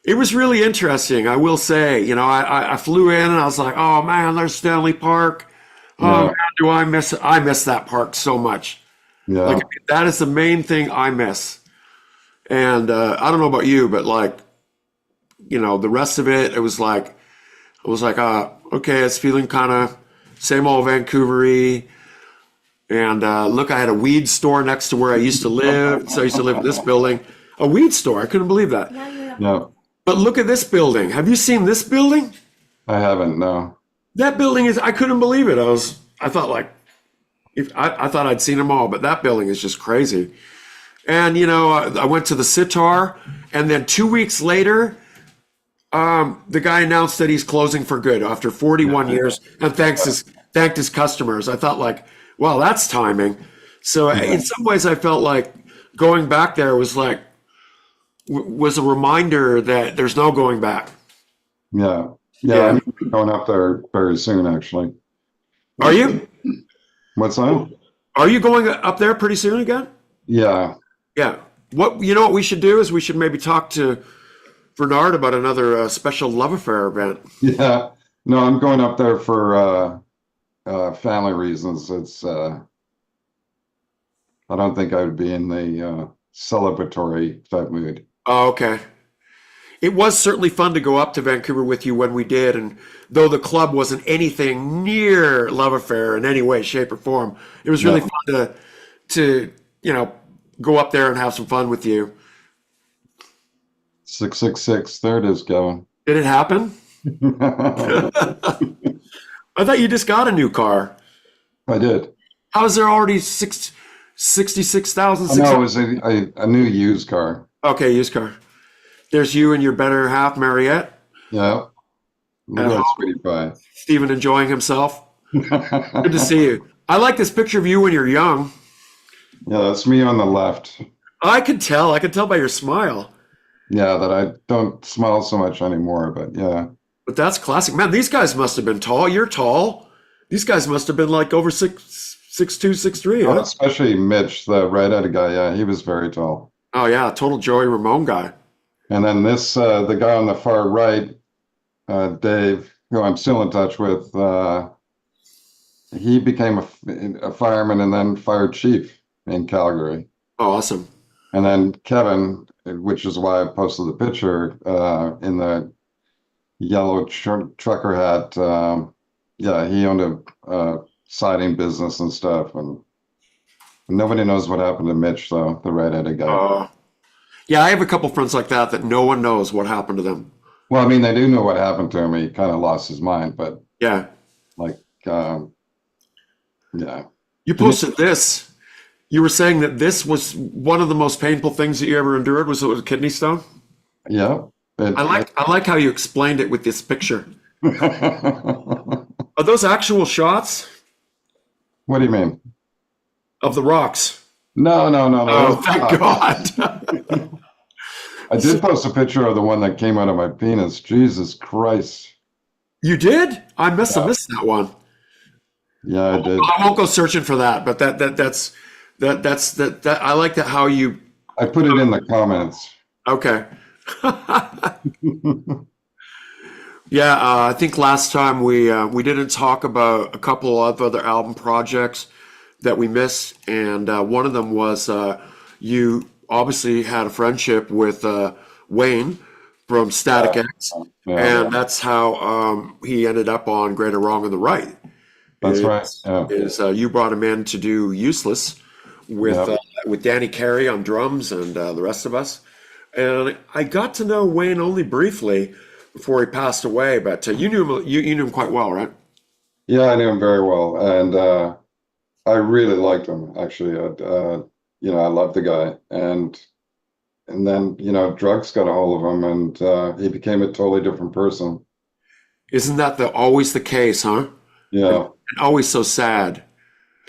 it was really interesting. I will say, you know, I flew in and I was like, oh man, there's Stanley Park. Oh Yeah, man, do I miss it? I miss that park so much. yeah, Like that is the main thing I miss. And I don't know about you, but like, you know, the rest of it, it was like, okay, it's feeling kind of same old Vancouver-y. And look, I had a weed store next to where I used to live. So I used to live in this building. A weed store. I couldn't believe that. yeah. But look at this building. Have you seen this building? I haven't, no. That building I couldn't believe it. I thought like, I thought I'd seen them all, but that building is just crazy. And, you know, I went to the Sitar, and then 2 weeks later, the guy announced that he's closing for good after 41 years and thanked his customers. I thought like, well, that's timing. So in some ways I felt like going back there was like, was a reminder that there's no going back. Yeah, yeah. Yeah. I'm going up there very soon, actually. Are you? What's that? Are you going up there pretty soon again? Yeah, Yeah. You know what we should do is we should maybe talk to Bernard about another special love affair event. yeah. No, I'm going up there for family reasons. I don't think I would be in the celebratory type mood. Oh, okay. It was certainly fun to go up to Vancouver with you when we did, and though the club wasn't anything near Love Affair in any way, shape, or form, it was really fun to you know go up there and have some fun with you. 666, there it is, Kevin. Did it happen? I thought you just got a new car. I did. How is there already six? 66,000. No, it was a new used car. Okay, used car. There's you and your better half, Mariette, Yeah. Look at at that home. sweetie pie. Steven enjoying himself. Good to see you. I like this picture of you when you're young. Yeah, that's me on the left. I could tell. I could tell by your smile. Yeah, that I don't smile so much anymore, but yeah. But that's classic. Man, these guys must have been tall. You're tall. These guys must have been like over 6'2", 6'3", Oh, huh? especially Mitch, the right-handed guy. Yeah, he was very tall. Oh yeah, total Joey Ramone guy. And then the guy on the far right, Dave, who I'm still in touch with, he became a fireman and then fire chief in Calgary. Oh, awesome. And then Kevin, which is why I posted the picture in the yellow trucker hat. Yeah, he owned a siding business and stuff. And nobody knows what happened to Mitch, though, the right-handed guy. Yeah, I have a couple friends like that no one knows what happened to them. Well, I mean, they do know what happened to him. He kind of lost his mind, but Yeah. like, yeah. You posted this. You were saying that this was one of the most painful things that you ever endured was a kidney stone. Yeah. I like how you explained it with this picture. Are those actual shots What do you mean? of the rocks? No. Oh, thank God. I did post a picture of the one that came out of my penis. Jesus Christ. You did? I must have missed that one. Yeah, I did. I won't go searching for that, but that's I like that how you. I put it in the comments. Okay. Yeah, I think last time we didn't talk about a couple of other album projects that we missed, and one of them was you obviously had a friendship with Wayne from Static X, Yeah, and that's how he ended up on Greater Wrong on the Right. that's right. Yeah. You brought him in to do Useless with Danny Carey on drums and the rest of us, and I got to know Wayne only briefly before he passed away, but you knew him. You knew him quite well, right? Yeah, I knew him very well, and I really liked him. Actually, I loved the guy, and then drugs got a hold of him, and he became a totally different person. Isn't that always the case, huh? Yeah, And always so sad.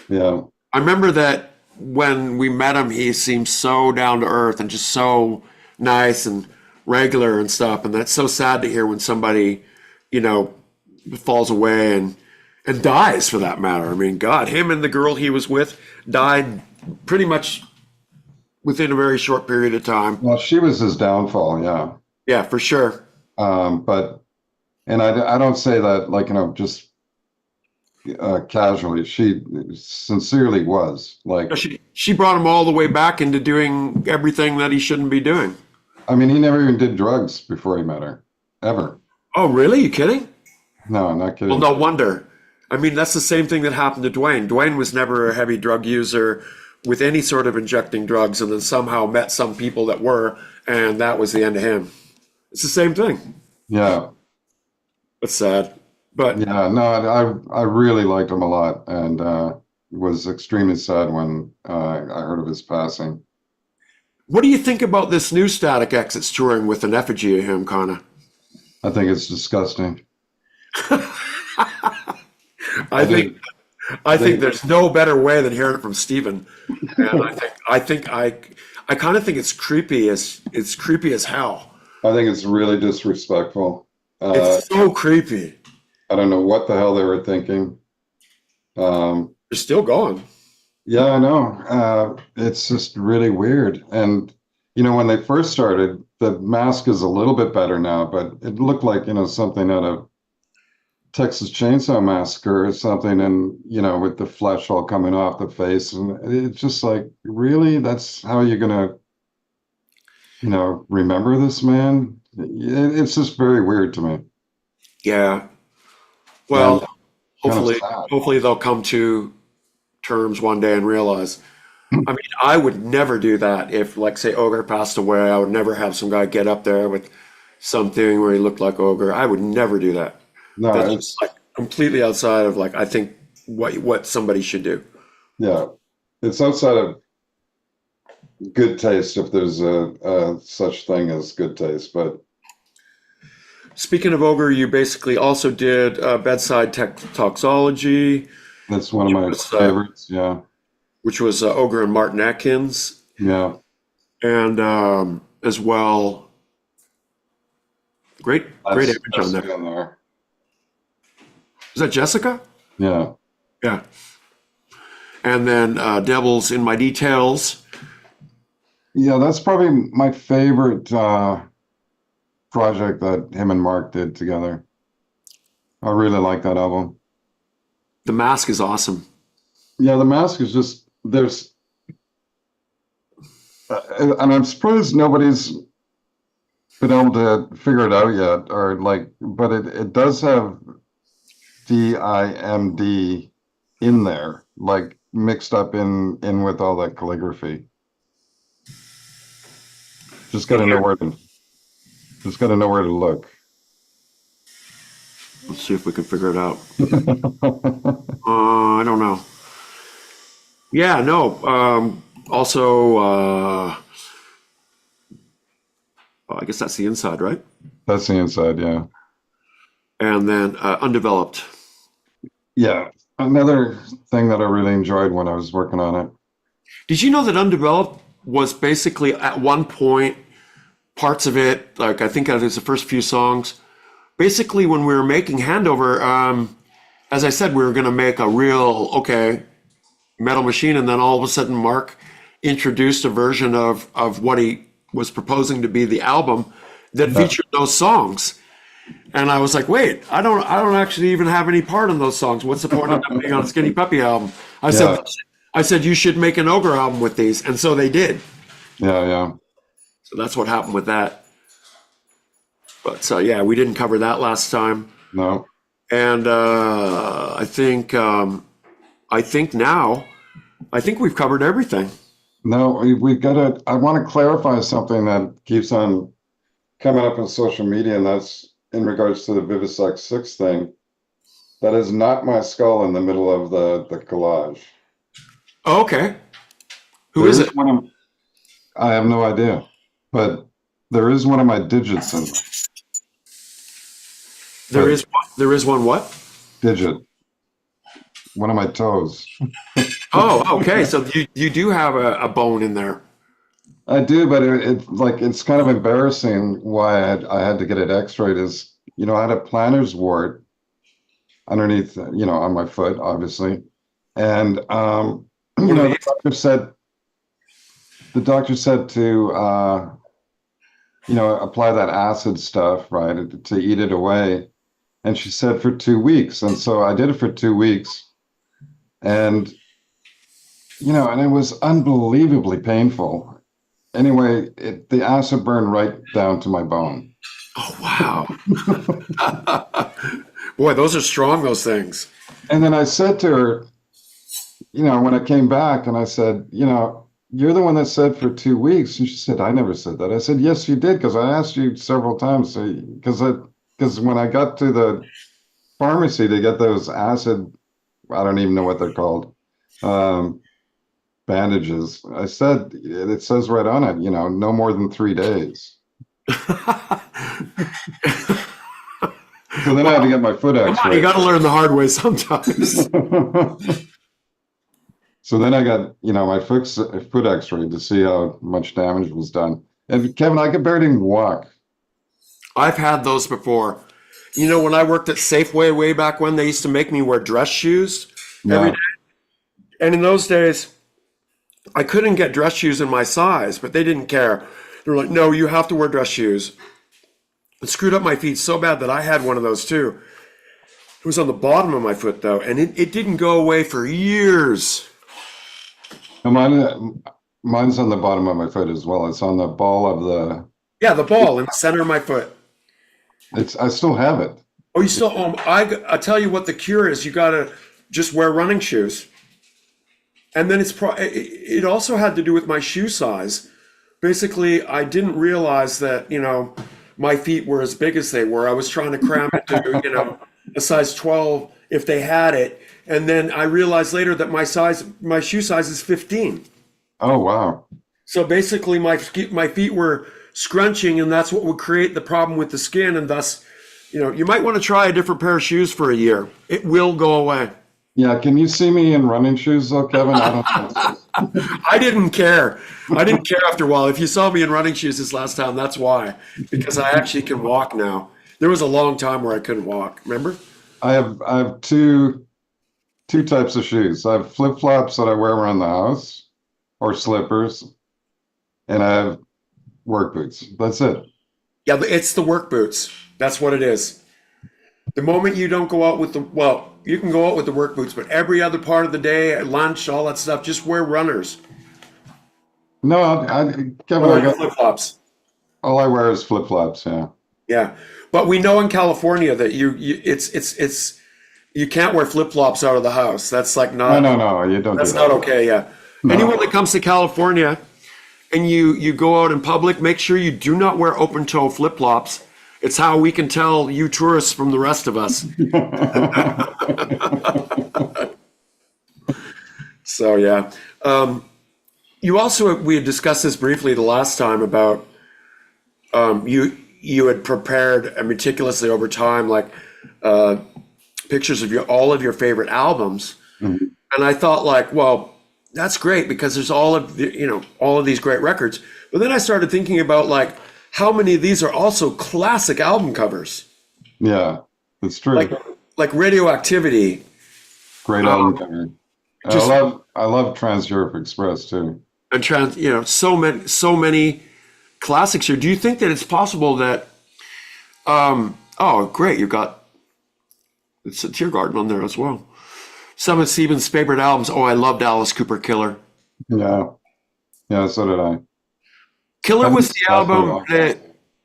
yeah, I remember that when we met him, he seemed so down to earth and just so nice and regular and stuff. And that's so sad to hear when somebody, falls away and dies for that matter. I mean, God, him and the girl he was with died pretty much within a very short period of time. well, she was his downfall. Yeah, Yeah, for sure. but and I don't say that like just casually. She sincerely was like. She brought him all the way back into doing everything that he shouldn't be doing. I mean, he never even did drugs before he met her, ever. Oh, really? You kidding? No, I'm not Well, kidding. no wonder. I mean, that's the same thing that happened to Dwayne. Dwayne was never a heavy drug user with any sort of injecting drugs, and then somehow met some people that were, and that was the end of him. It's the same thing. Yeah, It's sad. But yeah, no, I really liked him a lot, and was extremely sad when I heard of his passing. what do you think about this new Static X that's touring with an effigy of him, Connor? I think it's disgusting. I think there's no better way than hearing it from Steven. And I kind of think it's creepy as hell. I think it's really disrespectful. It's so creepy. I don't know what the hell they were thinking. They're still going. Yeah, I know. It's just really weird. And, when they first started, the mask is a little bit better now, but it looked like, something out of Texas Chainsaw Massacre or something, and, with the flesh all coming off the face. And it's just like, really? That's how you're going to, remember this man? It's just very weird to me. Yeah. Well, Kind of hopefully, sad. hopefully they'll come to terms one day and realize. I mean, I would never do that if, like, say, Ogre passed away. I would never have some guy get up there with something where he looked like Ogre. I would never do that. No, That's it's, just like completely outside of I think what somebody should do. yeah. it's outside of good taste if there's a such thing as good taste, but Speaking of Ogre, you basically also did bedside toxology, that's one of my was, favorites. Yeah, which was Ogre and Martin Atkins, yeah, and as well, great that's image on there. in there. Is that Jessica? Yeah, Yeah. And then Devils in My Details. yeah, that's probably my favorite project that him and Mark did together. I really like that album. The Mask is awesome. Yeah, the mask is just there's, and I'm surprised nobody's been able to figure it out yet, or like, but it does have DIMD in there, like mixed up in with all that calligraphy. Just got to know where to, just got to know where to look. Let's see if we can figure it out. I don't know. Yeah, no. Also, I guess that's the inside, right? That's the inside, yeah. And then Undeveloped. Yeah. Another thing that I really enjoyed when I was working on it. Did you know that Undeveloped was basically at one point, parts of it, like I think it was the first few songs, basically when we were making Handover, as I said, we were going to make a real, okay, Metal Machine, and then all of a sudden Mark introduced a version of what he was proposing to be the album that featured those songs. And I was like, wait, I don't actually even have any part in those songs. What's the point of them being on a Skinny Puppy album? I said you should make an Ogre album with these, and so they did. Yeah. So that's what happened with that. But yeah, we didn't cover that last time. No. And I think now we've covered everything. No, we've got to, I want to clarify something that keeps on coming up on social media, and that's in regards to the Vivisex 6 thing. That is not my skull in the middle of the collage. Oh, okay. Who is it? I have no idea, but there is one of my digits in there. There is one what? Digit. One of my toes. Oh, okay. So you do have a bone in there. I do, but it's kind of embarrassing why I had to get it x-rayed is, I had a plantar's wart underneath, on my foot, obviously. And, the doctor said to, apply that acid stuff, right, to eat it away. And she said for 2 weeks. And so I did it for 2 weeks. And, and it was unbelievably painful. Anyway, the acid burned right down to my bone. Oh, wow. Boy, those are strong, those things. And then I said to her, when I came back and I said, you're the one that said for 2 weeks. And she said, I never said that. I said, yes, you did, because I asked you several times. Because when I got to the pharmacy to get those acid, I don't even know what they're called, bandages. I said, it says right on it, no more than 3 days. So then I had to get my foot x-rayed. You got to learn the hard way sometimes. So then I got, my foot x-rayed to see how much damage was done. And Kevin, I could barely even walk. I've had those before. When I worked at Safeway way back when, they used to make me wear dress shoes every day. And in those days, I couldn't get dress shoes in my size, but they didn't care. They were like, no, you have to wear dress shoes. It screwed up my feet so bad that I had one of those too. It was on the bottom of my foot though, and it didn't go away for years. Mine's on the bottom of my foot as well. It's on the ball of the... Yeah, the ball in the center of my foot. I still have it. Oh, you still... I tell you what the cure is. You got to just wear running shoes. And then it also had to do with my shoe size. Basically, I didn't realize that, my feet were as big as they were. I was trying to cram into, a size 12 if they had it. And then I realized later that my shoe size is 15. Oh, wow. So basically my feet were scrunching, and that's what would create the problem with the skin. And thus, you might want to try a different pair of shoes for a year. It will go away. Yeah, can you see me in running shoes though, Kevin? I don't know. I didn't care. I didn't care after a while. If you saw me in running shoes this last time, that's why. Because I actually can walk now. There was a long time where I couldn't walk. Remember? I have two types of shoes. I have flip-flops that I wear around the house, or slippers, and I have work boots. That's it. Yeah, it's the work boots. That's what it is. The moment you don't go out with you can go out with the work boots, but every other part of the day, at lunch, all that stuff, just wear runners. No, Kevin, I got flip-flops. all I wear is flip-flops. Yeah. Yeah, but we know in California that you can't wear flip-flops out of the house. That's like not. No, you don't. That's do that. not okay. Yeah. No. Anyone that comes to California and you go out in public, make sure you do not wear open-toe flip-flops. It's how we can tell you tourists from the rest of us. So yeah. We had discussed this briefly the last time about you had prepared meticulously over time, like pictures of all of your favorite albums. Mm-hmm. And I thought, like, well, that's great because there's all of these great records. But then I started thinking about, like, how many of these are also classic album covers? Yeah, it's true. Like Radioactivity. Great album cover. I love Trans Europe Express too. And so many classics here. Do you think that it's possible that oh great, it's a Tear Garden on there as well. Some of cEvin's favorite albums. Oh, I loved Alice Cooper Killer. Yeah, so did I. Killer was the album that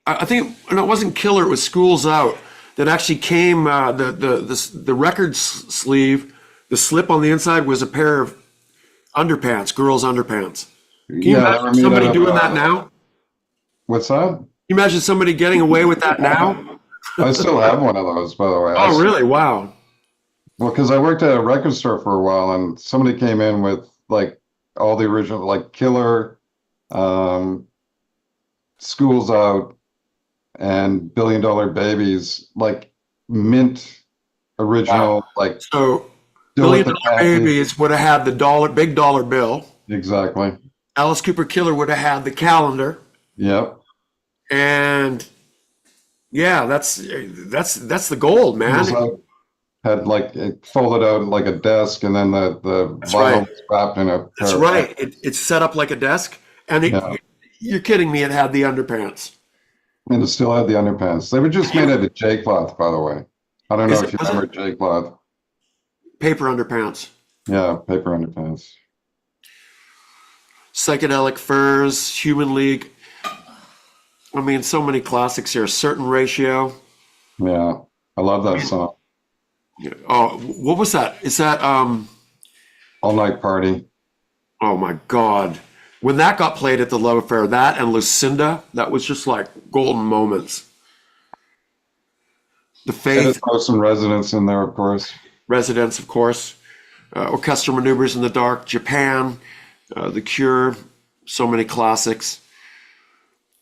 I think, no, it wasn't Killer, it was School's Out, that actually came, the record sleeve, the slip on the inside was a pair of underpants, girls' underpants. Can you imagine somebody doing that now? What's that? Can you imagine somebody getting away with that now? I still have one of those, by the way. Oh, really? Wow. Well, because I worked at a record store for a while, and somebody came in with like all the original, like Killer, School's Out, and Billion Dollar Babies, like mint original, Wow. like. So Still Billion with the Dollar khaki. Babies would have had the big dollar bill. Exactly. Alice Cooper Killer would have had the calendar. Yep. And yeah, that's the gold, man. School's Out had like it folded out like a desk, and then the That's vinyl right. was wrapped in a. That's right. It's set up like a desk, and Yeah. you're kidding me. It had the underpants. And it still had the underpants. They were just made out of J-cloth, by the way. I don't know Is if it- you was it- remember J-cloth. Paper underpants. Yeah, paper underpants. Psychedelic Furs, Human League. I mean, so many classics here. Certain Ratio. Yeah, I love that song. Oh, what was that? Is that All Night Party. oh my God. When that got played at the Love Affair, that and Lucinda, that was just like golden moments. The And Faith, throw some Residents in there, of course. Residents, of course. Orchestral Maneuvers in the Dark, Japan, The Cure, so many classics.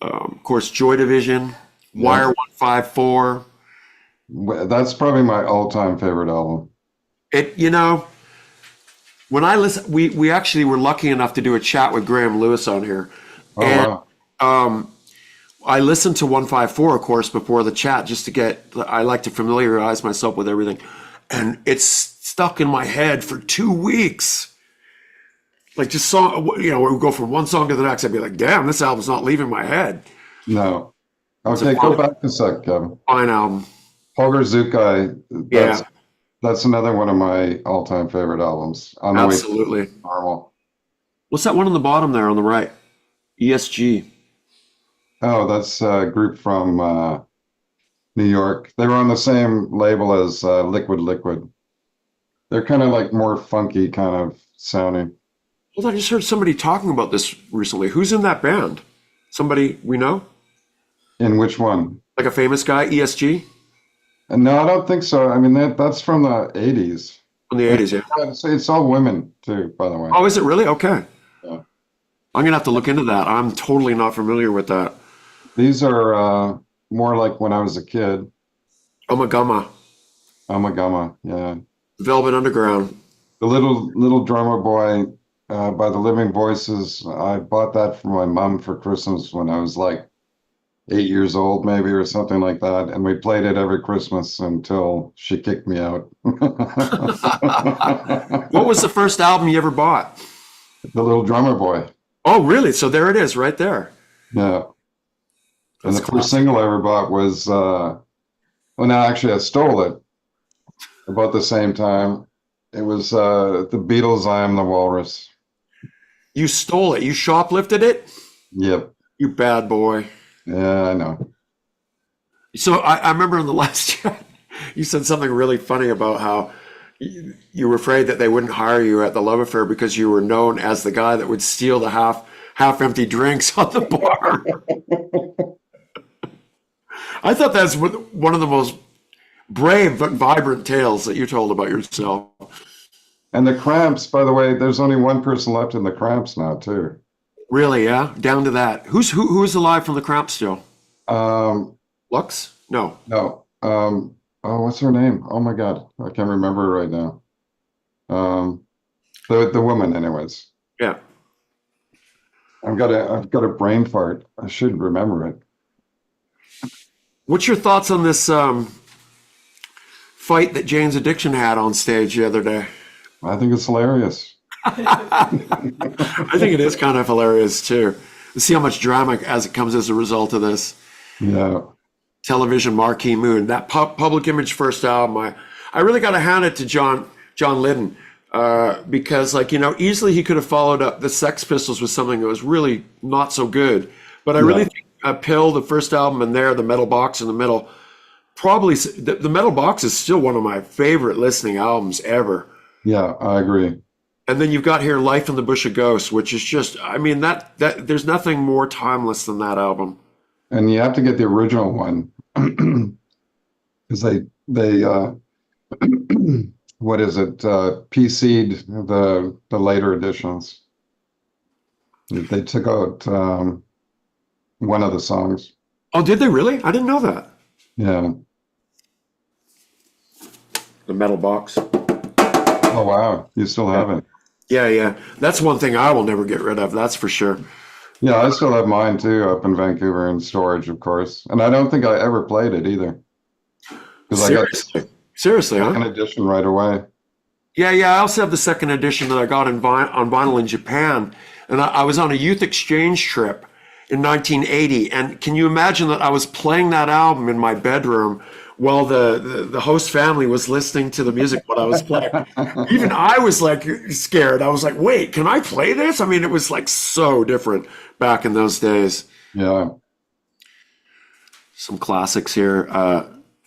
Of course, Joy Division, Wire 154. That's probably my all-time favorite album. When I listen, we actually were lucky enough to do a chat with Graham Lewis on here. Oh, And wow. I listened to 154, of course, before the chat, I like to familiarize myself with everything. And it's stuck in my head for 2 weeks. Like just we would go from one song to the next. I'd be like, damn, this album's not leaving my head. No. Okay, go back a sec, Kevin. Fine album. Holger Zukai, Yeah, that's another one of my all-time favorite albums. On the absolutely. way to normal. What's that one on the bottom there on the right? ESG. Oh, that's a group from New York. They were on the same label as Liquid Liquid. They're kind of like more funky kind of sounding. Well, I just heard somebody talking about this recently. Who's in that band? Somebody we know? In which one? Like a famous guy, ESG? And no, I don't think so. I mean, that's from the 80s. From the 80s, yeah. It's all women too, by the way. Oh, is it really? Okay. Yeah. I'm gonna have to look into that. I'm totally not familiar with that. These are more like when I was a kid. Omagama, Amagama, yeah. Velvet Underground. The little drummer boy by the Living Voices. I bought that for my mom for Christmas when I was like 8 years old, maybe, or something like that. And we played it every Christmas until she kicked me out. What was the first album you ever bought? The little drummer boy. Oh, really? So there it is, right there. Yeah. And That's the first classic. single I ever bought was, well, no, actually, I stole it about the same time. It was the Beatles' I Am the Walrus. You stole it. You shoplifted it? Yep. You bad boy. Yeah, I know. So I remember in the last chat, you said something really funny about how you were afraid that they wouldn't hire you at the Love Affair because you were known as the guy that would steal the half empty drinks on the bar. I thought that's one of the most brave but vibrant tales that you told about yourself. And the Cramps, by the way, there's only one person left in the Cramps now, too. Really, yeah? Down to that. Who is alive from the Cramps still? Um, Lux? No. no. Oh, what's her name? Oh my God, I can't remember her right now. The woman, anyways. Yeah. I've got a brain fart. I should remember it. What's your thoughts on this fight that Jane's Addiction had on stage the other day? I think it's hilarious. I think it is kind of hilarious too. To see how much drama as it comes as a result of this Yeah. television marquee moon. That Public Image first album, I really got to hand it to John Lydon because, like, you know, easily he could have followed up the Sex Pistols with something that was really not so good. But I really think Pill, the first album, and there, the Metal Box in the middle, probably the Metal Box is still one of my favorite listening albums ever. Yeah, I agree. And then you've got here Life in the Bush of Ghosts, which is just, I mean, that there's nothing more timeless than that album. And you have to get the original one because they what is it? PC'd the later editions. They took out one of the songs. Oh, did they really? I didn't know that. Yeah. The Metal Box. Oh wow, you still have it. Yeah. That's one thing I will never get rid of, that's for sure. Yeah, I still have mine too up in Vancouver in storage, of course. And I don't think I ever played it either. Because I got Seriously, the huh? second edition right away. Yeah. I also have the second edition that I got on vinyl in Japan. And I was on a youth exchange trip in 1980. And can you imagine that I was playing that album in my bedroom while the host family was listening to the music while I was playing? Even I was like scared. I was like, wait, can I play this? I mean, it was like so different back in those days. Yeah. Some classics here.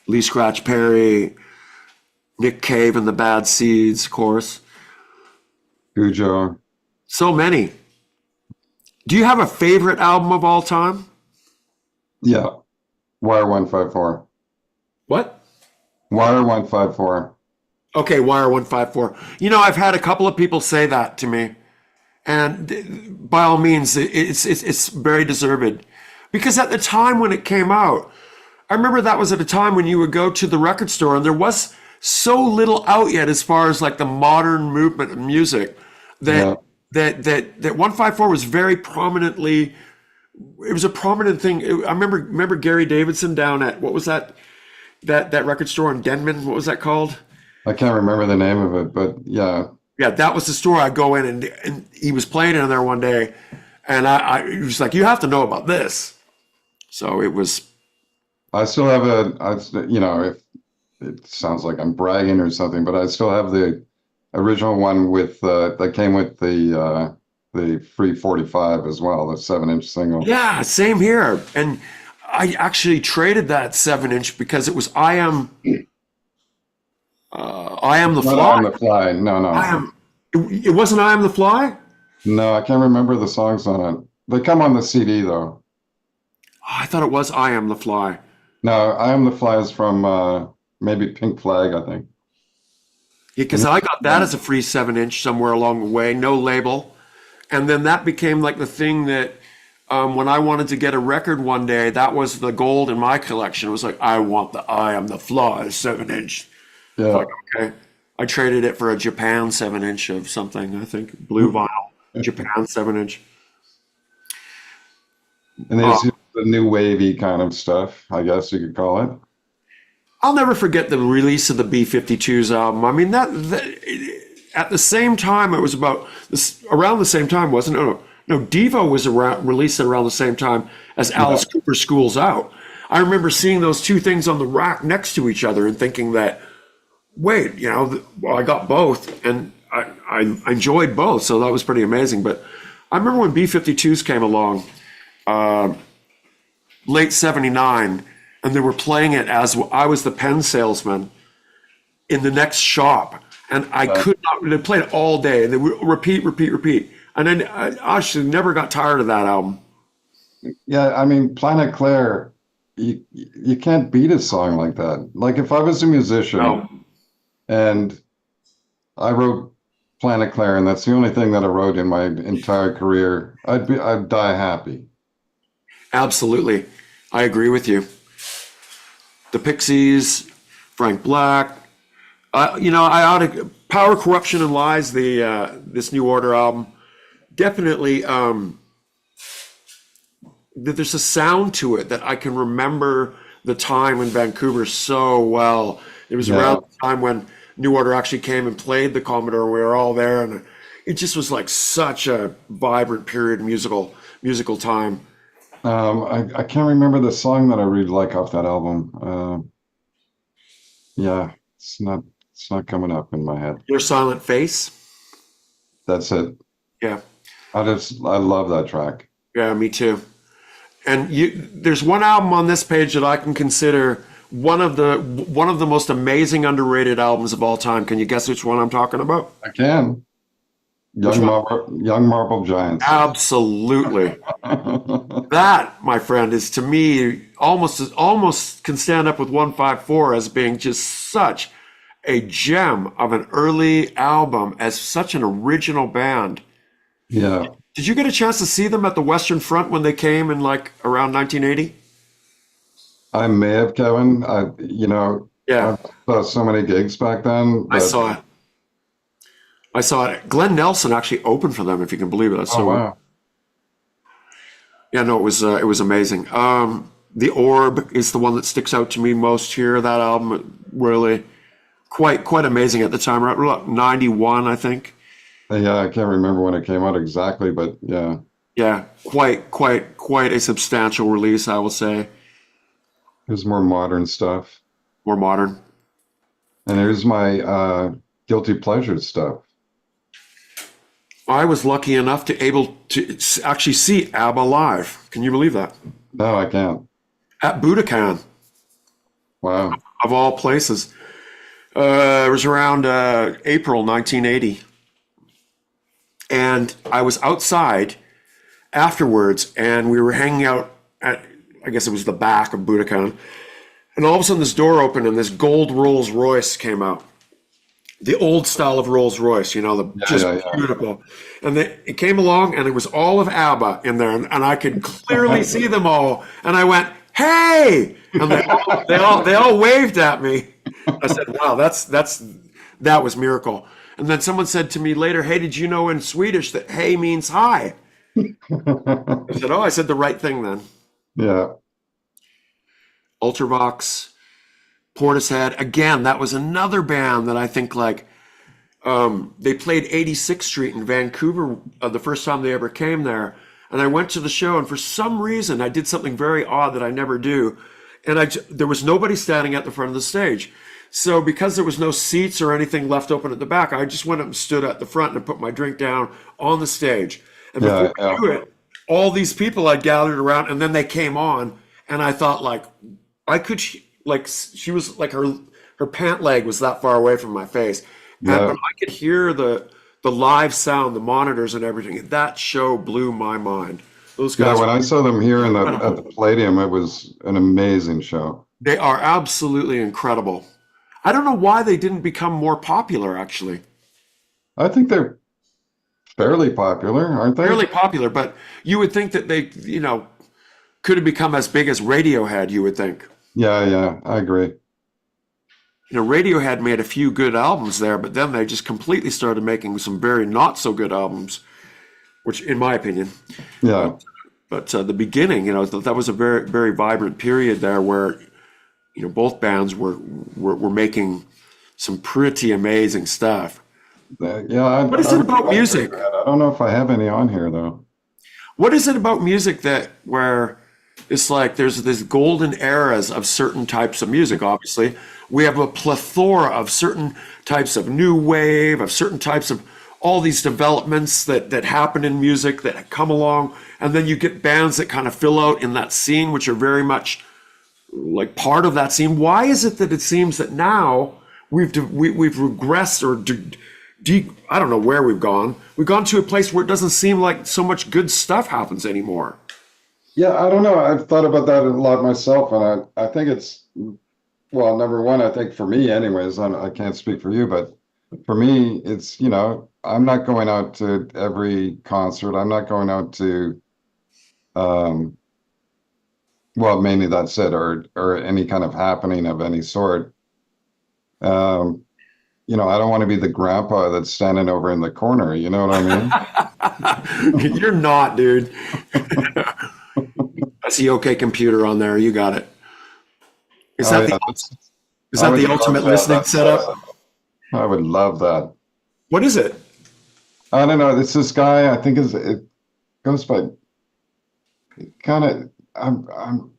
Lee Scratch Perry, Nick Cave and the Bad Seeds, of course. Cujo. So many. Do you have a favorite album of all time? Yeah. Wire 154. What? Wire 154. Okay, Wire 154. You know, I've had a couple of people say that to me. And by all means, it's very deserved. Because at the time when it came out, I remember that was at a time when you would go to the record store and there was so little out yet as far as like the modern movement of music that 154 was very prominently, it was a prominent thing. I remember Gary Davidson down at, what was that record store in Denman? What was that called? I can't remember the name of it, but yeah. Yeah, that was the store I'd go in and he was playing in there one day and I was like, you have to know about this. So it was. I still have if it sounds like I'm bragging or something, but I still have the original one with that came with the free 45 as well, the 7-inch single. Yeah, same here. And I actually traded that 7-inch because it was I Am the Not Fly. On the Fly. No. It wasn't I Am the Fly? No, I can't remember the songs on it. They come on the CD though. Oh, I thought it was I Am the Fly. No, I Am the Fly is from maybe Pink Flag, I think. Because I got that as a free 7-inch somewhere along the way, no label. And then that became like the thing that when I wanted to get a record one day, that was the gold in my collection. It was like, I want the I Am the Fly 7-inch. Yeah. Like, okay. I traded it for a Japan 7-inch of something, I think, blue vinyl, Japan 7-inch. And there's the new wavy kind of stuff, I guess you could call it. I'll never forget the release of the B-52s album. I mean, that at the same time, it was about this around the same time, wasn't it? No, Devo was released around the same time as Alice Cooper's School's Out. I remember seeing those two things on the rack next to each other and thinking that, wait, well, I got both and I enjoyed both, so that was pretty amazing. But I remember when B-52s came along, late '79. And they were playing it as I was the pen salesman in the next shop. And I could not, they played it all day. And they would repeat. And then I actually never got tired of that album. Yeah, I mean, Planet Claire, you can't beat a song like that. Like if I was a musician and I wrote Planet Claire, and that's the only thing that I wrote in my entire career, I'd die happy. Absolutely. I agree with you. The Pixies, Frank Black, Power, Corruption, and Lies, this New Order album, definitely, there's a sound to it that I can remember the time in Vancouver so well. It was around the time when New Order actually came and played the Commodore. We were all there, and it just was like such a vibrant period, musical time. I can't remember the song that I really like off that album. It's not coming up in my head. Your Silent Face. That's it. Yeah. I love that track. Yeah, me too. And there's one album on this page that I can consider one of the most amazing underrated albums of all time. Can you guess which one I'm talking about? I can. Young Marble Giants. Absolutely. That, my friend, is to me almost can stand up with 154 as being just such a gem of an early album, as such an original band. Yeah. Did you get a chance to see them at the Western Front when they came in like around 1980? I may have, Kevin. I saw so many gigs back then. I saw it. Glenn Nelson actually opened for them, if you can believe it. That's so wow. Yeah, no, it was amazing. The Orb is the one that sticks out to me most here. That album really quite amazing at the time. Right, 91, I think. Yeah, I can't remember when it came out exactly, but yeah. Yeah, quite a substantial release, I will say. There's more modern stuff. More modern. And here's my guilty pleasure stuff. I was lucky enough to able to actually see ABBA live. Can you believe that? No, I can't. At Budokan. Wow. Of all places. It was around April 1980. And I was outside afterwards, and we were hanging out at, I guess it was the back of Budokan. And all of a sudden this door opened and this gold Rolls Royce came out. The old style of Rolls Royce, beautiful. And it came along, and it was all of ABBA in there, and I could clearly see them all. And I went, "Hey!" And they all waved at me. I said, "Wow, that was miracle." And then someone said to me later, "Hey, did you know in Swedish that hey means hi?" I said, "Oh, I said the right thing then." Yeah. Ultravox. Portishead, again, that was another band that I think they played 86th Street in Vancouver the first time they ever came there. And I went to the show, and for some reason I did something very odd that I never do. And there was nobody standing at the front of the stage. So because there was no seats or anything left open at the back, I just went up and stood at the front and put my drink down on the stage. And before I knew it, all these people had gathered around, and then they came on, and I thought she was like her pant leg was that far away from my face. But I could hear the live sound, the monitors and everything. That show blew my mind. Those guys. Yeah, when I saw them here at the Palladium, it was an amazing show. They are absolutely incredible. I don't know why they didn't become more popular, actually. I think they're fairly popular, aren't they? Fairly popular, but you would think that they, could have become as big as Radiohead, you would think. Yeah, I agree. Radiohead made a few good albums there, but then they just completely started making some very not so good albums, which, in my opinion, Yeah, but the beginning, that was a very, very vibrant period there where, both bands were making some pretty amazing stuff. yeah. What is it about music? I don't know if I have any on here though. What is it about music that where it's like there's this golden eras of certain types of music, obviously. We have a plethora of certain types of new wave, of certain types of all these developments that happen in music that come along. And then you get bands that kind of fill out in that scene, which are very much like part of that scene. Why is it that it seems that now we've regressed or I don't know where we've gone. We've gone to a place where it doesn't seem like so much good stuff happens anymore. Yeah, I don't know. I've thought about that a lot myself, and I think it's, well, number one, I think for me anyways, I can't speak for you, but for me, it's, I'm not going out to every concert. I'm not going out to, well, mainly that's it, or any kind of happening of any sort. I don't want to be the grandpa that's standing over in the corner. You know what I mean? You're not, dude. I see OK Computer on there. You got it. Is that the ultimate listening setup? I would love that. What is it? I don't know. It's this guy. I think it goes by kind of.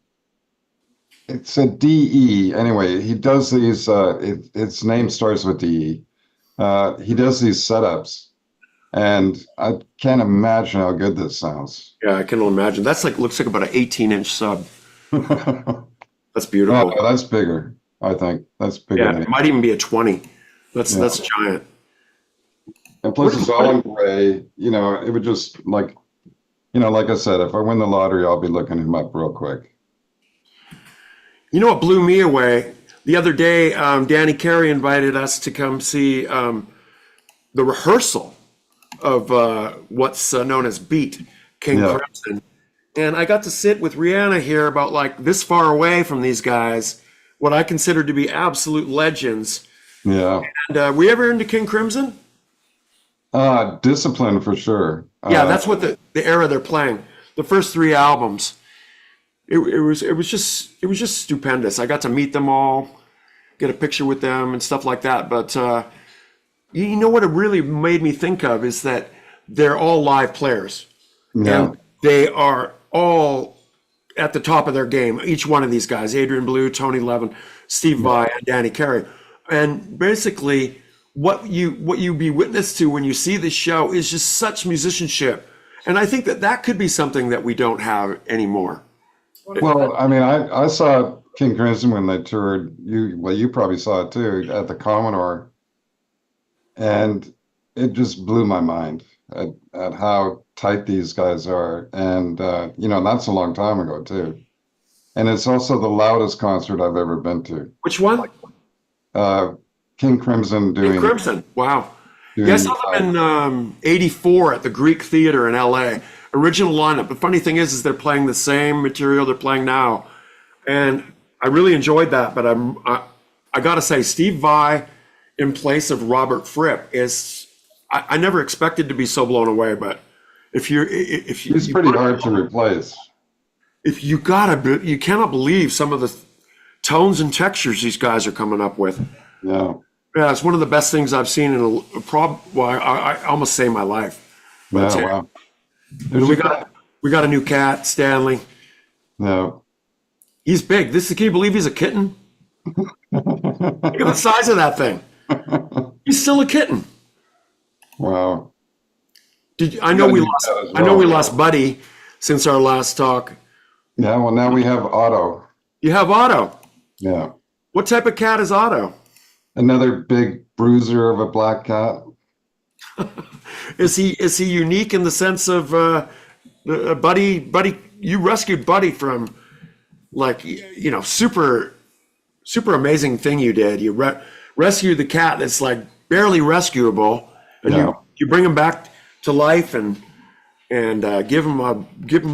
It's a DE anyway. He does these. Its name starts with DE. He does these setups, and I can't imagine how good this sounds. Yeah, I can imagine. That's looks like about an 18-inch sub. That's beautiful. Oh, that's bigger. I think that's bigger. Yeah, it might even be a 20. That's giant. And plus, it's all in gray. It would just like I said, if I win the lottery, I'll be looking him up real quick. You know what blew me away? The other day, Danny Carey invited us to come see the rehearsal of what's known as Beat, King Crimson. And I got to sit with Rihanna here about this far away from these guys, what I consider to be absolute legends. Yeah. And were you ever into King Crimson? Discipline for sure. Yeah, that's what the era they're playing. The first 3 albums. It was just stupendous. I got to meet them all, get a picture with them and stuff like that. But you know what it really made me think of is that they're all live players. Yeah. And they are all at the top of their game. Each one of these guys, Adrian Belew, Tony Levin, Steve Vai, and Danny Carey. And basically what you be witness to when you see this show is just such musicianship. And I think that could be something that we don't have anymore. Well, I mean, I saw King Crimson when they toured. You probably saw it too at the Commodore, and it just blew my mind at how tight these guys are. And that's a long time ago too. And it's also the loudest concert I've ever been to. Which one? King Crimson doing. King Crimson. Wow. Yeah, I saw them in '84 at the Greek Theater in LA. Original lineup. The funny thing is they're playing the same material they're playing now, and I really enjoyed that. But I got to say, Steve Vai in place of Robert Fripp is. I never expected to be so blown away. But he's pretty hard to replace. If you cannot believe some of the tones and textures these guys are coming up with. Yeah. Yeah, it's one of the best things I've seen in I almost say my life. But, yeah, wow. We got a new cat, Stanley. No. He's big. Can you believe he's a kitten? Look at the size of that thing. He's still a kitten. Wow. I know we lost Buddy since our last talk. Yeah, well now we have Otto. You have Otto. Yeah. What type of cat is Otto? Another big bruiser of a black cat. Is he unique in the sense of Buddy? You rescued Buddy from super amazing thing you did. rescue the cat that's like barely rescuable, and Yeah. you bring him back to life and give him a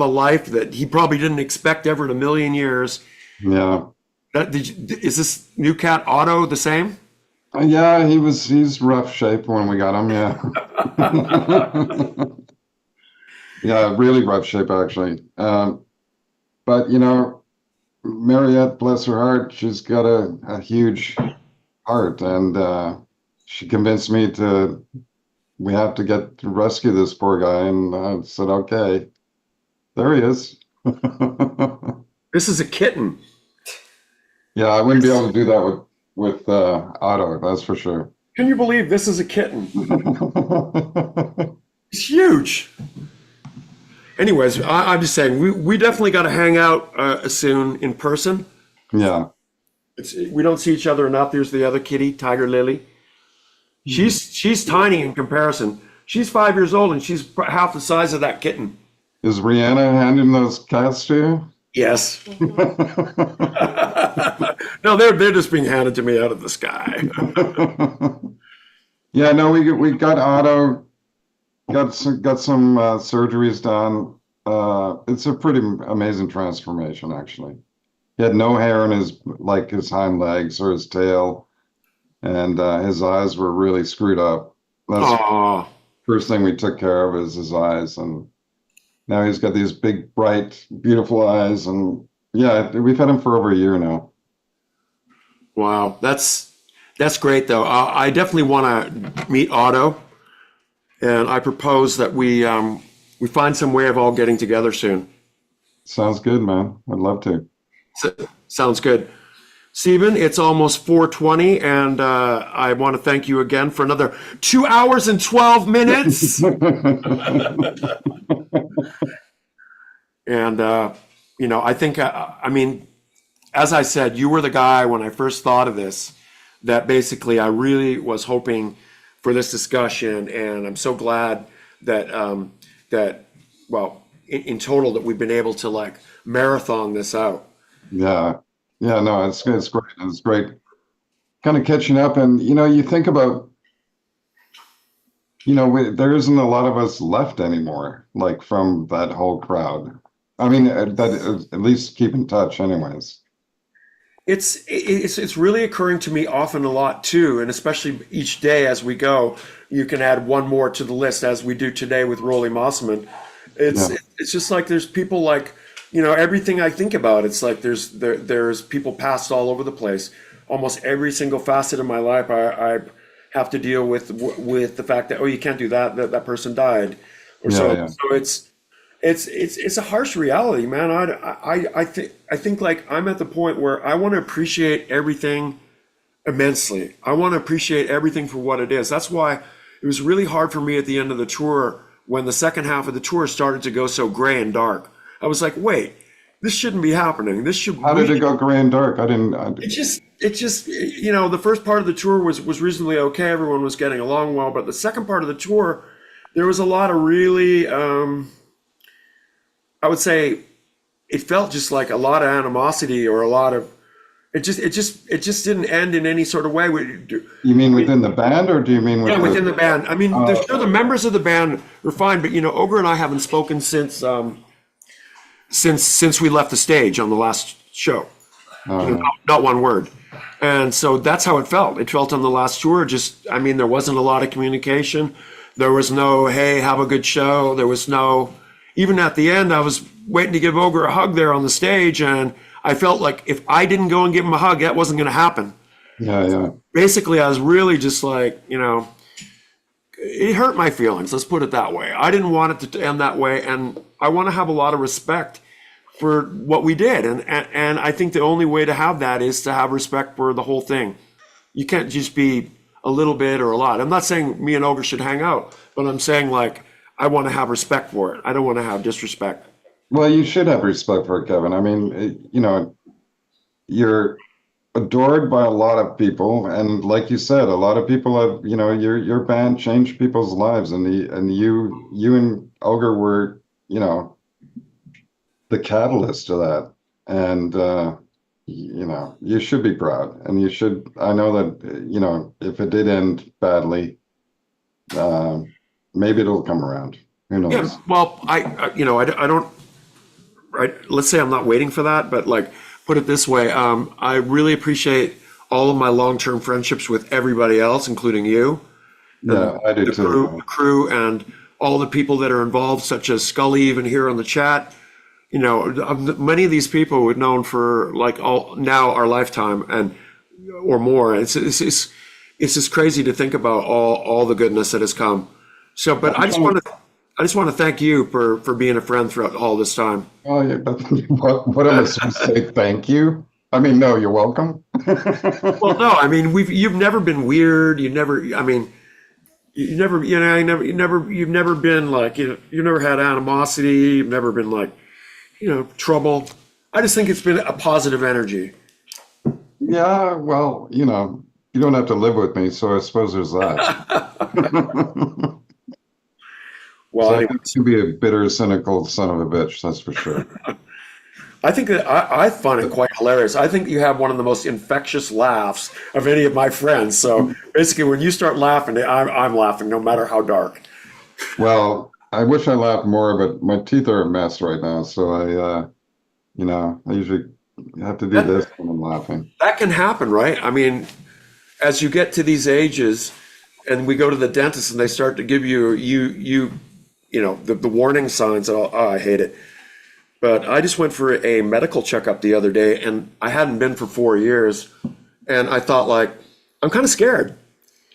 life that he probably didn't expect ever in a million years. Yeah. Is this new cat Otto the same? Yeah, he's rough shape when we got him, yeah. Yeah, really rough shape actually. But Mariette, bless her heart, she's got a huge heart, and she convinced me we have to get to rescue this poor guy, and I said, okay, there he is. This is a kitten. Yeah, I wouldn't be able to do that with Otto, that's for sure. Can you believe this is a kitten? It's huge. Anyways, I'm just saying we definitely got to hang out soon in person. Yeah. We don't see each other enough. There's the other kitty, Tiger Lily. She's tiny in comparison. She's 5 years old and she's half the size of that kitten. Is Rihanna handing those cats to you? Yes. No, they're just being handed to me out of the sky. Yeah, no, we got Otto, got some surgeries done. It's a pretty amazing transformation, actually. He had no hair in his hind legs or his tail, and his eyes were really screwed up. That's Aw. the first thing we took care of is his eyes, and now he's got these big, bright, beautiful eyes, and yeah, we've had him for over a year now. Wow, that's great though. I definitely want to meet Otto, and I propose that we find some way of all getting together soon. Sounds good, man. I'd love to. Sounds good. Steven, it's almost 4:20, and I want to thank you again for another 2 hours and 12 minutes. And I think I mean, as I said, you were the guy when I first thought of this, that basically I really was hoping for this discussion, and I'm so glad that in total that we've been able to like marathon this out. Yeah. Yeah, no, it's great. It's great kind of catching up. And, you think about, there isn't a lot of us left anymore, like from that whole crowd. I mean, at least keep in touch anyways. It's really occurring to me often a lot too, and especially each day as we go, you can add one more to the list as we do today with Rolly Mossman. Yeah. It's just like there's people like, everything I think about, it's like there's people passed all over the place. Almost every single facet of my life, I have to deal with the fact that, oh, you can't do that person died, or so. Yeah. So it's a harsh reality, man. I think like I'm at the point where I want to appreciate everything immensely. I want to appreciate everything for what it is. That's why it was really hard for me at the end of the tour when the second half of the tour started to go so gray and dark. I was like, wait, this shouldn't be happening. This should. How did it go gray and dark? It just the first part of the tour was reasonably okay. Everyone was getting along well, but the second part of the tour, there was a lot of really, I would say, it felt just like a lot of animosity or a lot of. It just didn't end in any sort of way. You mean within the band, or do you mean within the band? I mean, the members of the band were fine, but Ogre and I haven't spoken since we left the stage on the last show. Not one word. And so that's how it felt. It felt on the last tour. There wasn't a lot of communication. There was no, hey, have a good show. There was no, even at the end, I was waiting to give Ogre a hug there on the stage, and I felt like if I didn't go and give him a hug, that wasn't going to happen. Yeah. Basically, I was really just like, it hurt my feelings. Let's put it that way. I didn't want it to end that way, and I want to have a lot of respect for what we did. And I think the only way to have that is to have respect for the whole thing. You can't just be a little bit or a lot. I'm not saying me and Ogre should hang out, but I'm saying like, I want to have respect for it. I don't want to have disrespect. Well, you should have respect for it, Kevin. I mean, you're adored by a lot of people, and like you said, a lot of people have, your band changed people's lives, and you and Ogre were, the catalyst to that. And you know, you should be proud, and you should. I know that, you know, if it did end badly, uh, maybe it'll come around. Who Yeah, knows? well, I don't, right, let's say I'm not waiting for that, but like, put it this way, I really appreciate all of my long-term friendships with everybody else, including you, Yeah, I do the crew, too. the crew, and all the people that are involved, such as Scully, even here on the chat. You know, many of these people we've known for like all now our lifetime and or more. It's just crazy to think about all the goodness that has come. So, but I just want to thank you for being a friend throughout all this time. Oh, yeah, but what am I supposed to say? Thank you? I mean, no, you're welcome. Well, no, I mean you've never been weird. You never, I mean, you never, you know, you've never been like you've never had animosity. You've never been like, you know, trouble. I just think it's been a positive energy. Yeah, well, you know, you don't have to live with me, so I suppose there's that. Well, So I anyway, think you be a bitter, cynical son of a bitch, that's for sure. I think that I find it quite hilarious. I think you have one of the most infectious laughs of any of my friends. So basically, when you start laughing, I'm laughing no matter how dark. Well, I wish I laughed more, but my teeth are a mess right now, so you know, I usually have to do this when I'm laughing. That can happen, right? I mean, as you get to these ages, and we go to the dentist, and they start to give you know, the warning signs. Oh, I hate it. But I just went for a medical checkup the other day, and I hadn't been for 4 years, and I thought like, I'm kind of scared.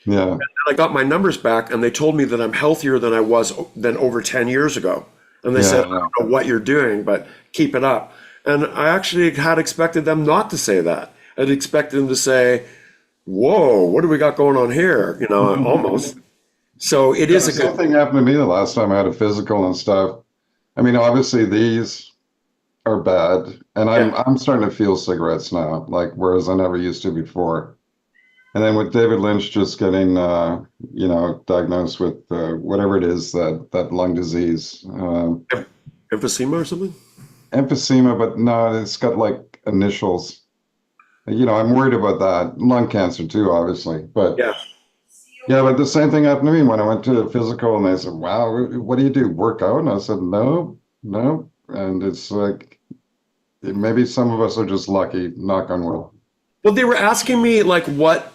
Yeah, And I got my numbers back, and they told me that I'm healthier than I was than over 10 years ago. And they said, I yeah. don't know what you're doing, but keep it up. And I actually had expected them not to say that. I'd expected them to say, whoa, what do we got going on here? You know, almost. So it Yeah, is the a same good, thing happened to me the last time I had a physical and stuff. I mean, obviously these are bad, and yeah. I'm starting to feel cigarettes now, like whereas I never used to before. And then with David Lynch just getting, you know, diagnosed with whatever it is that lung disease, Emphysema or something? emphysema, but no, it's got like initials. You know, I'm worried about that. Lung cancer too, obviously. But Yeah. yeah, but the same thing happened to me when I went to the physical, and they said, "Wow, what do you do? Work out?" And I said, "No, no." And it's like maybe some of us are just lucky. Knock on wood. Well, they were asking me like what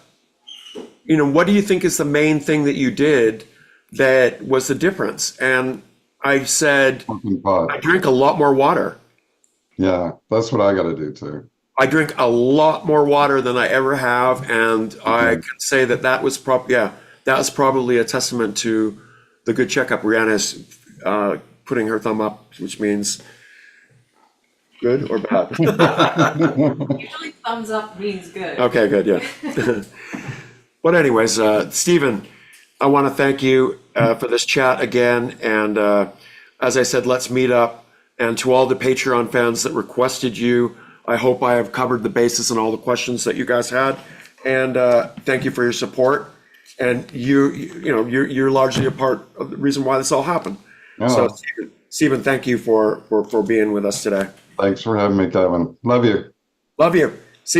do you think is the main thing that you did that was the difference? And I said, Smoking I pot. drink a lot more water. Yeah, that's what I got to do too. I drink a lot more water than I ever have, and I Okay. can say that that was probably a testament to the good checkup. Rihanna's putting her thumb up, which means good or bad. Usually thumbs up means good. Okay, good, yeah. But anyways, Steven, I want to thank you for this chat again, and as I said, let's meet up. And to all the Patreon fans that requested you, I hope I have covered the basis and all the questions that you guys had. And thank you for your support. And you're largely a part of the reason why this all happened. So, Oh, Steven, thank you for being with us today. thanks for having me, Kevin. Love you. Love you.